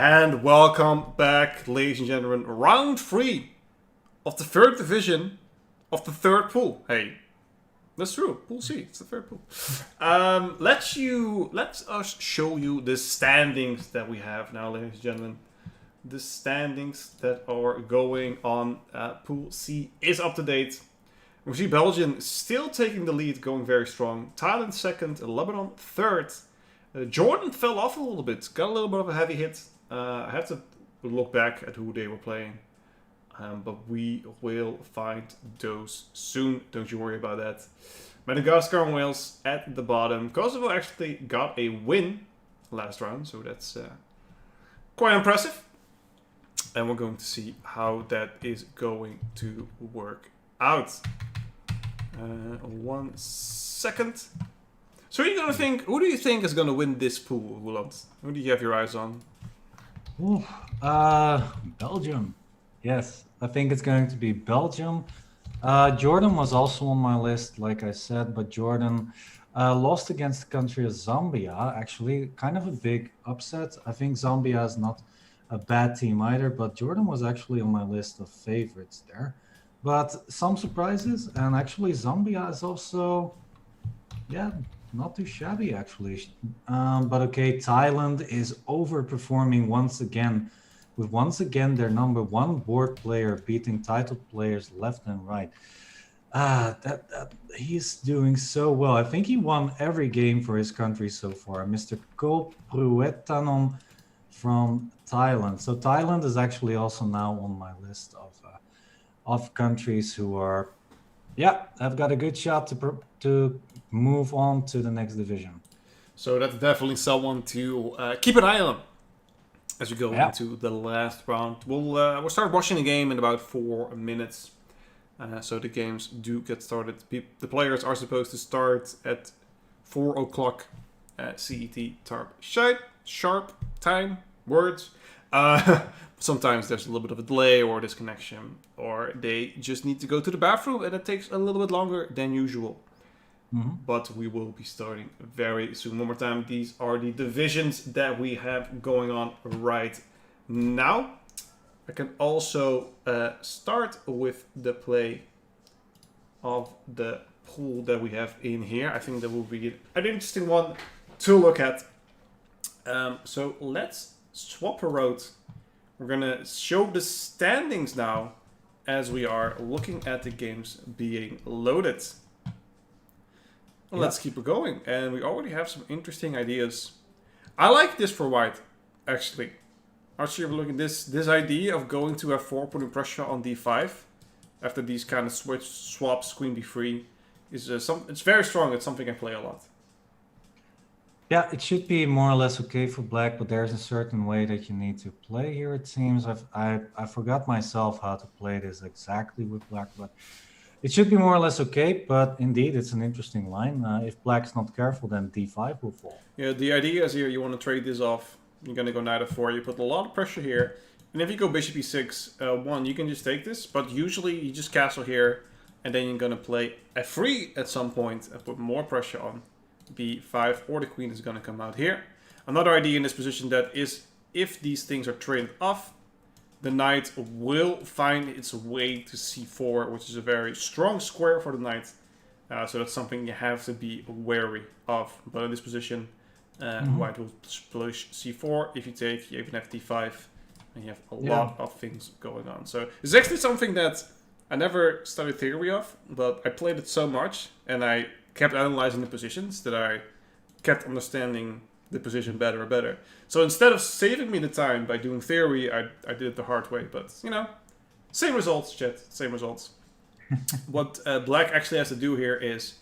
And welcome back, ladies and gentlemen. Round 3 of the third division of the third pool. Hey, that's true. Pool C, it's the third pool. Let us show you the standings that we have now, ladies and gentlemen. The standings that are going on. Pool C is up to date. We see Belgium still taking the lead, going very strong. Thailand second, Lebanon third. Jordan fell off a little bit, got a little bit of a heavy hit. I have to look back at who they were playing. But we will find those soon, don't you worry about that. Madagascar and Wales at the bottom. Kosovo actually got a win last round, so that's quite impressive. And we're going to see how that is going to work out. 1 second. So who do you think is gonna win this pool, Roeland? Who do you have your eyes on? Ooh, Belgium. Yes, I think it's going to be Belgium. Jordan was also on my list, like I said, but Jordan lost against the country of Zambia. Actually, kind of a big upset. I think Zambia is not a bad team either, but Jordan was actually on my list of favorites there. But some surprises, and actually Zambia is also, yeah, not too shabby actually. But okay, Thailand is overperforming once again, with once again their number 1 board player beating title players left and right. That he's doing so well. I think he won every game for his country so far. Mr. Pruijssers from Thailand. So Thailand is actually also now on my list of countries who are, yeah, have got a good shot to move on to the next division. So that's definitely someone to keep an eye on as we go into the last round. We'll start watching the game in about 4 minutes. So the games do get started. The players are supposed to start at 4 o'clock CET sharp time words. Sometimes there's a little bit of a delay or disconnection, or they just need to go to the bathroom and it takes a little bit longer than usual. But we will be starting very soon. One more time, these are the divisions that we have going on right now. I can also start with the play of the pool that we have in here. I think that will be an interesting one to look at. So let's swap around. We're going to show the standings now as we are looking at the games being loaded. Well, let's keep it going. And we already have some interesting ideas. I like this for white, actually. Actually, we're looking at this idea of going to f4, putting pressure on d5 after these kind of swaps, queen b3, is it's very strong. It's something I play a lot. Yeah, it should be more or less okay for black, but there's a certain way that you need to play here, it seems. I forgot myself how to play this exactly with black, but it should be more or less okay, but indeed, it's an interesting line. If black's not careful, then d5 will fall. Yeah, the idea is here, you want to trade this off. You're going to go knight f4, you put a lot of pressure here. And if you go bishop e6, 1, you can just take this, but usually you just castle here, and then you're going to play f3 at some point and put more pressure on b5, or the queen is going to come out here. Another idea in this position that is, if these things are traded off, the knight will find its way to c4, which is a very strong square for the knight. So that's something you have to be wary of. But in this position, white will push c4. If you take, you even have d5, and you have a lot of things going on. So it's actually something that I never studied theory of, but I played it so much, and I kept analyzing the positions that I kept understanding the position better and better. So instead of saving me the time by doing theory, I did it the hard way. But, you know, same results, chat. Same results. What black actually has to do here is,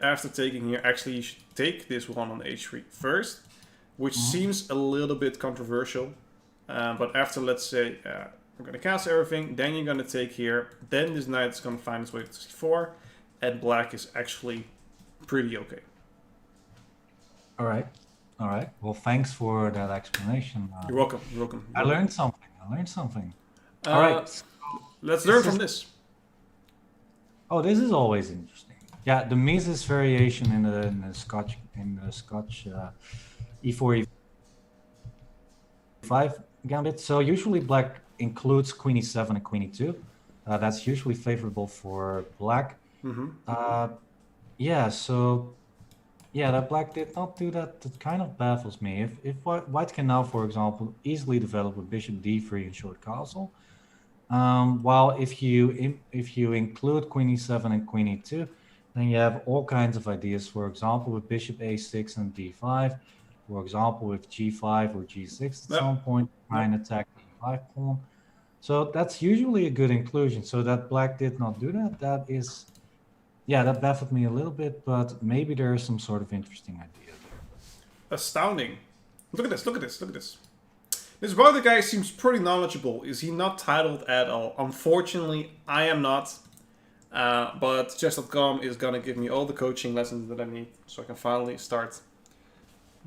after taking here, actually you should take this one on h3 first, which seems a little bit controversial. But after, let's say, I'm going to castle everything, then you're going to take here, then this knight is going to find its way to c4, and black is actually pretty okay. All right. Well, thanks for that explanation. You're welcome. You're welcome. I learned something. All right. So let's learn from this. Oh, this is always interesting. Yeah, the Mises variation in the Scotch e4 e5 gambit. So usually black includes queen e7 and queen e2. That's usually favorable for black. Mm-hmm. Uh, yeah, so yeah, that black did not do that. That kind of baffles me. If white can now, for example, easily develop with bishop d3 and short castle, while if you include queen e7 and queen e2, then you have all kinds of ideas. For example, with bishop a6 and d5. For example, with g5 or g6 at Yep. some point, try and attack the e5 pawn. So that's usually a good inclusion. So that black did not do that. That is, yeah, that baffled me a little bit, but maybe there is some sort of interesting idea there. Astounding. Look at this, look at this, look at this. This Wouter guy seems pretty knowledgeable. Is he not titled at all? Unfortunately, I am not. But chess.com is gonna give me all the coaching lessons that I need so I can finally start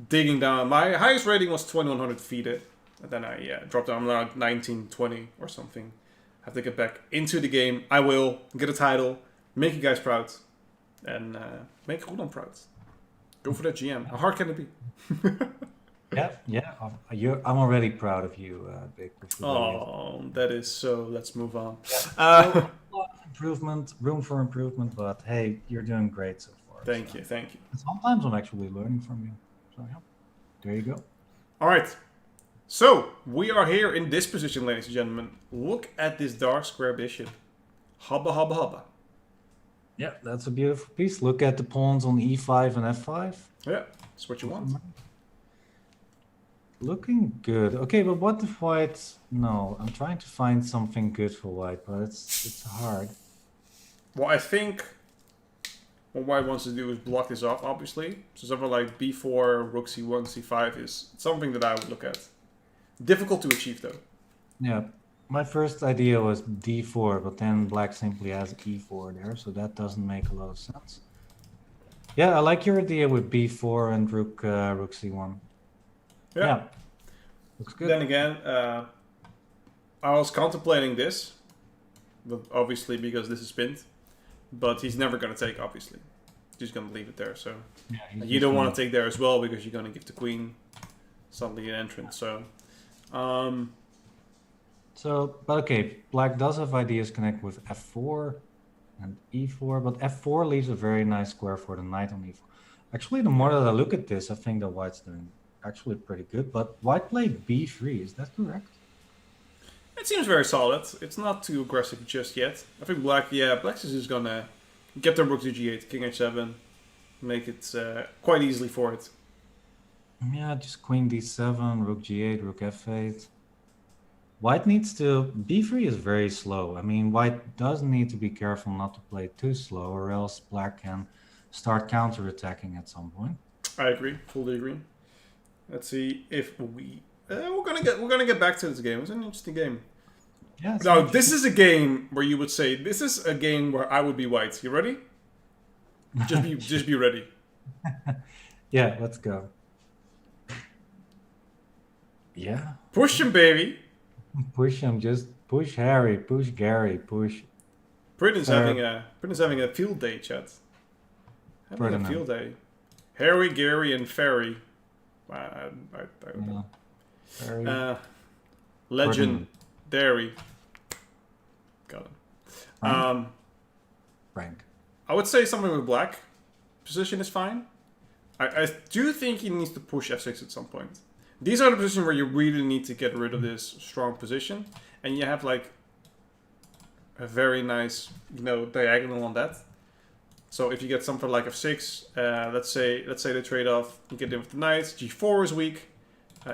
digging down. My highest rating was 2100 FIDE. And then I dropped down around 1920 or something. I have to get back into the game. I will get a title, make you guys proud, and make Roeland proud. Go for that GM. How hard can it be? Yeah. I'm already proud of you, Big. Oh, that is so. Let's move on. Yeah. Room for improvement, but hey, you're doing great so far. Thank you. Sometimes I'm actually learning from you. So yeah, there you go. All right. So we are here in this position, ladies and gentlemen. Look at this dark square bishop. Hubba hubba hubba. Yeah, that's a beautiful piece. Look at the pawns on e5 and f5. Yeah, that's what you want. Looking good. Okay, but what if white? No, I'm trying to find something good for white, but it's hard. Well, I think what white wants to do is block this off, obviously. So something like b4, rook c1, c5 is something that I would look at. Difficult to achieve, though. Yeah, my first idea was d4, but then black simply has e4 there, so that doesn't make a lot of sense. Yeah, I like your idea with b4 and rook c1. Yeah, looks good. Then again, I was contemplating this, but obviously because this is pinned. But he's never going to take, obviously. He's going to leave it there, so... Yeah, you don't want to take there as well, because you're going to give the queen suddenly an entrance, so... But okay, black does have ideas connect with f4 and e4, but f4 leaves a very nice square for the knight on e4. Actually, the more that I look at this, I think that white's doing actually pretty good, but white played b3, is that correct? It seems very solid. It's not too aggressive just yet. I think black is just gonna get the rook to g8, king h7, make it quite easily for it. Yeah, just queen d7, rook g8, rook f8. White needs to... b3 is very slow. I mean, white does need to be careful not to play too slow, or else black can start counterattacking at some point. I agree, fully agree. Let's see if we... we're gonna get back to this game. It's an interesting game. Yeah. Now, this is a game where you would say, this is a game where I would be white. You ready? Just be ready. Yeah, let's go. Yeah. Push him, baby. Push him. Just push Harry. Push Gary. Push. Britain's having a field day, chat. Having a field day. Harry, Gary, and Ferry. I don't know. Legendary. Got him. Frank. I would say something with black. Position is fine. I do think he needs to push f6 at some point. These are the positions where you really need to get rid of this strong position. And you have like a very nice, diagonal on that. So if you get something like f6, let's say the trade-off, you get in with the knight, g4 is weak.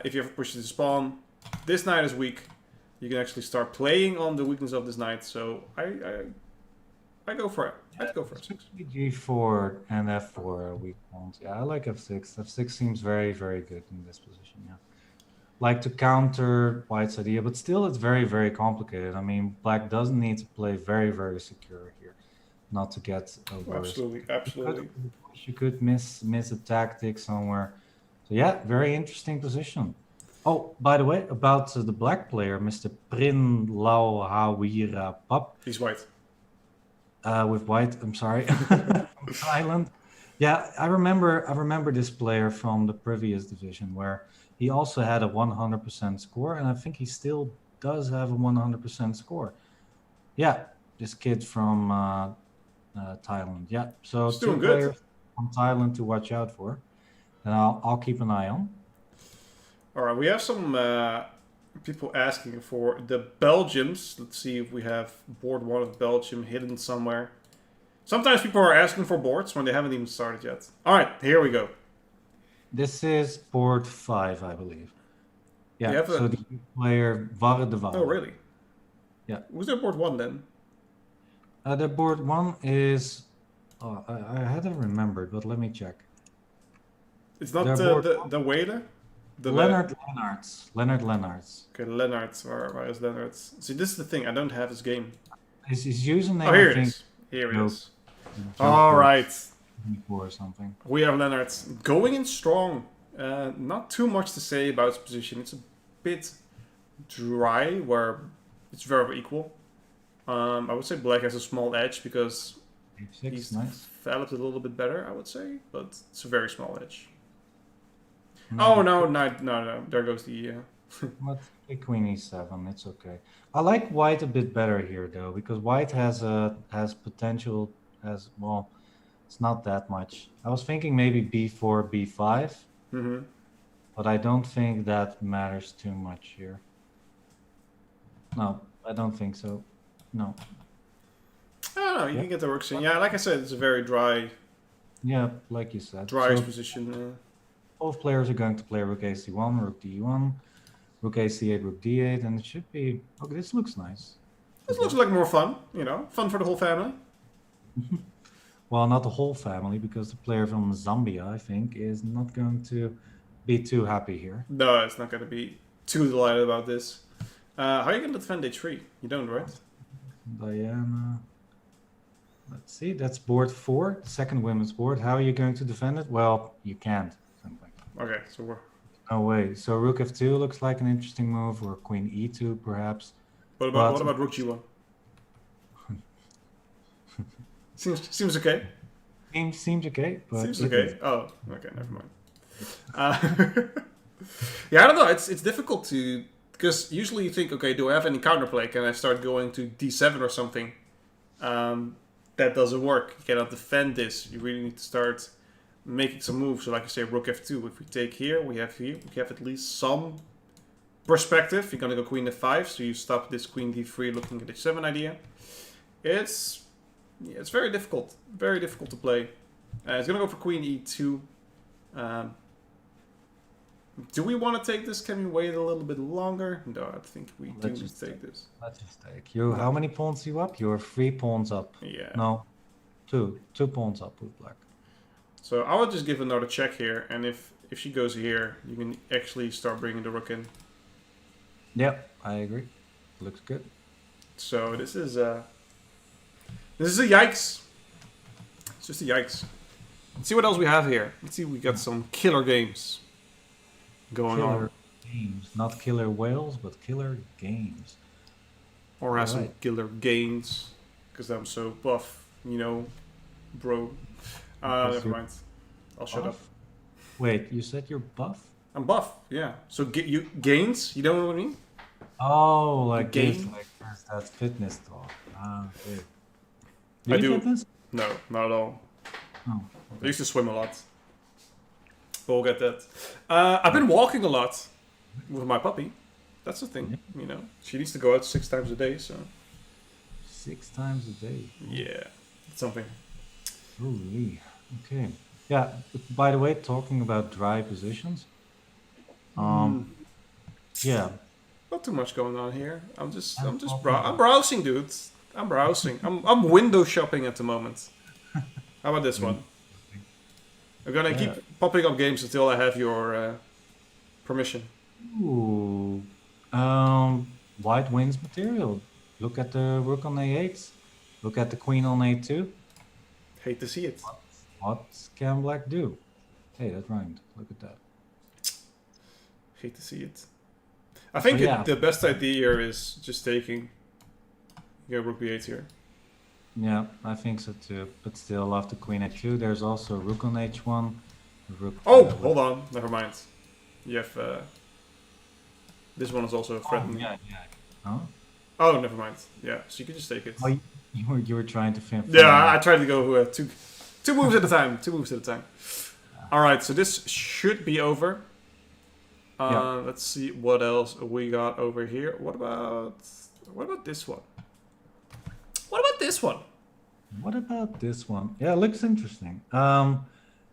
If you ever push this pawn, this knight is weak. You can actually start playing on the weakness of this knight. So I go for it. I'd go for f6. g4 and f4 are weak pawns. Yeah, I like f6. f6 seems very, very good in this position. Yeah, like to counter white's idea, but still it's very, very complicated. I mean, black doesn't need to play very, very secure here, not to get over. Absolutely. You could miss a tactic somewhere. So yeah, very interesting position. Oh, by the way, about the black player, Mr. Prin Lau Hawira Pap. He's white. With white, I'm sorry, from Thailand. Yeah, I remember this player from the previous division where he also had a 100% score, and I think he still does have a 100% score. Yeah, this kid from Thailand. Yeah, so He's two doing good. players from Thailand to watch out for, and I'll keep an eye on. All right, we have some people asking for the Belgians. Let's see if we have board one of Belgium hidden somewhere. Sometimes people are asking for boards when they haven't even started yet. All right, here we go. This is board 5, I believe. We Yeah, have so a... the player Wouter de Oh, Waal. really? Yeah. Who's their board one then? The board 1 is. Oh, I hadn't remembered, but let me check. It's not Their the board the waiter. The Leonard Lennartz. Leonard Lennartz. Okay, Lennartz. Where is Lennartz? See, this is the thing. I don't have his game. His username. Oh, here I it think, is. Here it Joke. is. All right. Or something. We have Lennartz going in strong. Not too much to say about his position. It's a bit dry, where it's very equal. I would say Black has a small edge because H6, he's nice. developed a little bit better, I would say, but it's a very small edge. Maybe Oh, no. There goes the... Let's take Queen E7. It's okay. I like White a bit better here though, because White has potential. Well, it's not that much. I was thinking maybe B4, B5, but I don't think that matters too much here. No, I don't think so. No. I don't know. You can get the works in. Yeah, like I said, it's a very dry, Yeah, like you said. dry So position. both players are going to play Rook AC1, Rook D1, Rook AC8, Rook D8, and it should be. Okay, this looks nice. This looks like more fun. You know, fun for the whole family. Well, not the whole family, because the player from Zambia, I think, is not going to be too happy here. No, it's not going to be too delighted about this. How are you going to defend H3? You don't, right? Diana. Let's see, that's board 4, second women's board. How are you going to defend it? Well, you can't. Something. Okay, so we're... No way. So Rook F2 looks like an interesting move, or Queen E2 perhaps. What about Rook G1? Seems okay. Seems okay, but Seems okay. Oh, okay, never mind. Yeah, I don't know. It's difficult to, because usually you think, okay, do I have any counterplay? Can I start going to D7 or something? That doesn't work. You cannot defend this. You really need to start making some moves. So, like I say, Rook F2. If we take here, we have at least some perspective. You're gonna go Queen F5, so you stop this Queen D3 looking at H7 idea. It's very difficult. Very difficult to play. It's gonna go for Queen E2. Do we want to take this? Can we wait a little bit longer? No, I think we do need to take this. Let's just take you. How many pawns you up? You're 3 pawns up. Yeah. No, 2 pawns up with black. So I would just give another check here, and if she goes here, you can actually start bringing the rook in. Yep, I agree. Looks good. So this is a yikes. It's just a yikes. Let's see what else we have here. Let's see, we got some killer games going on. Killer games, not killer whales, but killer games. Or have some killer gains, because I'm so buff, you know, bro. Never mind. I'll shut up. Wait, you said you're buff? I'm buff, yeah. So you gains, you know what I mean? Oh, like gain? this, like there's that fitness talk. Ah, okay. I do. Fitness? No, not at all. Oh, I okay. used to swim a lot. But we'll get that. I've been walking a lot with my puppy. That's the thing, you know. She needs to go out 6 times a day, so... 6 times a day? Yeah, it's something. Holy. Okay. Yeah, by the way, talking about dry positions. Yeah. Not too much going on here. I'm browsing, dude. I'm browsing. I'm window shopping at the moment. How about this one? I'm gonna keep popping up games until I have your permission. Ooh. White wins material. Look at the rook on A8. Look at the queen on A2. Hate to see it. What can black do? Hey, that rhymed. Look at that. Hate to see it. I think the best idea here is just taking rook B8 here. Yeah, I think so too. But still, after queen h2, there's also rook on h1. Rook Oh, with... hold on. Never mind. You have this one is also Oh, threatening. yeah, yeah. Huh? Oh, never mind. Yeah, so you can just take it. Oh, you were trying to find Yeah, out. I tried to go two moves at a time. Two moves at a time. All right, so this should be over. Yeah. Let's see what else we got over here. What about this one? What about this one? What about this one? Yeah, it looks interesting.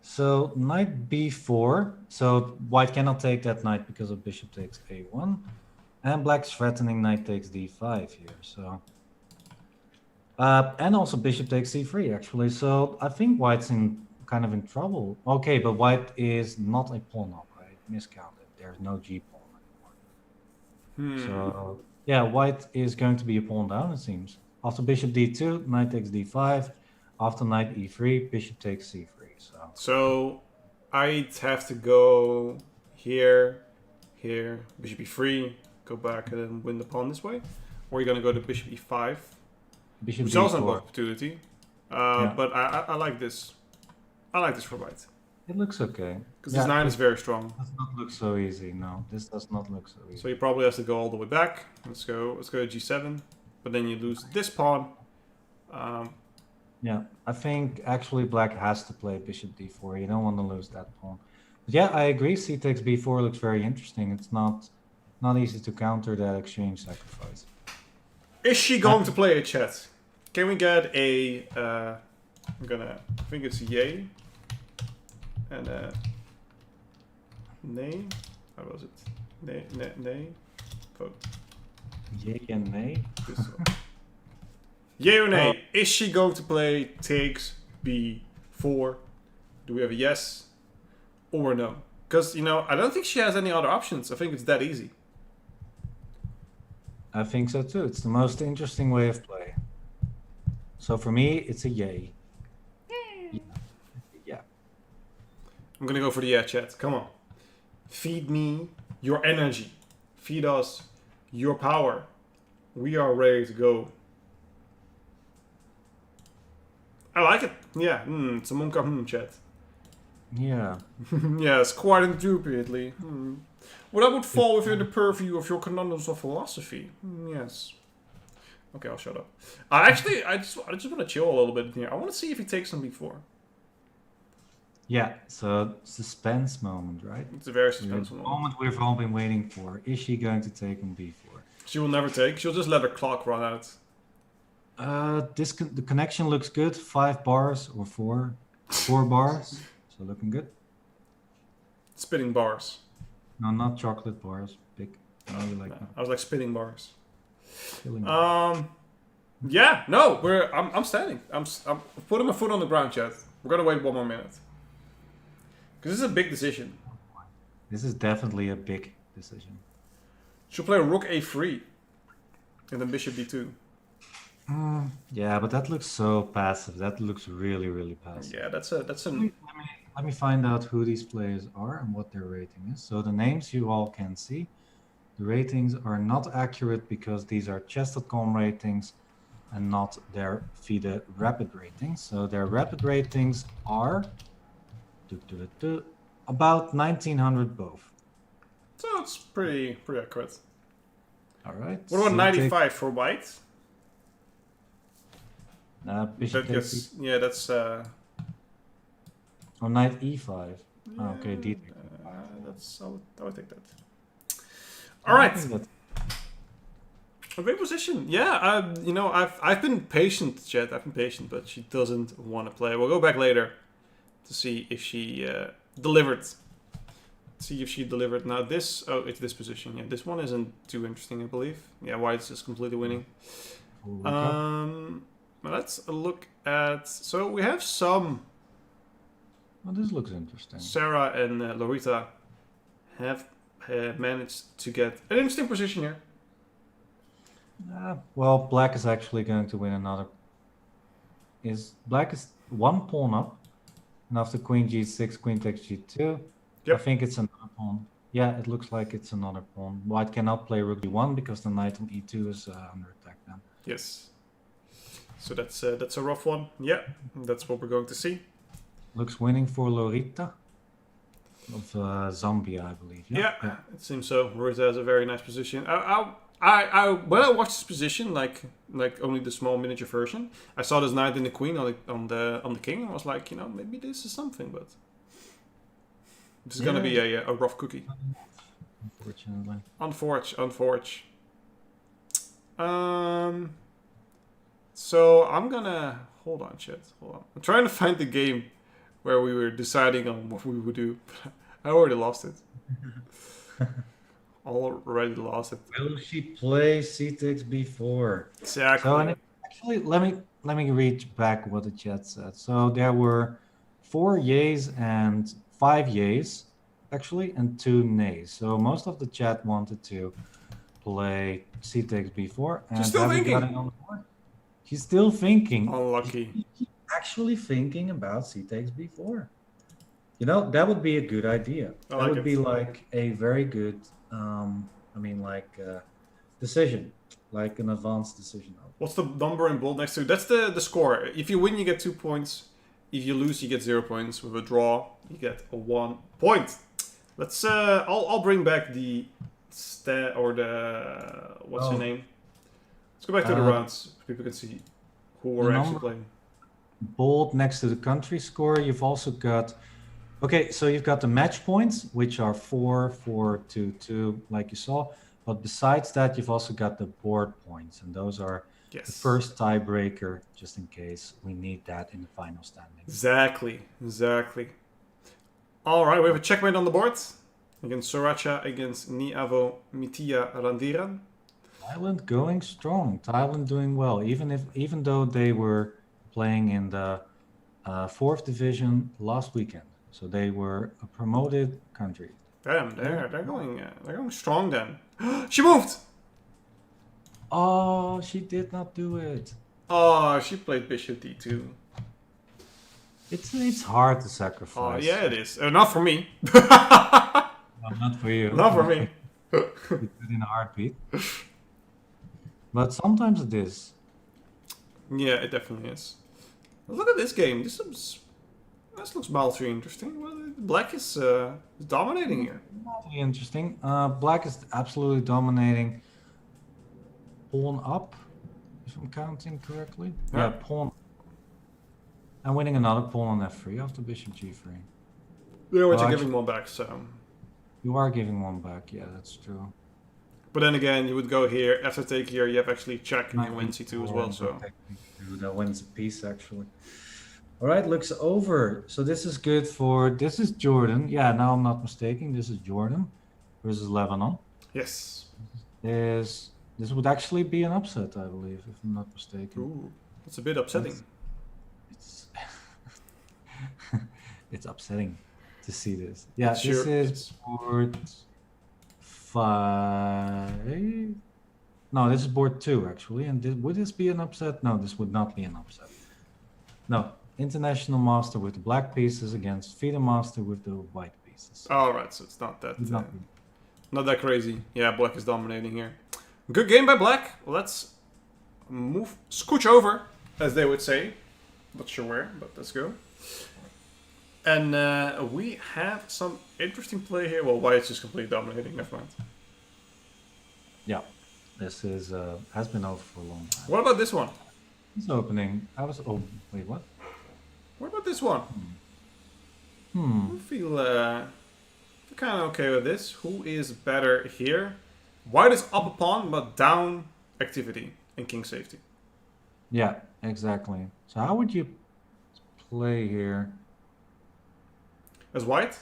So knight b4. So white cannot take that knight because of bishop takes a1, and black's threatening knight takes d5 here. So, and also bishop takes c3 actually. So I think white's in kind of in trouble. Okay, but white is not a pawn up, right? Miscounted. There's no g pawn anymore. So yeah, white is going to be a pawn down, it seems. After bishop d2, knight takes d5. After knight e3, bishop takes c3. So I'd have to go here, bishop e3, go back and then win the pawn this way. Or you're going to go to bishop e5, Bishop which is also an d4. opportunity. Yeah. But I like this. I like this for white. It looks okay. Because this knight is very strong. Does not look so easy. No, this does not look so easy. So you probably have to go all the way back. Let's go to g7. But then you lose this pawn. Yeah, I think actually black has to play bishop d4. You don't want to lose that pawn. But yeah, I agree. C takes b4 looks very interesting. It's not easy to counter that exchange sacrifice. Is she going to play a chat? Can we get a... I think it's yay. And nay. How was it? Nay. Vote. Yay and nay. This one. Yay or nay? Is she going to play takes b4? Do we have a yes or no? Because, I don't think she has any other options. I think it's that easy. I think so too. It's the most interesting way of play. So for me, it's a yay. Yeah. I'm going to go for the yeah chat. Come on. Feed me your energy. Feed us your power. We are ready to go. I like it. Yeah. It's a Monka chat. Yeah. Yes, quite indubitably. Well, that would fall within the purview of your conundrums of philosophy. Yes. Okay, I'll shut up. I just want to chill a little bit here. I want to see if he takes on b4. Yeah, so suspense moment, right? It's a very suspenseful The moment. moment we've all been waiting for. Is she going to take on b4? She will never take. She'll just let her clock run out. The connection looks good. 5 bars or 4 bars. So looking good. Spinning bars. No, not chocolate bars. Big. Oh, you like I was like spinning bars. killing. Yeah, no, I'm standing. I'm putting my foot on the ground, chat. We're gonna wait one more minute. Because this is a big decision. This is definitely a big decision. She'll play rook a3. And then bishop d2. Yeah, but that looks so passive. That looks really, really passive. Yeah, that's a. Let me find out who these players are and what their rating is. So the names you all can see. The ratings are not accurate because these are chess.com ratings and not their FIDE rapid ratings. So their rapid ratings are about 1900 both. So it's pretty accurate. All right. What about 95 for white? Bishop That's that's. Or knight e5. Oh, okay, d3. That's I would take that. All right. That... A great position. Yeah, I've been patient, Chet. I've been patient, but she doesn't want to play. We'll go back later to see if she delivered. See if she delivered. Now this, it's this position. Yeah, this one isn't too interesting, I believe. Yeah, white's just completely winning. Let's look at. So we have some. Oh, this looks interesting. Sarah and Lorita have managed to get an interesting position here. Well, black is actually going to win another. Black is 1 pawn up, and after queen g6, queen takes g2. Yep. I think it's another pawn. Yeah, it looks like it's another pawn. White cannot play rook d1 because the knight on e2 is under attack then. Yes. So that's a rough one. Yeah, that's what we're going to see. Looks winning for Lorita of Zambia, I believe. Yeah, it seems so. Rita has a very nice position. When I watched this position, like only the small miniature version, I saw this knight and the queen on the king, and I was like, maybe this is something, but this is gonna be a rough cookie. Unfortunately. Unforge. So I'm gonna hold on, chat. Hold on. I'm trying to find the game where we were deciding on what we would do. I already lost it. Already lost it. Will she play C6 B4? Exactly. So and actually, let me read back what the chat said. So there were 4 yays and 5 yays, actually, and 2 nays. So most of the chat wanted to play C6 B4. And She's still thinking. Got it on the board. She's still thinking. Unlucky. She's actually thinking about C6 B4. That would be a good idea. That would be like a very good, decision, like an advanced decision. What's the number in bold next to? That's the score. If you win, you get 2 points. If you lose, you get 0 points. With a draw, you get a 1 point. Let's. I'll bring back the what's your name? Let's go back to the rounds so people can see who we're actually playing. Bold next to the country score. You've also got. Okay, so you've got the match points, which are 4, 4, 2, 2, like you saw. But besides that, you've also got the board points, and those are the first tiebreaker, just in case we need that in the final standing. Exactly. All right, we have a checkmate on the board against Soracha, against Niavo Mitia Randiran. Thailand going strong. Thailand doing well, even though they were playing in the 4th division last weekend. So they were a promoted country. Damn, they're going strong then. She moved. Oh, she did not do it. Oh, she played bishop d2. It's hard to sacrifice. Oh yeah, it is. Not for me. No, not for you. Not for me. You do it in a heartbeat. But sometimes it is. Yeah, it definitely is. Look at this game. This looks mildly interesting. Well, Black is dominating here. Mildly interesting. Black is absolutely dominating. Pawn up, if I'm counting correctly. Yeah, pawn. And winning another pawn on f3 after bishop g3. Yeah, but you're giving one back, so. You are giving one back, yeah, that's true. But then again, you would go here, after take here, you have actually check and you win c2 as well, so. That wins a piece, actually. All right, looks over. So this is good for, this is Jordan. Yeah, now I'm not mistaken. This is Jordan versus Lebanon. Yes. This would actually be an upset, I believe, if I'm not mistaken. Ooh, that's a bit upsetting. It's upsetting to see this. Yeah, sure, this is board 5. No, this is board 2, actually. And would this be an upset? No, this would not be an upset. No. International master with the black pieces against FIDE master with the white pieces. All right, so it's not that not that crazy. Yeah, black is dominating here. Good game by black. Let's scooch over, as they would say. Not sure where, but let's go. And we have some interesting play here. Well, white is just completely dominating. Never mind. Yeah, this is has been over for a long time. What about this one? It's opening. Oh, wait, what? What about this one? I feel kind of okay with this. Who is better here? White is up a pawn, but down activity and king safety. Yeah, exactly. So how would you play here? As white?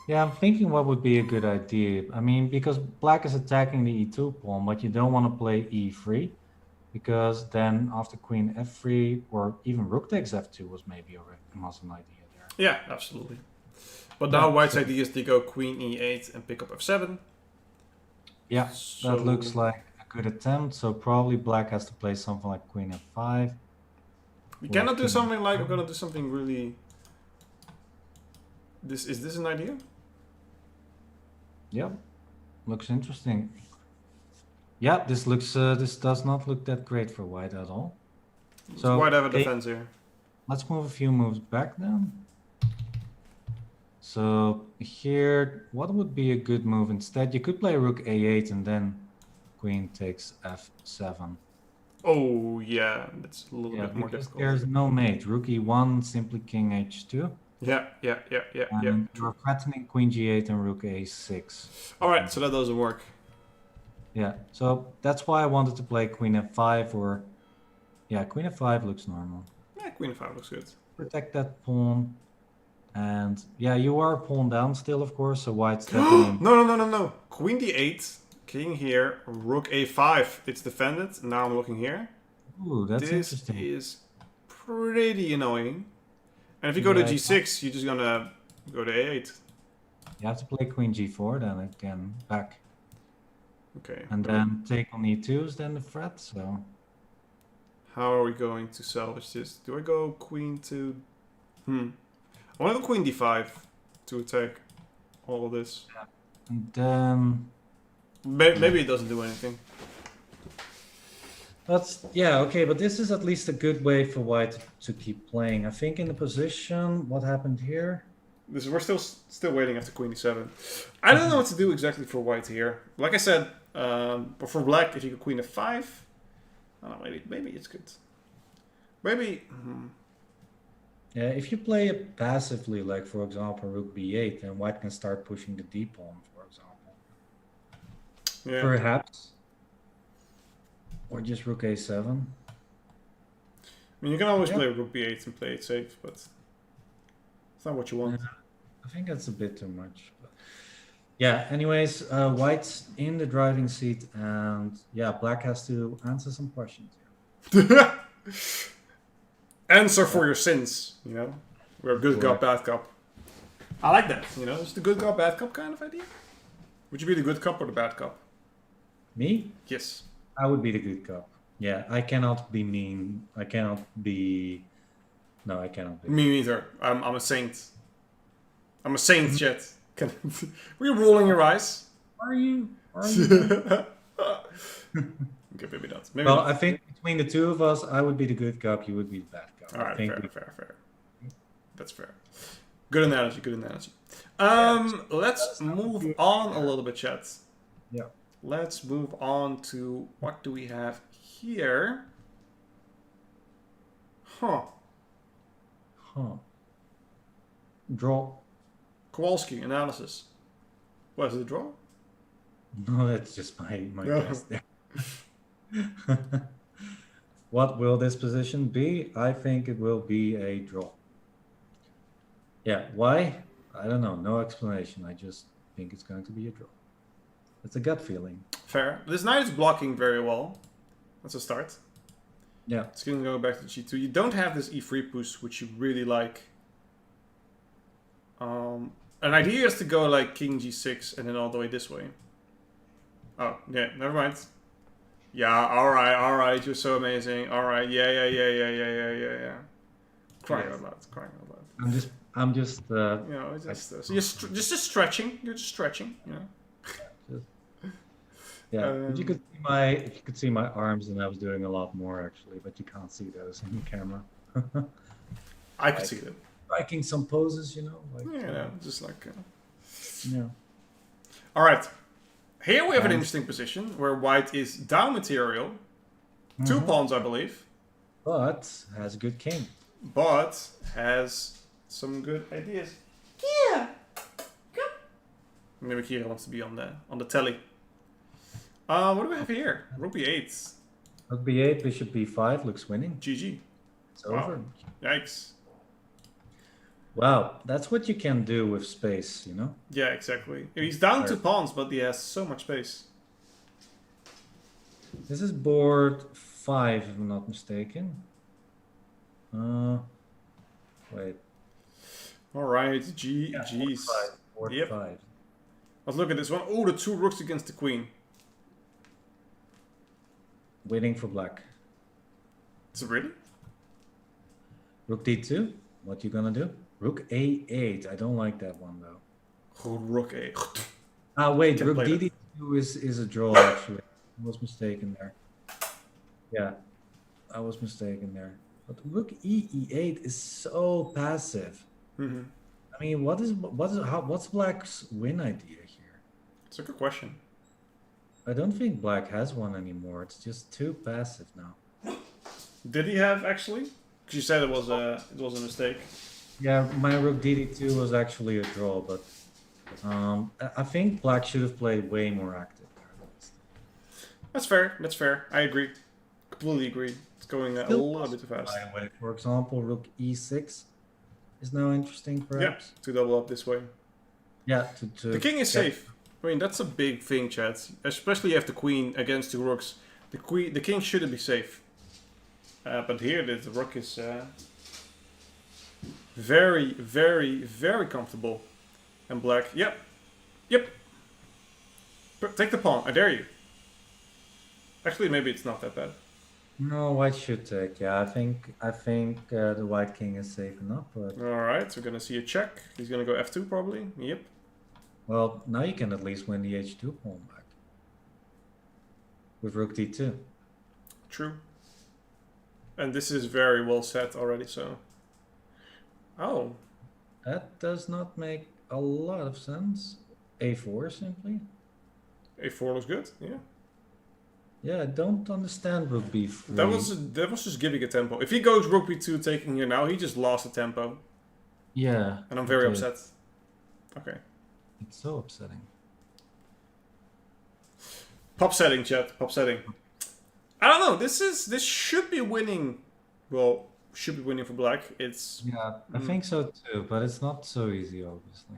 Yeah, I'm thinking what would be a good idea. I mean, because black is attacking the e2 pawn, but you don't want to play e3. Because then after queen f3 or even rook takes f2 was maybe already an idea there. Yeah, absolutely. But now white's idea is to go queen e8 and pick up f7. Yeah, so that looks like a good attempt. So probably black has to play something like queen f5. You cannot do something like, I'm going to do something really... Is this an idea? Yep, looks interesting. Yeah, this looks this does not look that great for white at all. Does So white have a okay, defense here? let's move a few moves back then. So here, what would be a good move instead? You could play rook a8 and then queen takes f7. Oh yeah, that's a little Yeah, bit more because difficult. there's no mate. Rook e1, simply king h2. Yeah. And you're threatening queen g8 and rook a6. All right, so that doesn't work. Yeah, so that's why I wanted to play queen f5 or... Yeah, queen f5 looks normal. Yeah, queen f5 looks good. Protect that pawn. And yeah, you are pawn down still, of course, so white's definitely... No. Queen d8, king here, rook a5. It's defended. Now I'm looking here. Ooh, that's This interesting. is pretty annoying. And if you go to g6, you're just gonna go to a8. You have to play queen g4 then again, back. Okay. And then take on e2 is then the threat, so... How are we going to salvage this? Do I go queen to... I want to go queen d5 to attack all of this. And then... Maybe it doesn't do anything. That's... Yeah, okay, but this is at least a good way for white to keep playing. I think in the position, what happened here? We're still waiting after queen d7. I don't know what to do exactly for white here. Like I said, but for black, if you go queen f5, I don't know, maybe it's good. Maybe. Yeah, if you play it passively, like for example rook b8, then white can start pushing the d pawn, for example. Yeah. Perhaps. Or just rook a7. I mean, you can always play rook b8 and play it safe, but it's not what you want. Yeah, I think that's a bit too much. But yeah, anyways, white's in the driving seat, and yeah, black has to answer some questions here. Answer for your sins, you know? We're a good cop, bad cop. I like that, you know? It's the good cop, bad cop kind of idea. Would you be the good cop or the bad cop? Me? Yes. I would be the good cop. Yeah, I cannot be mean. I cannot be... No, I cannot be. Me neither. I'm a saint. I'm a saint, Chet. Were you rolling your eyes? Are you? Are you? Okay, maybe not. Maybe Well, not. I think between the two of us, I would be the good cop, you would be the bad cop. All right, I think fair. That's fair. Good analogy, good analogy. Let's move on a little bit, chat. Yeah. Let's move on to what do we have here? Huh. Draw. Kowalski analysis. What is it, a draw? No, that's just my guess there. What will this position be? I think it will be a draw. Yeah, why? I don't know. No explanation. I just think it's going to be a draw. It's a gut feeling. Fair. This knight is blocking very well. That's a start. Yeah. It's going to go back to g2. You don't have this e3 push, which you really like. An idea is to go like king g6 and then all the way this way. Oh, yeah, never mind. Yeah, alright, you're so amazing. Alright, yeah. Crying out loud. I'm just You know, it's just, so you're just stretching. You're just stretching, you know. Yeah, if you could see my arms, then I was doing a lot more actually, but you can't see those in the camera. I could see them. Striking some poses, you know, like Yeah, just like. yeah. All right, here we have an interesting position where white is down material, 2 pawns, I believe, but has a good king. but has some good ideas. Yeah. Maybe Kira wants to be on the telly. What do we have here? Rook b8. Rook b8, bishop b5 looks winning. GG. It's over. Yikes. Wow, that's what you can do with space, you know? Yeah, exactly. He's down 2 pawns, but he has so much space. This is board 5, if I'm not mistaken. Wait. Alright, GG's. Board 5. Let's look at this one. Oh, the 2 rooks against the queen. Waiting for black. Is it really? Rook d2. What you gonna do? Rook a8. I don't like that one though. Oh, rook a. Ah, wait. Can't Rook play d2 is a draw actually. I was mistaken there. Yeah, I was mistaken there. But rook e8 is so passive. Mm-hmm. I mean, what's Black's win idea here? It's a good question. I don't think Black has one anymore. It's just too passive now. Did he have actually? Because you said it was a mistake. Yeah, my rook dd2 was actually a draw, but I think Black should have played way more active. That's fair. That's fair. I agree. Completely agree. It's going a little bit too fast. By the way, for example, rook e6 is now interesting, perhaps. Yeah, to double up this way. Yeah, to The king is safe. I mean, that's a big thing, chat. Especially if the queen against the rooks. The king shouldn't be safe. But here the rook is very, very, very comfortable. And black, yep. Take the pawn, I dare you. Actually, maybe it's not that bad. No, white should take. Yeah, I think the white king is safe enough. But Alright, so we're gonna see a check. He's gonna go f2 probably. Yep. well, now you can at least win the h2 pawn back with rook d2. True. And this is very well set already, so. Oh. That does not make a lot of sense. a4 simply. A4 looks good, yeah. Yeah, I don't understand rook b3. That was just giving a tempo. If he goes rook b2 taking here now, he just lost a tempo. Yeah. And I'm very upset. Okay. It's so upsetting. Pop setting, chat. Pop setting. I don't know. This should be winning. Well, should be winning for black. It's Yeah, I think so too, but it's not so easy, obviously.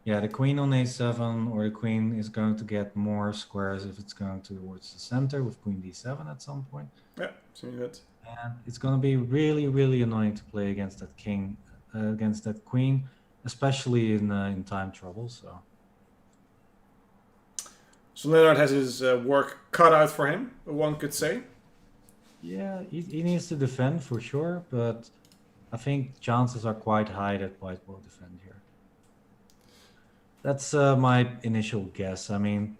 Yeah, the queen on a7 or the queen is going to get more squares if it's going towards the center with queen d7 at some point. yeah, seems good. And it's going to be really, really annoying to play against that king, against that queen, especially in time trouble. So Leonard has his work cut out for him. One could say. Yeah, he needs to defend for sure, but I think chances are quite high that white will defend here. That's my initial guess. I mean,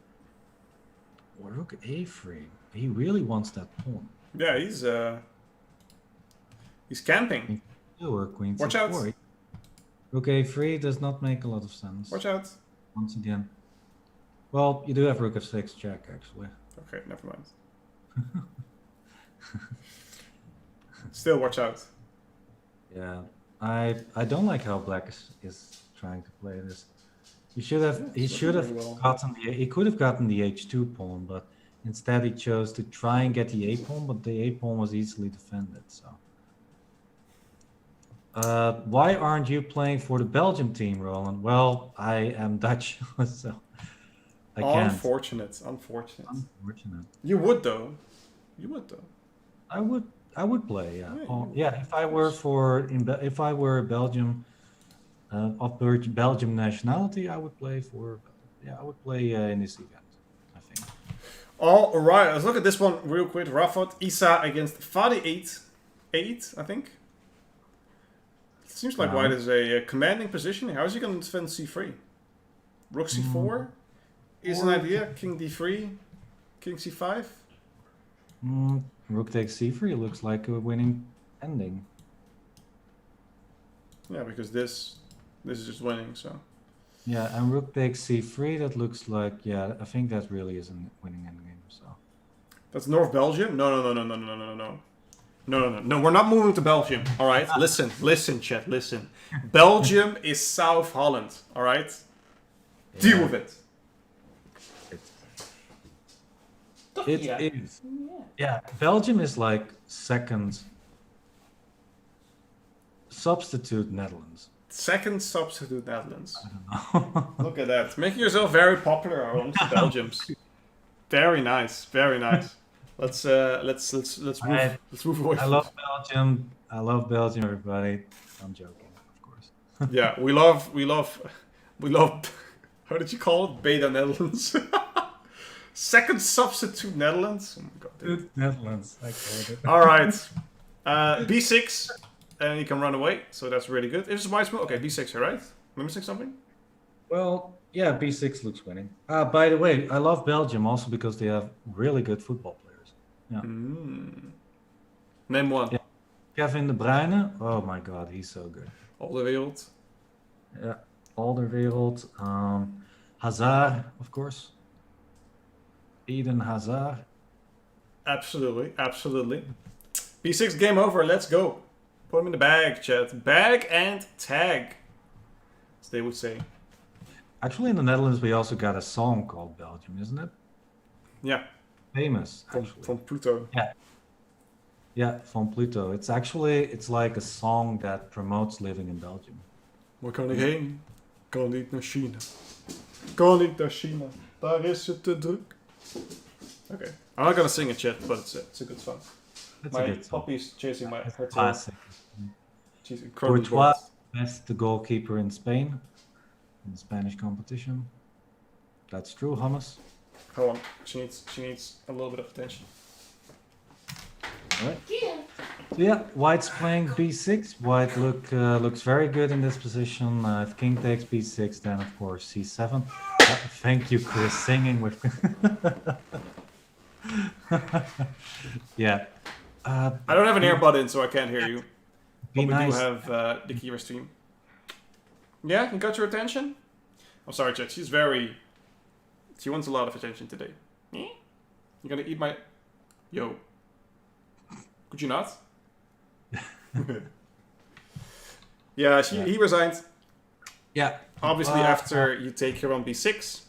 rook a3. He really wants that pawn. Yeah, he's camping. Or queen Watch c4. out. Rook a3 does not make a lot of sense. Watch out. Once again. Well, you do have rook f6 check, actually. Okay, never mind. Still, watch out. Yeah, I don't like how black is trying to play this. He should have gotten he could have gotten the h2 pawn, but instead he chose to try and get the a pawn, but the a pawn was easily defended. So why aren't you playing for the Belgium team, Roland? Well, I am Dutch, so I can't. Unfortunate. You would though. I would play, yeah. Yeah, Oh, yeah, if I were Belgium of Belgium nationality, I would play for. Yeah, I would play in this event, I think. All right, let's look at this one real quick. Rafat Isa against Fadi 8, I think. It seems like white is a commanding position. How is he going to defend c3? Rook c4 is an idea. King d3, king c5. Rook takes c3 looks like a winning ending. Yeah, because this is just winning, so. Yeah, and rook takes c3, that looks like, yeah, I think that really is a winning endgame, so. That's North Belgium? No, we're not moving to Belgium, alright? Listen, chat, listen. Belgium is South Holland, alright? Yeah. Deal with it. It is. Yeah, Belgium is like second substitute Netherlands. Second substitute Netherlands. I don't know. Look at that. Making yourself very popular amongst the Belgians. Very nice. Let's move away. I love Belgium. I love Belgium, everybody. I'm joking, of course. Yeah, we love. How did you call it? Beta Netherlands. Second substitute Netherlands. Oh my god. Dude. Netherlands, I called it. All right. B6, and you can run away. So that's really good. If it's white move, okay, B6, all right? Am I missing something? Well, Yeah, b6 looks winning. By the way, I love Belgium also because they have really good football players. Yeah. Name one. Yeah. Kevin De Bruyne. Oh my God, he's so good. Alderweireld. Yeah. Alderweireld. Hazard, of course. Eden Hazard. Absolutely, absolutely. B6 game over. Let's go. Put him in the bag, chat. Bag and tag, as they would say. Actually, in the Netherlands, we also got a song called Belgium, isn't it? Yeah. Famous, actually. From Pluto. Yeah. Yeah, from Pluto. It's like a song that promotes living in Belgium. Waar kan ik heen? Kan niet naar China. Kan niet naar China. Daar is het te druk. Okay. I'm not gonna sing it, chat, but it's a good song. My puppy's chasing her tail. Classic. She's incredibly Courtois, best goalkeeper in Spain, in the Spanish competition. That's true, Hummus. Hold on, she needs a little bit of attention. All right. Yeah, White's playing b6. White looks very good in this position. If King takes b6, then of course c7. Thank you, Chris, singing with. Yeah. I don't have an earbud in, so I can't hear you. But we nice. do have the Kira stream. Yeah, you got your attention? I'm sorry, chat. She wants a lot of attention today. You're gonna eat my... Yo. Could you not? Yeah, he resigned. Yeah. Obviously, after you take here on b6.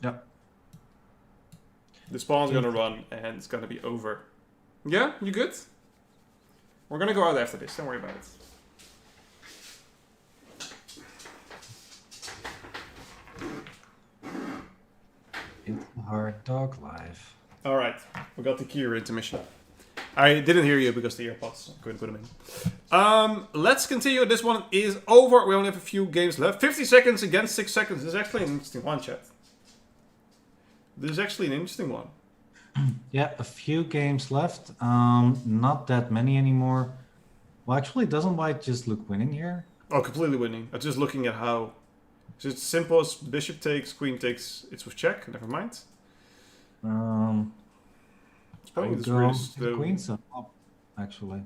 Yeah. The spawn's gonna run, and it's gonna be over. Yeah, you good? We're gonna go out after this, don't worry about it. It's a hard dog life. Alright, we got the Kira intermission. I didn't hear you because the earpods. I couldn't put them in. Let's continue. This one is over. We only have a few games left. 50 seconds against 6 seconds. This is actually an interesting one, chat. This is actually an interesting one. Yeah, a few games left. Not that many anymore. Well, actually, doesn't White just look winning here? Oh, completely winning. I'm just looking at how... So it's simple as bishop takes, queen takes, it's with check. Never mind. It's probably this really slow. Queen's up, actually.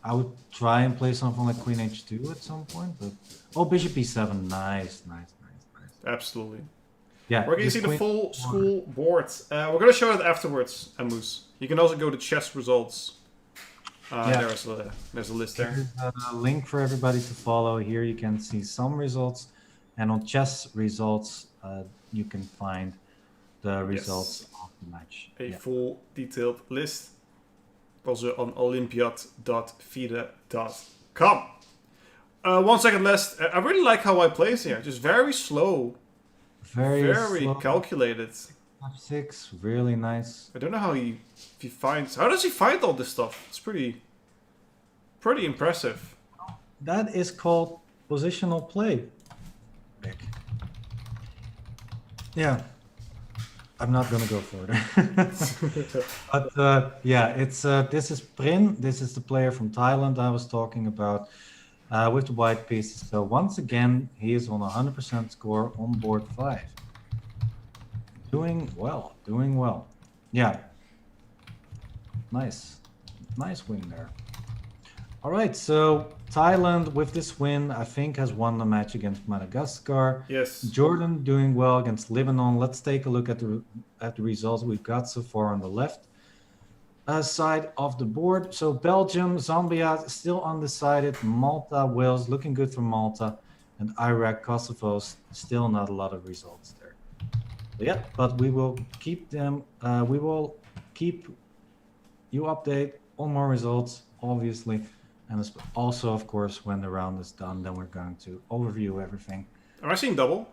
I would try and play something like queen h2 at some point, but... Oh, bishop e7. Nice. Absolutely. Yeah, we're going to see the full school board. We're going to show it afterwards, Amus. You can also go to chess results. There's a list there. Here's a link for everybody to follow. Here you can see some results. And on chess results, you can find the results of the match. A full detailed list. Also on olympiad.fide.com. 1 second left. I really like how I plays here. Just very slow. Very slow. Calculated. F6, really nice. I don't know how he finds... How does he find all this stuff? It's pretty impressive. That is called positional play. Yeah. I'm not gonna go further. But yeah, it's this is Prin. This is the player from Thailand I was talking about with the white pieces. So once again, he is on 100% score on board 5. Doing well. Yeah. Nice win there. All right, so Thailand with this win, I think, has won the match against Madagascar. Yes. Jordan doing well against Lebanon. Let's take a look at the results we've got so far on the left side of the board. So Belgium, Zambia still undecided. Malta, Wales looking good for Malta, and Iraq, Kosovo still not a lot of results there. Yeah, but we will keep them. We will keep you update on more results, obviously. And also, of course, when the round is done, then we're going to overview everything. Am I seeing double?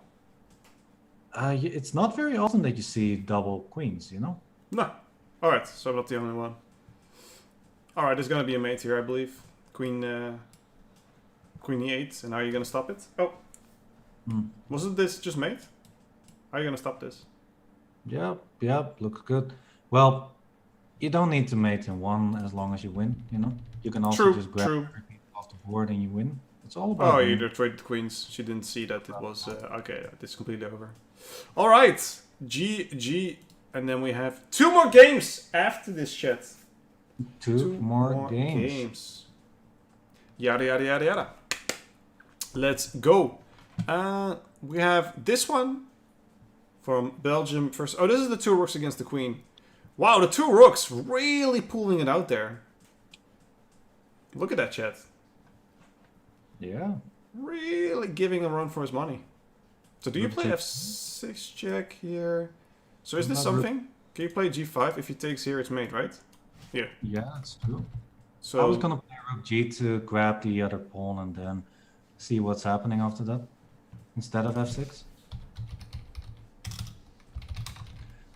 It's not very often that you see double queens, you know? No. Alright, so I'm not the only one. Alright, there's going to be a mate here, I believe. Queen e8, and how are you going to stop it? Oh. Wasn't this just mate? How are you going to stop this? Yep, looks good. Well, you don't need to mate in one as long as you win, you know? You can also just grab everything off the board and you win. It's all about Oh, you winning. either traded queens. She didn't see that it was okay. This is completely over. All right, GG, and then we have 2 more games after this chat. Two more games. Yada yada yada yada. Let's go. We have this one from Belgium first. Oh, this is the 2 rooks against the queen. Wow, the 2 rooks really pulling it out there. Look at that, chat. Yeah. Really giving a run for his money. So do you play f6 check here? So is this something? Can you play g5? If he takes here, it's mate, right? Here. Yeah, that's true. So I was gonna play rook g to grab the other pawn and then see what's happening after that, instead of f6.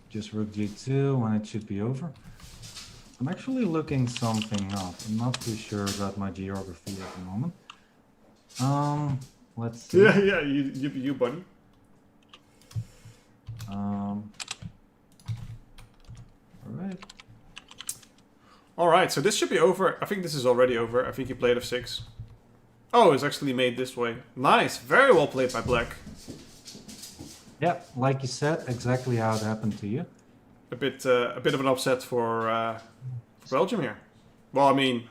Just rook g2 when it should be over. I'm actually looking something up. I'm not too sure about my geography at the moment. Let's see. yeah, you buddy. All right, so this should be over. I think this is already over. I think he played f6. Oh, it's actually made this way. Nice, very well played by black. Yeah, like you said, exactly how it happened to you. A bit of an upset for Belgium here. Well, I mean,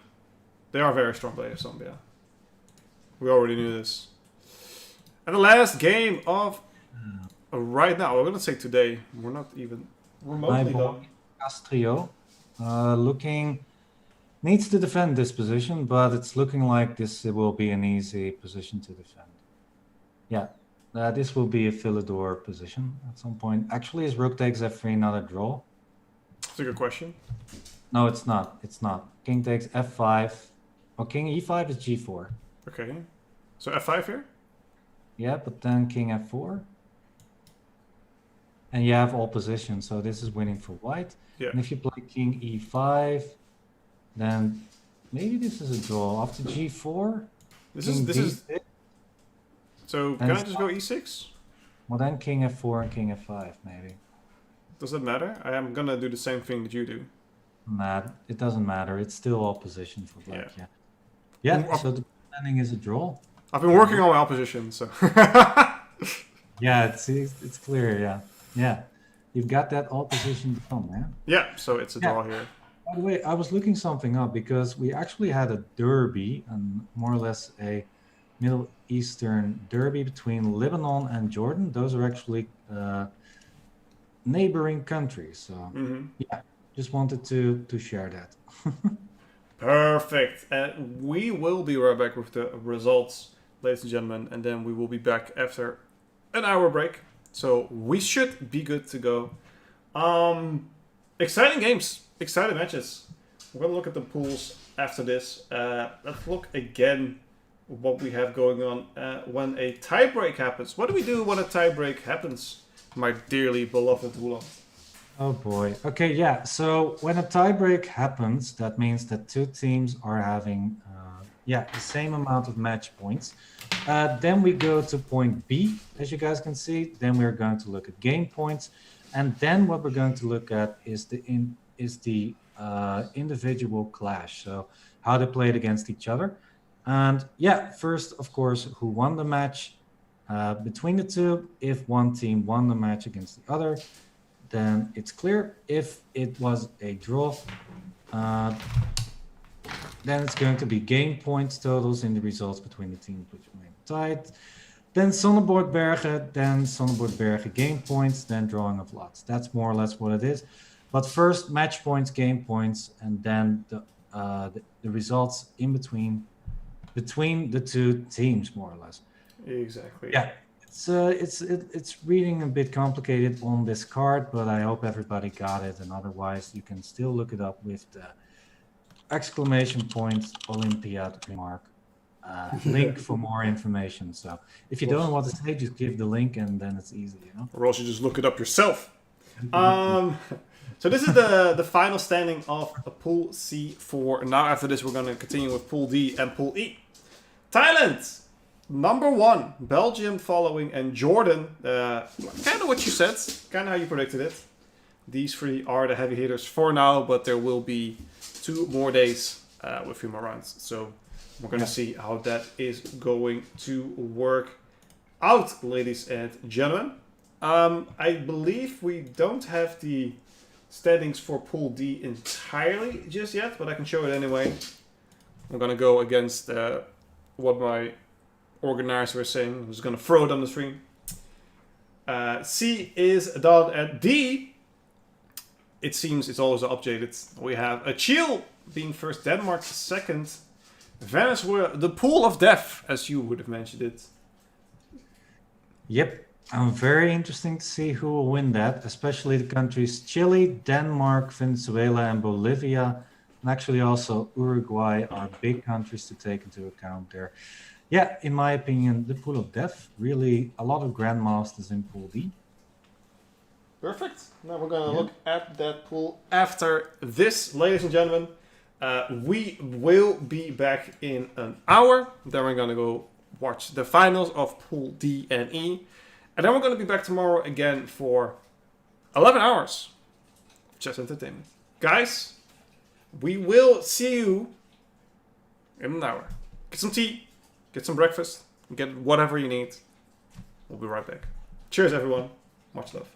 they are very strong players, Zambia. We already knew this. And the last game of right now, we're gonna say today. We're not even remotely done. Castrio, needs to defend this position, but it's looking like this will be an easy position to defend. Yeah, this will be a Philidor position at some point. Actually, is rook takes f3 not a draw? That's a good question. No, it's not. It's not. King takes f5. Oh, king e5 is g4. Okay. So f5 here? Yeah, but then king f4. And you have all positions, so this is winning for white. Yeah. And if you play king e5, then maybe this is a draw. After g4, This is. So can I just go e6? Well, then king f4 and king f5, maybe. Does that matter? I am gonna do the same thing that you do. Nah, it doesn't matter. It's still all position for black. Yeah. Yeah. So the planning is a draw. I've been working on my opposition, so. Yeah, it's clear. Yeah. Yeah. You've got that all position down, man. Yeah. So it's a draw here. By the way, I was looking something up because we actually had a derby, and more or less a Middle Eastern derby between Lebanon and Jordan. Those are actually neighboring countries. So yeah, just wanted to share that. Perfect. And we will be right back with the results, ladies and gentlemen, and then we will be back after an hour break. So we should be good to go. Exciting games, exciting matches. We're gonna look at the pools after this. Let's look again what we have going on when a tiebreak happens. What do we do when a tiebreak happens, my dearly beloved Roeland? Oh boy. Okay, yeah. So when a tiebreak happens, that means that two teams are having the same amount of match points. Then we go to point B, as you guys can see. Then we're going to look at game points, and then what we're going to look at is the individual clash. So how they played against each other. And yeah, first, of course, who won the match between the two. If one team won the match against the other, then it's clear. If it was a draw, then it's going to be game points totals in the results between the teams which remain tied. Then Sonnenborg-Bergen game points, then drawing of lots. That's more or less what it is. But first, match points, game points, and then the results in between the two teams, more or less. Excellent. Yeah. It's reading a bit complicated on this card, but I hope everybody got it. And otherwise, you can still look it up with the exclamation point Olympiad remark link for more information. So if you don't know what to say, just give the link, and then it's easy, you know. Or else you just look it up yourself. So this is the final standing of Pool C4. Now after this, we're going to continue with Pool D and Pool E. Thailand. Number 1, Belgium following, and Jordan, kind of what you said, kind of how you predicted it. These three are the heavy hitters for now, but there will be 2 more days with 3 more rounds. So We're going to see how that is going to work out, ladies and gentlemen. I believe we don't have the standings for Pool D entirely just yet, but I can show it anyway. I'm going to go against what my organizer was saying. I'm just going to throw it on the screen. C is done at D. It seems it's also updated. We have Chile being first, Denmark second, Venezuela, the pool of death, as you would have mentioned it. Yep. Very interesting to see who will win that, especially the countries Chile, Denmark, Venezuela, and Bolivia, and actually also Uruguay are big countries to take into account there. Yeah, in my opinion, the pool of death, really a lot of grandmasters in Pool D. Perfect. Now we're going to look at that pool after this, ladies and gentlemen. We will be back in an hour. Then we're going to go watch the finals of Pool D and E. And then we're going to be back tomorrow again for 11 hours. Just entertainment. Guys, we will see you in an hour. Get some tea, get some breakfast, get whatever you need. We'll be right back. Cheers, everyone. Much love.